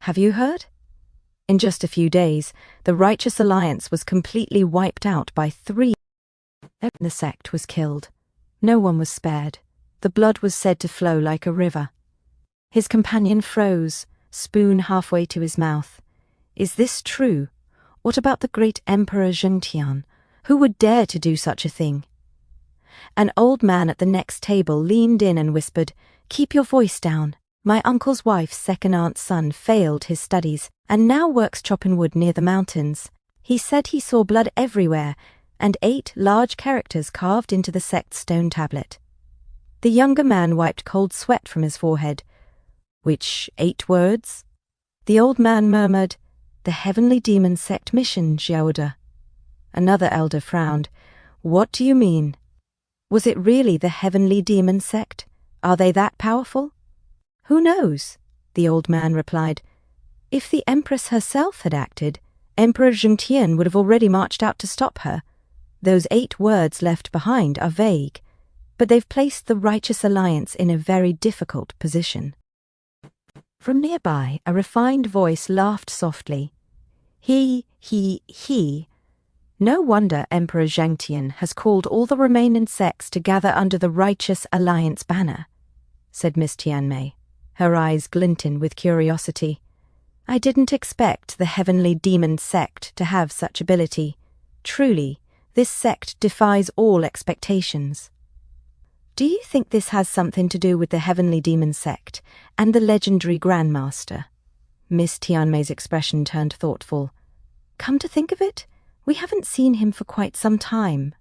Have you heard? In just a few days, the Righteous Alliance was completely wiped out by 3. The sect was killed. No one was spared. The blood was said to flow like a river. His companion froze, spoon halfway to his mouth. Is this true? What about the great Emperor Zhengtian? Who would dare to do such a thing? An old man at the next table leaned in and whispered, Keep your voice down. My uncle's wife's second aunt's son failed his studies and now works chopping wood near the mountains. He said he saw blood everywhere and 8 large characters carved into the sect's stone tablet. The younger man wiped cold sweat from his forehead. Which 8 words? The old man murmured, The heavenly demon sect mission, Xiaoda. Another elder frowned. What do you mean? Was it really the heavenly demon sect? Are they that powerful? Who knows? The old man replied. If the Empress herself had acted, Emperor Zhengtian would have already marched out to stop her. Those 8 words left behind are vague, but they've placed the Righteous Alliance in a very difficult position. From nearby, a refined voice laughed softly. He. No wonder Emperor Zhengtian has called all the remaining sects to gather under the Righteous Alliance banner, said Miss Tianmei, her eyes glinting with curiosity. I didn't expect the heavenly demon sect to have such ability. Truly, this sect defies all expectations. Do you think this has something to do with the heavenly demon sect and the legendary Grandmaster? Miss Tianmei's expression turned thoughtful. Come to think of it, we haven't seen him for quite some time.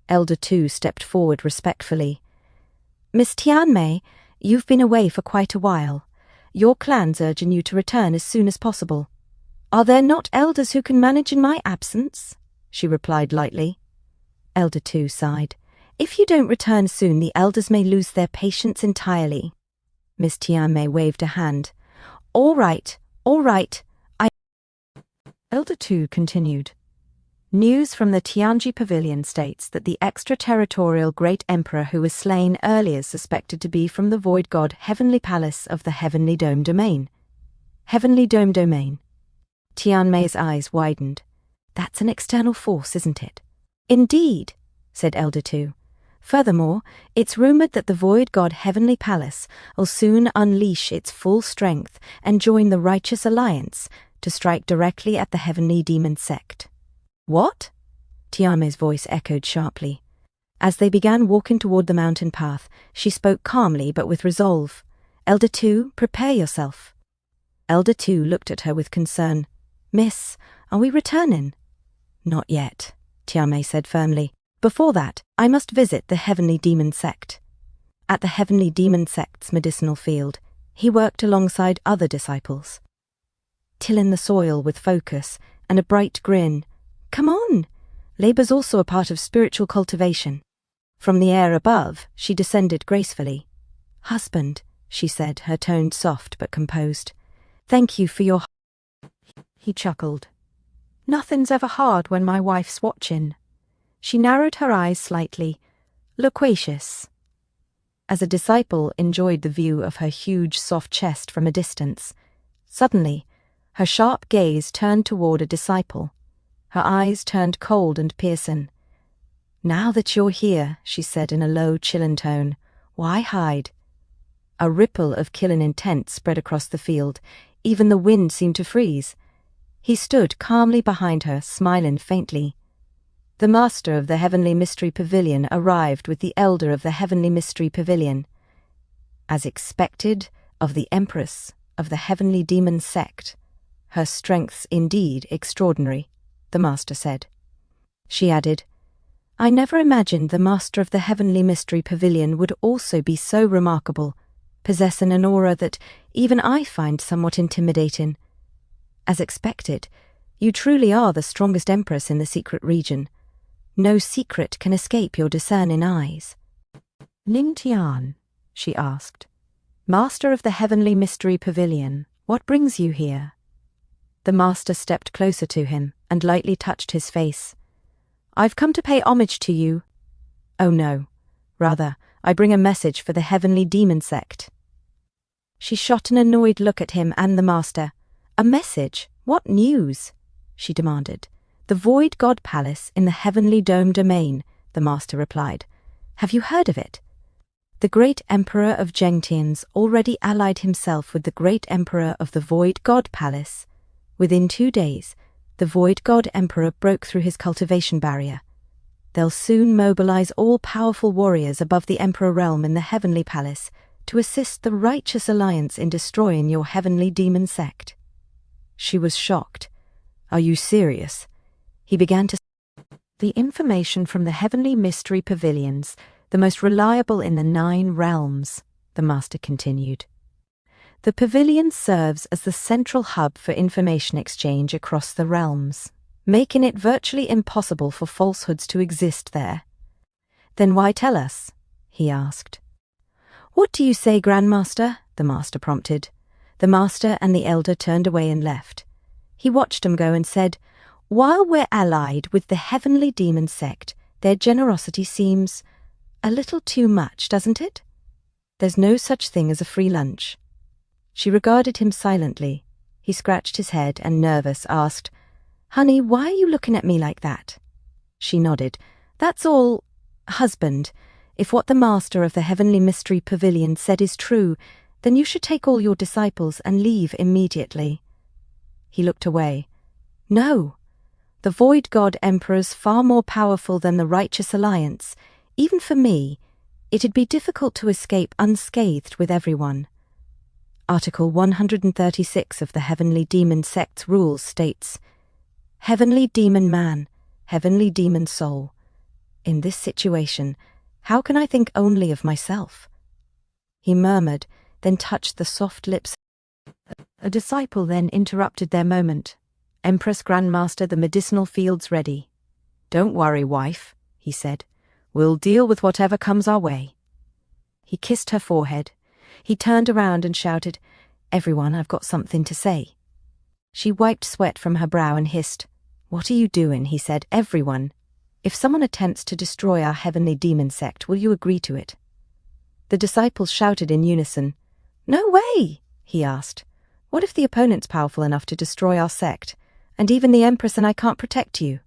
Elder 2 stepped forward respectfully. Miss Tianmei, you've been away for quite a while. Your clan's urging you to return as soon as possible. Are there not elders who can manage in my absence? She replied lightly. Elder 2 sighed. If you don't return soon, the elders may lose their patience entirely. Miss Tianmei waved a hand. All right. Elder 2 continued. News from the Tianji Pavilion states that the extraterritorial Great Emperor who was slain earlier is suspected to be from the Void God Heavenly Palace of the Heavenly Dome Domain. Heavenly Dome Domain. Tianmei's eyes widened. That's an external force, isn't it? Indeed, said Elder 2. Furthermore, it's rumored that the Void God Heavenly Palace will soon unleash its full strength and join the Righteous Alliance to strike directly at the Heavenly Demon Sect. What? Tianmei's voice echoed sharply. As they began walking toward the mountain path, she spoke calmly but with resolve. Elder 2, prepare yourself. Elder 2 looked at her with concern. Miss, are we returning? Not yet, Tianmei said firmly. Before that, I must visit the Heavenly Demon Sect. At the Heavenly Demon Sect's medicinal field, He worked alongside other disciples, tilling the soil with focus and a bright grin. Come on! Labor's also a part of spiritual cultivation. From the air above, she descended gracefully. Husband, she said, her tone soft but composed. Thank you for your... He chuckled. Nothing's ever hard when my wife's watching. She narrowed her eyes slightly, loquacious. As a disciple enjoyed the view of her huge soft chest from a distance, suddenly, her sharp gaze turned toward a disciple. Her eyes turned cold and piercing. Now that you're here, she said in a low, chilling tone, why hide? A ripple of killing intent spread across the field. Even the wind seemed to freeze. He stood calmly behind her, smiling faintly. The master of the Heavenly Mystery Pavilion arrived with the elder of the Heavenly Mystery Pavilion. As expected of the Empress of the Heavenly Demon Sect, her strengths indeed extraordinary, the master said. She added, I never imagined the master of the Heavenly Mystery Pavilion would also be so remarkable, possessing an aura that even I find somewhat intimidating. As expected, you truly are the strongest empress in the secret region. No secret can escape your discerning eyes. Ning Tian, she asked, Master of the Heavenly Mystery Pavilion, what brings you here? The master stepped closer to him and lightly touched his face. I've come to pay homage to you. Oh no, rather, I bring a message for the Heavenly Demon Sect. She shot an annoyed look at him and the master. A message? What news? She demanded. The Void God Palace in the Heavenly Dome Domain, the master replied. Have you heard of it? The great emperor of Zhengtians already allied himself with the great emperor of the Void God Palace. Within 2 days, the Void God Emperor broke through his cultivation barrier. They'll soon mobilize all powerful warriors above the Emperor realm in the Heavenly Palace to assist the Righteous Alliance in destroying your Heavenly Demon Sect. She was shocked. Are you serious? He began to... The information from the Heavenly Mystery Pavilions, the most reliable in the 9 realms, the master continued. The pavilion serves as the central hub for information exchange across the realms, making it virtually impossible for falsehoods to exist there. Then why tell us? He asked. What do you say, Grandmaster? The master prompted. The master and the elder turned away and left. He watched them go and said, While we're allied with the Heavenly Demon Sect, their generosity seems a little too much, doesn't it? There's no such thing as a free lunch. She regarded him silently. He scratched his head and, nervous, asked, Honey, why are you looking at me like that? She nodded. That's all, husband. If what the master of the Heavenly Mystery Pavilion said is true, then you should take all your disciples and leave immediately. He looked away. No. The Void God Emperor's far more powerful than the Righteous Alliance. Even for me, it'd be difficult to escape unscathed with everyone. Article 136 of the Heavenly Demon Sect's rules states, Heavenly Demon Man, Heavenly Demon Soul. In this situation, how can I think only of myself? He murmured, then touched the soft lips. A disciple then interrupted their moment. Empress Grandmaster, the medicinal field's ready. Don't worry, wife, he said. We'll deal with whatever comes our way. He kissed her forehead. He turned around and shouted, Everyone, I've got something to say. She wiped sweat from her brow and hissed. What are you doing? He said. Everyone. If someone attempts to destroy our Heavenly Demon Sect, will you agree to it? The disciples shouted in unison. No way, he asked. What if the opponent's powerful enough to destroy our sect, and even the Empress and I can't protect you?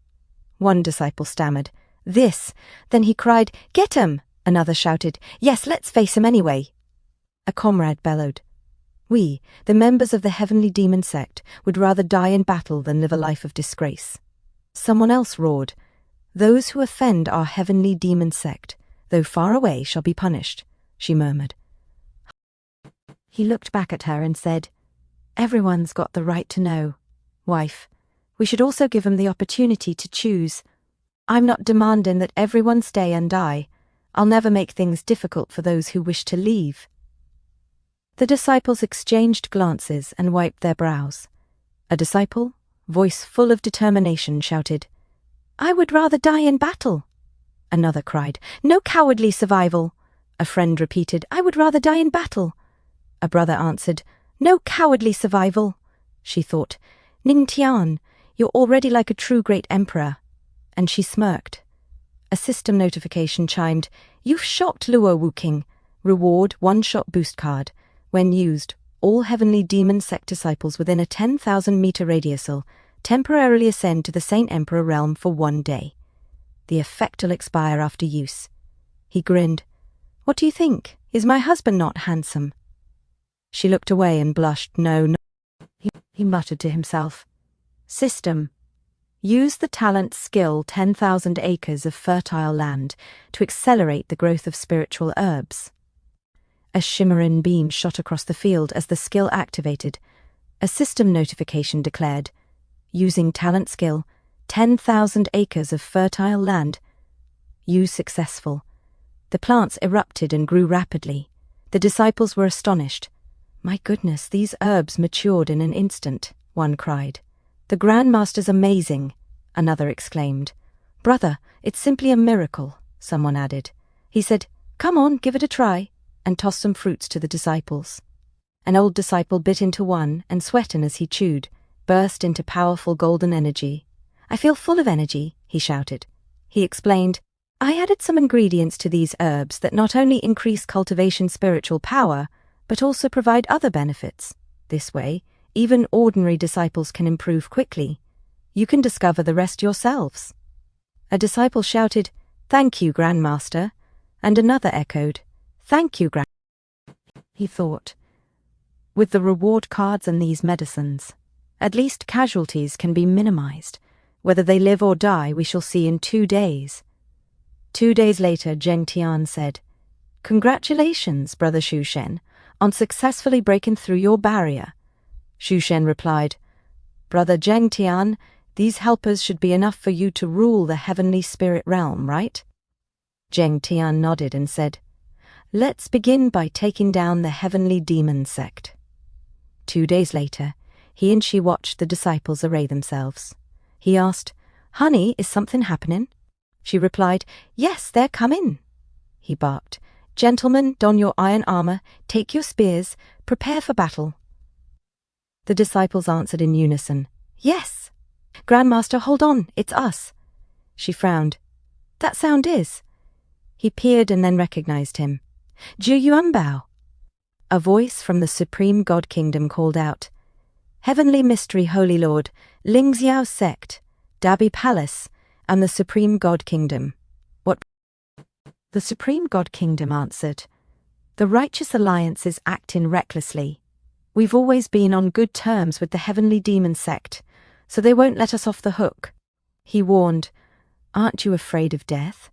One disciple stammered. This. Then he cried, Get him! Another shouted, Yes, let's face him anyway. A comrade bellowed. We, the members of the Heavenly Demon Sect, would rather die in battle than live a life of disgrace. Someone else roared. Those who offend our Heavenly Demon Sect, though far away, shall be punished, she murmured. He looked back at her and said, Everyone's got the right to know. Wife, we should also give them the opportunity to choose. I'm not demanding that everyone stay and die. I'll never make things difficult for those who wish to leave. The disciples exchanged glances and wiped their brows. A disciple, voice full of determination, shouted, "I would rather die in battle." Another cried, "No cowardly survival." A friend repeated, "I would rather die in battle." A brother answered, "No cowardly survival." She thought, "Ning Tian, you're already like a true great emperor." And she smirked. A system notification chimed, "You've shocked Luo Wuqing. Reward 1-shot boost card. When used, all heavenly demon sect disciples within a 10,000-meter radius will temporarily ascend to the Saint Emperor realm for 1 day. The effect will expire after use." He grinned. "What do you think? Is my husband not handsome?" She looked away and blushed. No. He muttered to himself. System. Use the talent skill 10,000 acres of fertile land to accelerate the growth of spiritual herbs. A shimmering beam shot across the field as the skill activated. A system notification declared, "Using talent skill, 10,000 acres of fertile land. Use successful." The plants erupted and grew rapidly. The disciples were astonished. "My goodness, these herbs matured in an instant," one cried. "The Grand Master's amazing," another exclaimed. "Brother, it's simply a miracle," someone added. He said, "Come on, give it a try," and tossed some fruits to the disciples. An old disciple bit into one and, sweating as he chewed, burst into powerful golden energy. "I feel full of energy," he shouted. He explained, "I added some ingredients to these herbs that not only increase cultivation spiritual power, but also provide other benefits. This way, even ordinary disciples can improve quickly. You can discover the rest yourselves." A disciple shouted, "Thank you, Grandmaster," and another echoed, "Thank you, Grand." He thought, with the reward cards and these medicines, at least casualties can be minimized. Whether they live or die, we shall see in 2 days. 2 days later, Zheng Tian said, "Congratulations, Brother Shu Shen, on successfully breaking through your barrier." Shu Shen replied, "Brother Zheng Tian, these helpers should be enough for you to rule the heavenly spirit realm, right?" Zheng Tian nodded and said, "Let's begin by taking down the heavenly demon sect." 2 days later, he and she watched the disciples array themselves. He asked, "Honey, is something happening?" She replied, "Yes, they're coming." He barked, "Gentlemen, don your iron armor, take your spears, prepare for battle." The disciples answered in unison, "Yes." "Grandmaster, hold on, it's us." She frowned. "That sound is." He peered and then recognized him. "Zhu Yuanbao." A voice from the Supreme God Kingdom called out, "Heavenly Mystery Holy Lord, Lingxiao Sect, Dabi Palace, and the Supreme God Kingdom." "What?" The Supreme God Kingdom answered, "The Righteous Alliance is acting recklessly. We've always been on good terms with the Heavenly Demon Sect, so they won't let us off the hook." He warned, "Aren't you afraid of death?"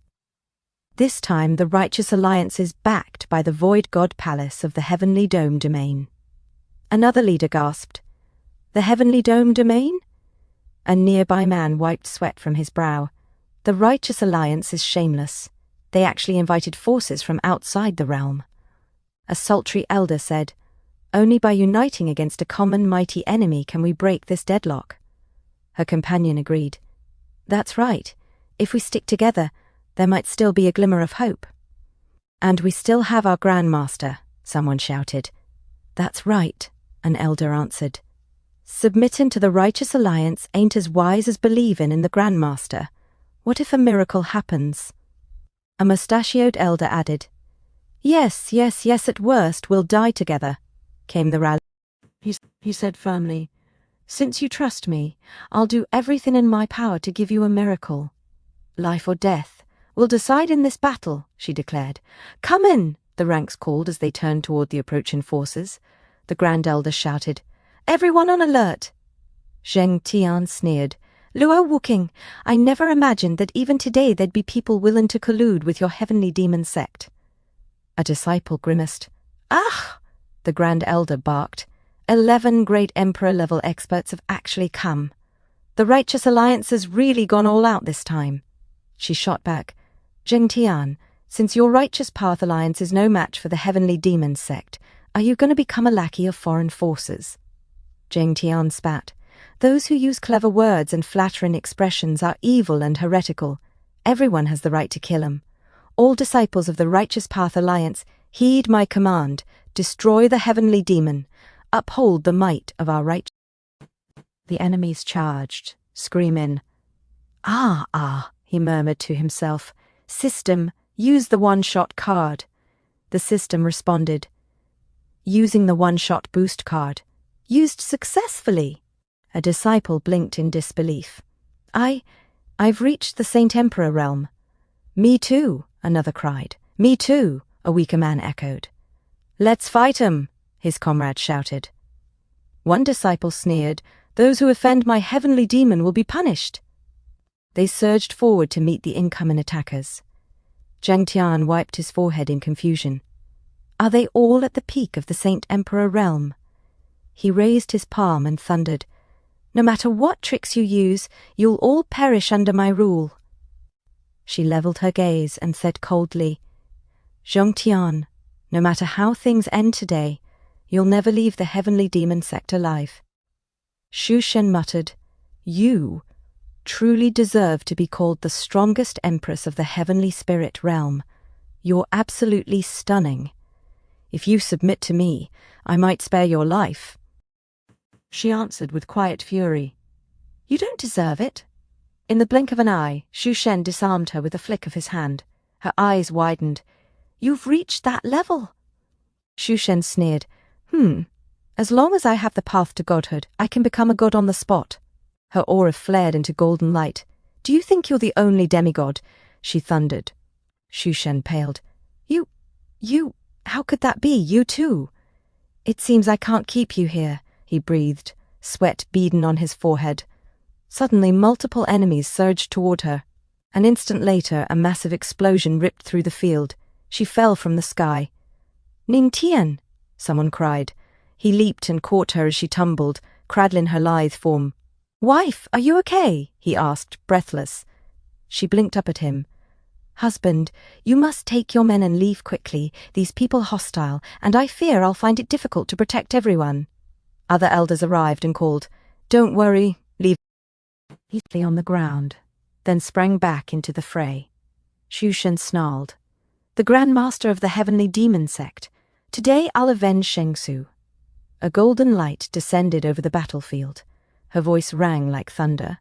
This time the Righteous Alliance is backed by the Void God Palace of the Heavenly Dome Domain. Another leader gasped, "The Heavenly Dome Domain?" A nearby man wiped sweat from his brow. "The Righteous Alliance is shameless. They actually invited forces from outside the realm." A sultry elder said, "Only by uniting against a common mighty enemy can we break this deadlock." Her companion agreed. "That's right. If we stick together, there might still be a glimmer of hope." "And we still have our Grandmaster," someone shouted. "That's right," an elder answered. "Submitting to the Righteous Alliance ain't as wise as believing in the Grandmaster. What if a miracle happens?" A mustachioed elder added, Yes, at worst we'll die together," came the rally. He said firmly, "Since you trust me, I'll do everything in my power to give you a miracle. Life or death, we'll decide in this battle," she declared. "Come in," the ranks called as they turned toward the approaching forces. The Grand Elder shouted, "Everyone on alert!" Zheng Tian sneered, "Luo Wuqing, I never imagined that even today there'd be people willing to collude with your heavenly demon sect." A disciple grimaced. "Ah!" the Grand Elder barked. 11 great Emperor-level experts have actually come. The Righteous Alliance has really gone all out this time." She shot back, "Zheng Tian, since your Righteous Path Alliance is no match for the Heavenly Demon Sect, Are you going to become a lackey of foreign forces? Jing Tian spat. Those who use clever words and flattering expressions are evil and heretical. Everyone has the right to kill him. All disciples of the Righteous Path Alliance, heed my command. Destroy the heavenly demon. Uphold the might of our right. The enemies charged, screaming. Ah, he murmured to himself. System, use the one-shot card. The system responded. Using the one-shot boost card. Used successfully. A disciple blinked in disbelief. I've reached the Saint Emperor realm. Me too, another cried. Me too, a weaker man echoed. Let's fight him, his comrade shouted. One disciple sneered, those who offend my heavenly demon will be punished. They surged forward to meet the incoming attackers. Zhang Tian wiped his forehead in confusion. Are they all at the peak of the Saint Emperor realm? He raised his palm and thundered, no matter what tricks you use, you'll all perish under my rule. She leveled her gaze and said coldly, Zhang Tian, no matter how things end today, you'll never leave the heavenly demon sect alive. Xu Shen muttered, You truly deserve to be called the strongest empress of the heavenly spirit realm. You're absolutely stunning. If you submit to me, I might spare your life. She answered with quiet fury. You don't deserve it. In the blink of an eye, Xu Shen disarmed her with a flick of his hand. Her eyes widened. You've reached that level. Xu Shen sneered. As long as I have the path to godhood, I can become a god on the spot. Her aura flared into golden light. Do you think you're the only demigod? She thundered. Xu Shen paled. You, how could that be? You too. It seems I can't keep you here, he breathed, sweat beading on his forehead. Suddenly, multiple enemies surged toward her. An instant later, a massive explosion ripped through the field. She fell from the sky. Ning Tian, someone cried. He leaped and caught her as she tumbled, cradling her lithe form. Wife, are you okay? He asked, breathless. She blinked up at him. Husband, you must take your men and leave quickly. These people hostile, and I fear I'll find it difficult to protect everyone. Other elders arrived and called, Don't worry, leave. He lay on the ground, then sprang back into the fray. Xu Shen snarled. The Grand Master of the Heavenly Demon Sect. Today I'll avenge Shengsu. A golden light descended over the battlefield. Her voice rang like thunder.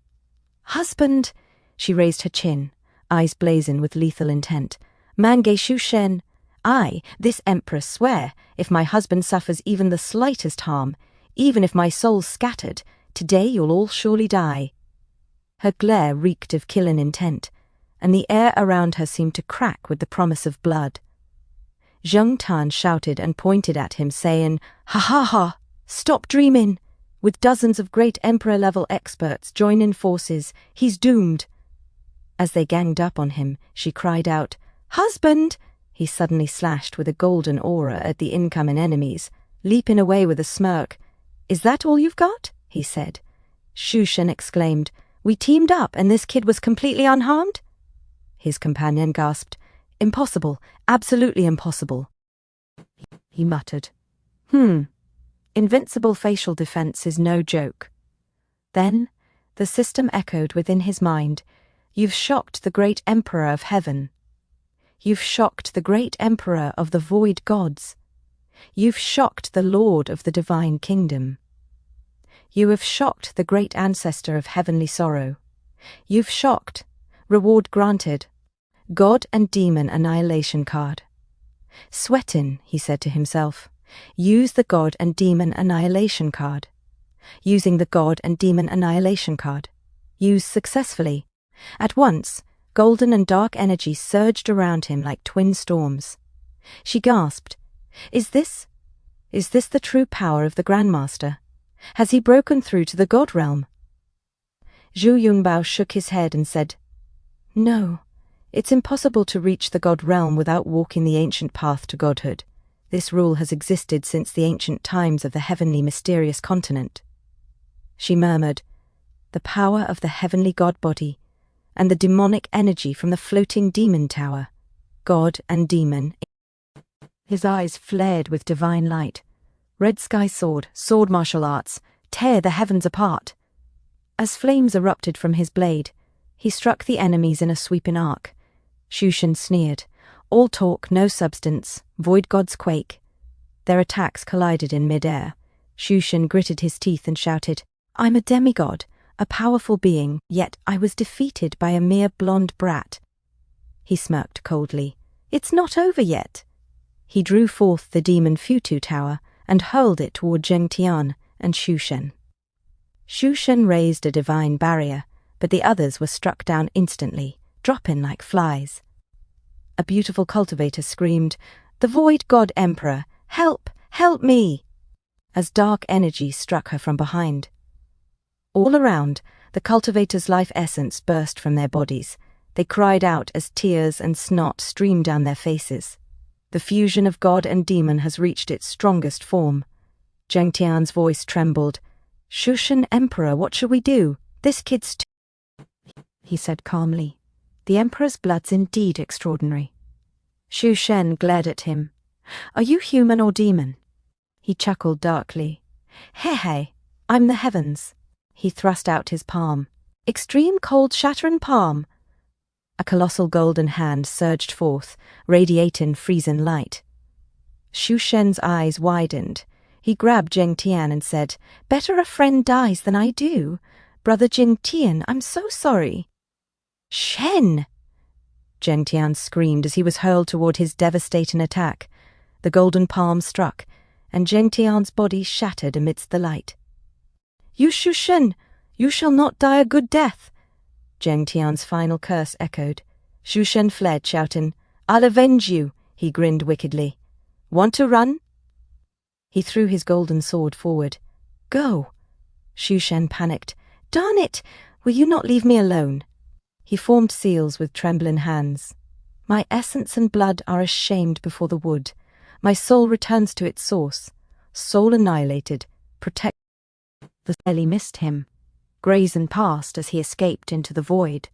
Husband! She raised her chin, eyes blazing with lethal intent. Mange Xu Shen, I, this empress, swear, if my husband suffers even the slightest harm, even if my soul's scattered, today you'll all surely die. Her glare reeked of killing intent, and the air around her seemed to crack with the promise of blood. Zhang Tan shouted and pointed at him, saying, Ha ha ha! Stop dreaming! With dozens of great emperor-level experts joining forces, he's doomed. As they ganged up on him, she cried out, Husband! He suddenly slashed with a golden aura at the incoming enemies, leaping away with a smirk. Is that all you've got? He said. Xu Shen exclaimed, We teamed up and this kid was completely unharmed? His companion gasped, Impossible, absolutely impossible. He muttered, Invincible facial defense is no joke. Then the system echoed within his mind, You've shocked the great emperor of heaven. You've shocked the great emperor of the void gods. You've shocked the lord of the divine kingdom. You have shocked the great ancestor of heavenly sorrow. You've shocked, reward granted, God and demon annihilation card. Sweating, he said to himself, use the God and demon annihilation card. Using the God and demon annihilation card. Use successfully. At once, golden and dark energy surged around him like twin storms. She gasped, Is this the true power of the Grandmaster? Has he broken through to the God realm? Zhu Yunbao shook his head and said, No, it's impossible to reach the God realm without walking the ancient path to godhood. This rule has existed since the ancient times of the heavenly mysterious continent. She murmured, The power of the heavenly God body, and the demonic energy from the floating demon tower, God and demon. His eyes flared with divine light. Red sky sword, sword martial arts, tear the heavens apart. As flames erupted from his blade, he struck the enemies in a sweeping arc. Shushan sneered. All talk, no substance, void gods quake. Their attacks collided in mid-air. Shushan gritted his teeth and shouted, I'm a demigod, a powerful being, yet I was defeated by a mere blonde brat. He smirked coldly. It's not over yet. He drew forth the demon Futu tower and hurled it toward Zhengtian and Shushan. Shushan raised a divine barrier, but the others were struck down instantly, dropping like flies. A beautiful cultivator screamed, The Void God Emperor, help, help me! As dark energy struck her from behind. All around, the cultivator's life essence burst from their bodies. They cried out as tears and snot streamed down their faces. The fusion of god and demon has reached its strongest form. Zhengtian's voice trembled. Shushan Emperor, what shall we do? This kid's he said calmly. The Emperor's blood's indeed extraordinary. Shushan glared at him. Are you human or demon? He chuckled darkly. Hey, I'm the heavens. He thrust out his palm. Extreme cold shattering palm. A colossal golden hand surged forth, radiating freezing light. Shushan's eyes widened. He grabbed Zhengtian and said, Better a friend dies than I do. Brother Zhengtian, I'm so sorry. Shen! Zhengtian screamed as he was hurled toward his devastating attack. The golden palm struck, and Zhengtian's body shattered amidst the light. You Shushan, you shall not die a good death. Zhengtian's final curse echoed. Shushan fled, shouting, I'll avenge you, he grinned wickedly. Want to run? He threw his golden sword forward. Go! Shushan panicked. Darn it! Will you not leave me alone? He formed seals with trembling hands. My essence and blood are ashamed before the wood. My soul returns to its source. Soul annihilated. Protect. The belly missed him. Brazen passed as he escaped into the void.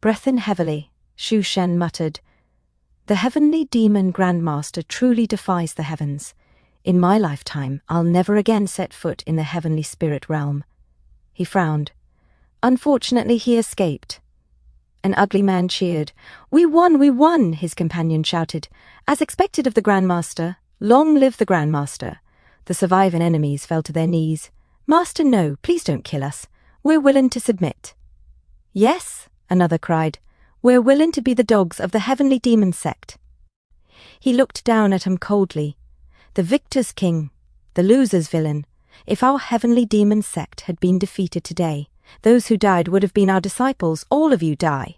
Breathing heavily, Shushan muttered, The heavenly demon grandmaster truly defies the heavens. In my lifetime, I'll never again set foot in the heavenly spirit realm. He frowned. Unfortunately, he escaped. An ugly man cheered. We won, his companion shouted. As expected of the Grandmaster, long live the Grandmaster. The surviving enemies fell to their knees. Master, no, please don't kill us. We're willing to submit. Yes, another cried. We're willing to be the dogs of the heavenly demon sect. He looked down at him coldly. The victor's king, the loser's villain. If our heavenly demon sect had been defeated today, those who died would have been our disciples. All of you die.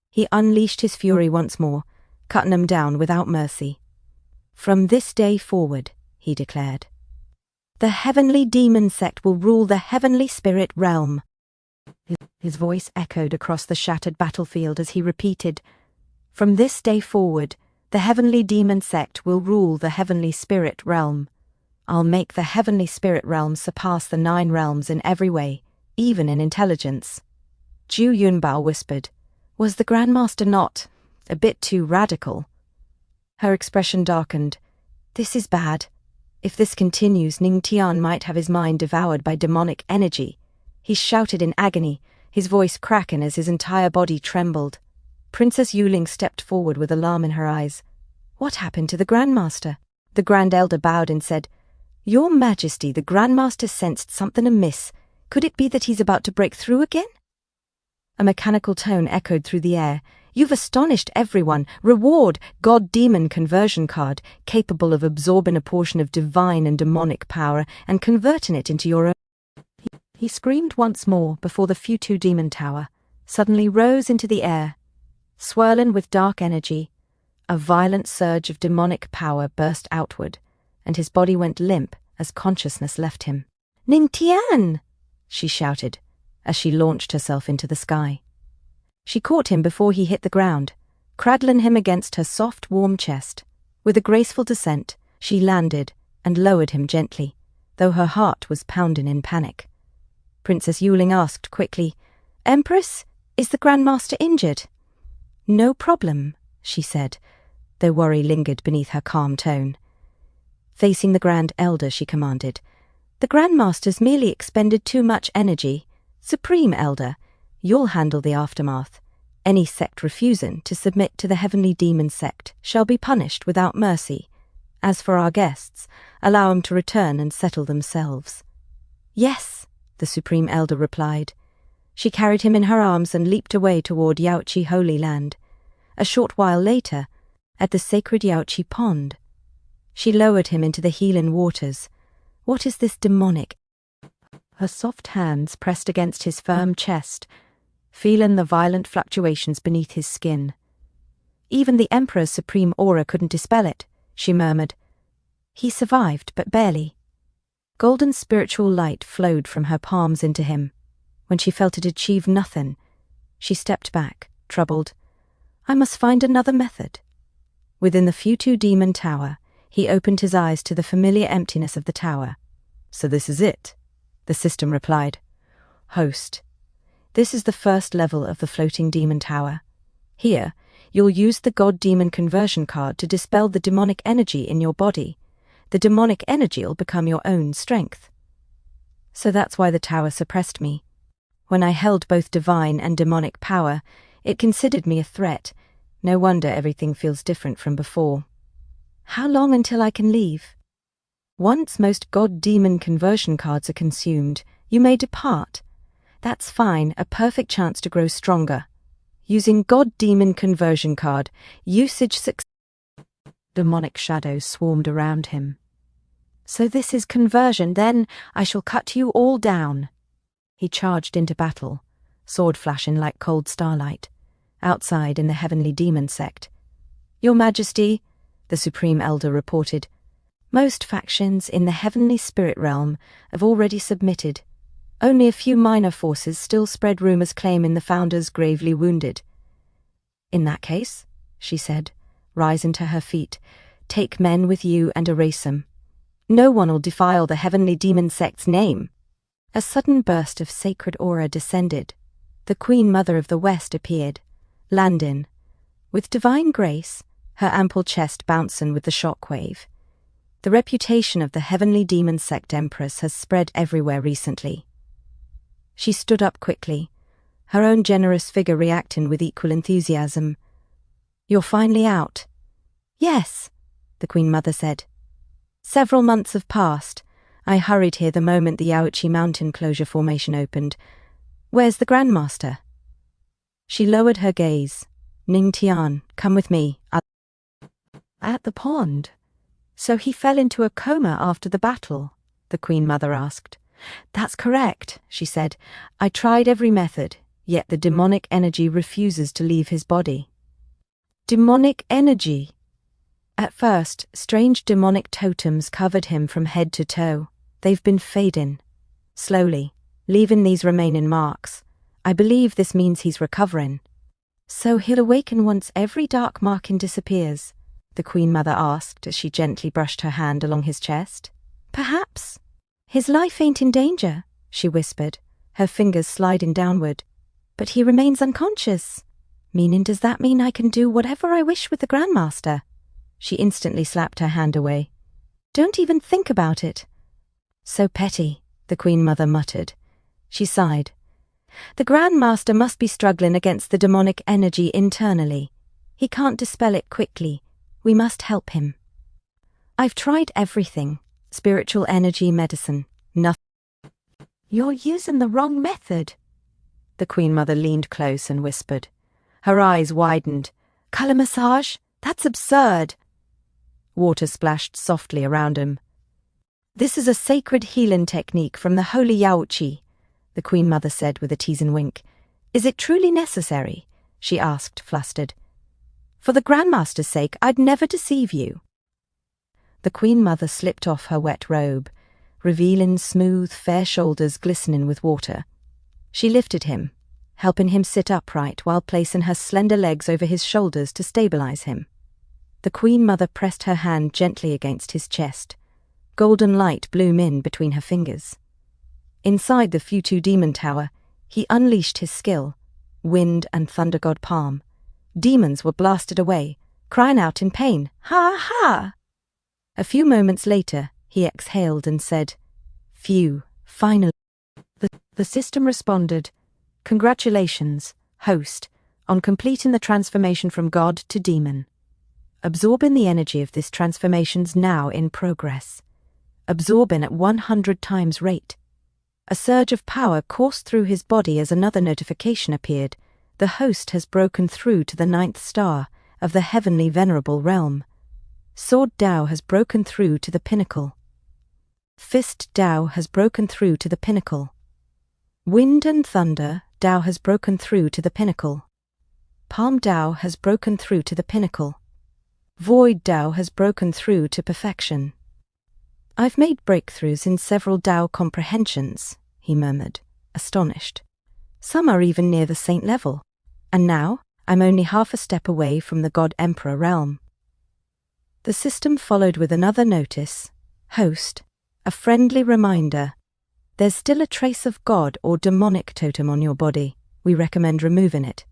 He unleashed his fury once more, cutting them down without mercy. From this day forward, he declared, the heavenly demon sect will rule the heavenly spirit realm. His voice echoed across the shattered battlefield as he repeated, From this day forward, the heavenly demon sect will rule the heavenly spirit realm. I'll make the heavenly spirit realm surpass the 9 realms in every way, even in intelligence. Zhu Yunbao whispered, Was the Grandmaster not a bit too radical? Her expression darkened. This is bad. If this continues, Ning Tian might have his mind devoured by demonic energy. He shouted in agony, his voice cracking as his entire body trembled. Princess Yuling stepped forward with alarm in her eyes. What happened to the Grandmaster? The Grand Elder bowed and said, Your Majesty, the Grandmaster sensed something amiss. Could it be that he's about to break through again? A mechanical tone echoed through the air. You've astonished everyone. Reward, God-demon conversion card, capable of absorbing a portion of divine and demonic power and converting it into your own. He screamed once more before the Futu demon tower, suddenly rose into the air. Swirling with dark energy, a violent surge of demonic power burst outward, and his body went limp as consciousness left him. Ning Tian! She shouted, as she launched herself into the sky. She caught him before he hit the ground, cradling him against her soft, warm chest. With a graceful descent, she landed and lowered him gently, though her heart was pounding in panic. Princess Yuling asked quickly, Empress, is the Grandmaster injured? No problem, she said. though worry lingered beneath her calm tone. Facing the Grand Elder, she commanded, "The Grandmaster's merely expended too much energy. Supreme Elder, you'll handle the aftermath. Any sect refusing to submit to the Heavenly Demon Sect shall be punished without mercy. As for our guests, allow 'em to return and settle themselves." "Yes," the Supreme Elder replied. She carried him in her arms and leaped away toward Yaoqi Holy Land. A short while later, at the sacred Yaoqi Pond, she lowered him into the healing waters. "What is this demonic?" Her soft hands pressed against his firm chest, feeling the violent fluctuations beneath his skin. "Even the Emperor's supreme aura couldn't dispel it," she murmured. "He survived, but barely." Golden spiritual light flowed from her palms into him. When she felt it achieve nothing, she stepped back, troubled. "I must find another method." Within the Futu Demon Tower, he opened his eyes to the familiar emptiness of the tower. "So this is it," the system replied. "Host, this is the first level of the floating demon tower. Here, you'll use the God-Demon conversion card to dispel the demonic energy in your body. The demonic energy will become your own strength." So that's why the tower suppressed me. When I held both divine and demonic power, it considered me a threat. No wonder everything feels different from before. "How long until I can leave?" "Once most God-Demon conversion cards are consumed, you may depart. That's fine, a perfect chance to grow stronger. Using God-Demon conversion card, usage success." Demonic shadows swarmed around him. "So this is conversion, then I shall cut you all down." He charged into battle, sword flashing like cold starlight, outside in the Heavenly Demon Sect. "Your Majesty," the Supreme Elder reported, "most factions in the Heavenly Spirit Realm have already submitted. Only a few minor forces still spread rumors claiming the Founders gravely wounded." "In that case," she said, rising to her feet, "take men with you and erase them. No one will defile the Heavenly Demon Sect's name." A sudden burst of sacred aura descended. The Queen Mother of the West appeared, landing, with divine grace, her ample chest bouncing with the shockwave. The reputation of the Heavenly Demon Sect Empress has spread everywhere recently. She stood up quickly, her own generous figure reacting with equal enthusiasm. "You're finally out." "Yes," the Queen Mother said. "Several months have passed. I hurried here the moment the Yaoqi Mountain closure formation opened. Where's the Grandmaster?" She lowered her gaze. "Ning Tian, come with me. At the pond. So he fell into a coma after the battle?" the Queen Mother asked. "That's correct," she said. "I tried every method, yet the demonic energy refuses to leave his body." Demonic energy? At first, strange demonic totems covered him from head to toe. They've been fading, slowly, leaving these remaining marks. I believe this means he's recovering. "So he'll awaken once every dark marking disappears?" the Queen Mother asked as she gently brushed her hand along his chest. "Perhaps. His life ain't in danger," she whispered, her fingers sliding downward. "But he remains unconscious. Meaning, does that mean I can do whatever I wish with the Grandmaster?" She instantly slapped her hand away. "Don't even think about it." "So petty," the Queen Mother muttered. She sighed. "The Grandmaster must be struggling against the demonic energy internally. He can't dispel it quickly. We must help him." "I've tried everything. Spiritual energy medicine. Nothing." "You're using the wrong method." The Queen Mother leaned close and whispered. Her eyes widened. "Color massage? That's absurd." Water splashed softly around him. "This is a sacred healing technique from the Holy Yaoqi," the Queen Mother said with a teasing wink. "Is it truly necessary?" she asked, flustered. "For the Grandmaster's sake, I'd never deceive you." The Queen Mother slipped off her wet robe, revealing smooth, fair shoulders glistening with water. She lifted him, helping him sit upright while placing her slender legs over his shoulders to stabilize him. The Queen Mother pressed her hand gently against his chest. Golden light bloomed in between her fingers. Inside the Futu Demon Tower, he unleashed his skill, wind and thunder god palm. Demons were blasted away, crying out in pain. Ha ha! A few moments later, he exhaled and said, "Phew, finally." The system responded, "Congratulations, host, on completing the transformation from god to demon. Absorbing the energy of this transformation's now in progress. Absorbing at 100 times rate." A surge of power coursed through his body as another notification appeared. The host has broken through to the 9th star of the heavenly venerable realm. Sword Dao has broken through to the pinnacle. Fist Dao has broken through to the pinnacle. Wind and Thunder Dao has broken through to the pinnacle. Palm Dao has broken through to the pinnacle. Void Dao has broken through to perfection. "I've made breakthroughs in several Dao comprehensions," he murmured, astonished. "Some are even near the saint level. And now I'm only half a step away from the God Emperor realm." The system followed with another notice. "Host, a friendly reminder. There's still a trace of God or demonic totem on your body. We recommend removing it."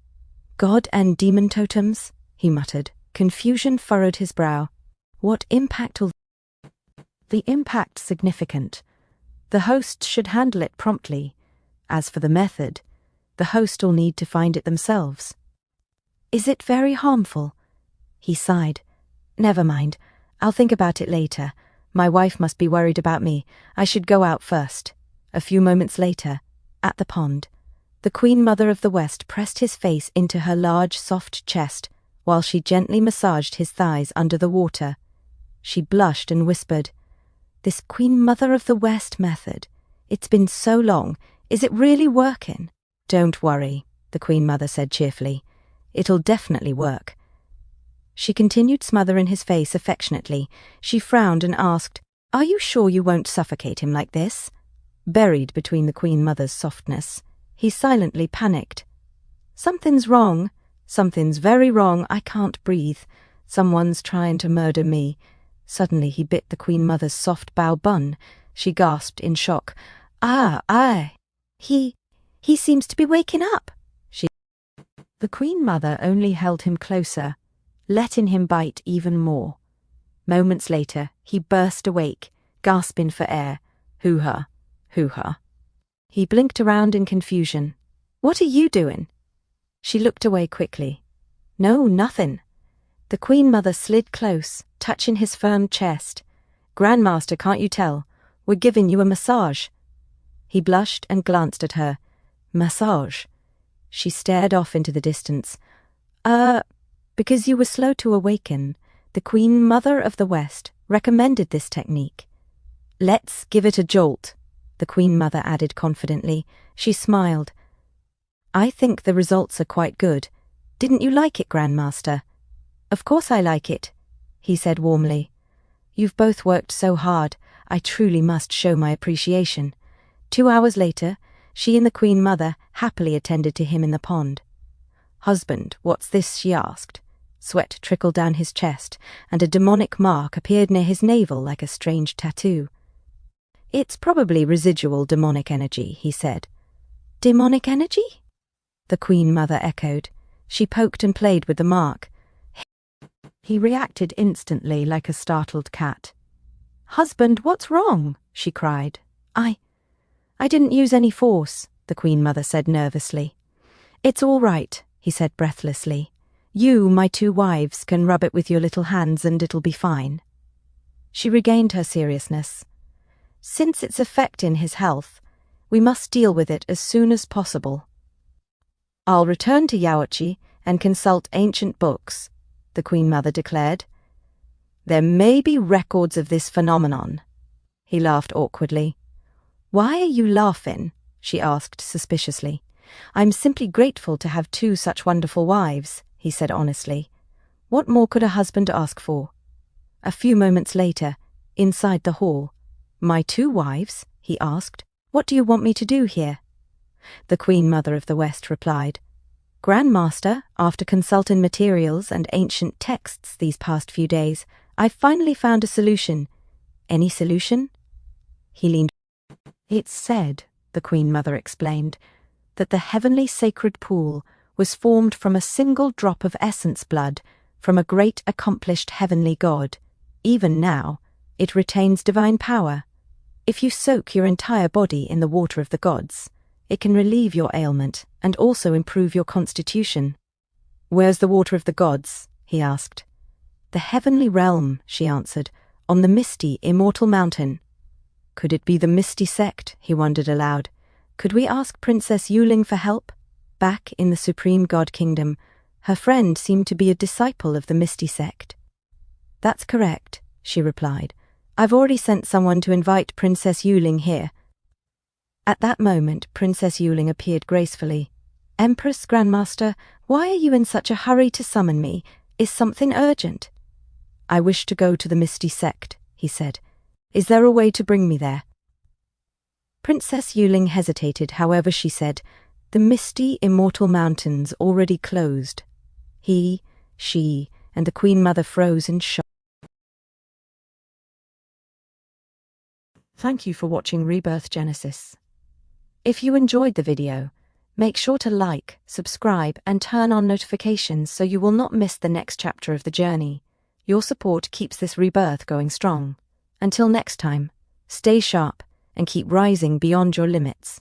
"God and demon totems?" he muttered. Confusion furrowed his brow. "What impact will..." "The impact significant. The host should handle it promptly. As for the method, the host will need to find it themselves." "Is it very harmful?" He sighed. "Never mind. I'll think about it later. My wife must be worried about me. I should go out first." A few moments later, at the pond, the Queen Mother of the West pressed his face into her large, soft chest while she gently massaged his thighs under the water. She blushed and whispered, "This Queen Mother of the West method. It's been so long. Is it really working?" "Don't worry," the Queen Mother said cheerfully. "It'll definitely work." She continued smothering his face affectionately. She frowned and asked, "Are you sure you won't suffocate him like this?" Buried between the Queen Mother's softness, he silently panicked. "Something's wrong. Something's very wrong. I can't breathe. Someone's trying to murder me." Suddenly he bit the Queen Mother's soft bow bun. She gasped in shock. He seems to be waking up." The Queen Mother only held him closer, letting him bite even more. Moments later, he burst awake, gasping for air. Hoo-ha, hoo-ha. He blinked around in confusion. "What are you doing?" She looked away quickly. "No, nothing." The Queen Mother slid close, touching his firm chest. "Grandmaster, can't you tell? We're giving you a massage." He blushed and glanced at her. "Massage?" She stared off into the distance. Because you were slow to awaken, the Queen Mother of the West recommended this technique." "Let's give it a jolt," the Queen Mother added confidently. She smiled. "I think the results are quite good. Didn't you like it, Grandmaster?" "Of course I like it," he said warmly. "You've both worked so hard. I truly must show my appreciation." 2 hours later, she and the Queen Mother happily attended to him in the pond. "Husband, what's this?" she asked. Sweat trickled down his chest, and a demonic mark appeared near his navel like a strange tattoo. "It's probably residual demonic energy," he said. "Demonic energy?" the Queen Mother echoed. She poked and played with the mark. He reacted instantly like a startled cat. "Husband, what's wrong?" she cried. I didn't use any force," the Queen Mother said nervously. "It's all right," he said breathlessly. "You, my 2 wives, can rub it with your little hands and it'll be fine." She regained her seriousness. "Since it's affecting his health, we must deal with it as soon as possible." "I'll return to Yaochi and consult ancient books," the Queen Mother declared. "There may be records of this phenomenon." He laughed awkwardly. "Why are you laughing?" she asked suspiciously. "I'm simply grateful to have 2 such wonderful wives," he said honestly. What more could a husband ask for? A few moments later, inside the hall, "My 2 wives?" he asked. "What do you want me to do here?" The Queen Mother of the West replied, "Grandmaster, after consulting materials and ancient texts these past few days, I've finally found a solution." "Any solution?" He leaned. "It's said," the Queen Mother explained, "that the heavenly sacred pool was formed from a single drop of essence blood from a great accomplished heavenly god. Even now, it retains divine power. If you soak your entire body in the water of the gods, it can relieve your ailment and also improve your constitution. Where's the water of the gods? He asked. The heavenly realm, she answered, on the misty, immortal mountain. Could it be the misty sect? He wondered aloud. Could we ask Princess Wuqing for help? Back in the supreme god kingdom, her friend seemed to be a disciple of the misty sect. That's correct, she replied. I've already sent someone to invite Princess Wuqing here. At that moment, Princess Wuqing appeared gracefully. Empress, Grandmaster, why are you in such a hurry to summon me? Is something urgent? I wish to go to the misty sect, he said. Is there a way to bring me there? Princess Wuqing hesitated, however she said, the misty, immortal mountains already closed. He, she, and the Queen Mother froze in shock. Thank you for watching Rebirth Genesis. If you enjoyed the video, make sure to like, subscribe, and turn on notifications so you will not miss the next chapter of the journey. Your support keeps this rebirth going strong. Until next time, stay sharp and keep rising beyond your limits.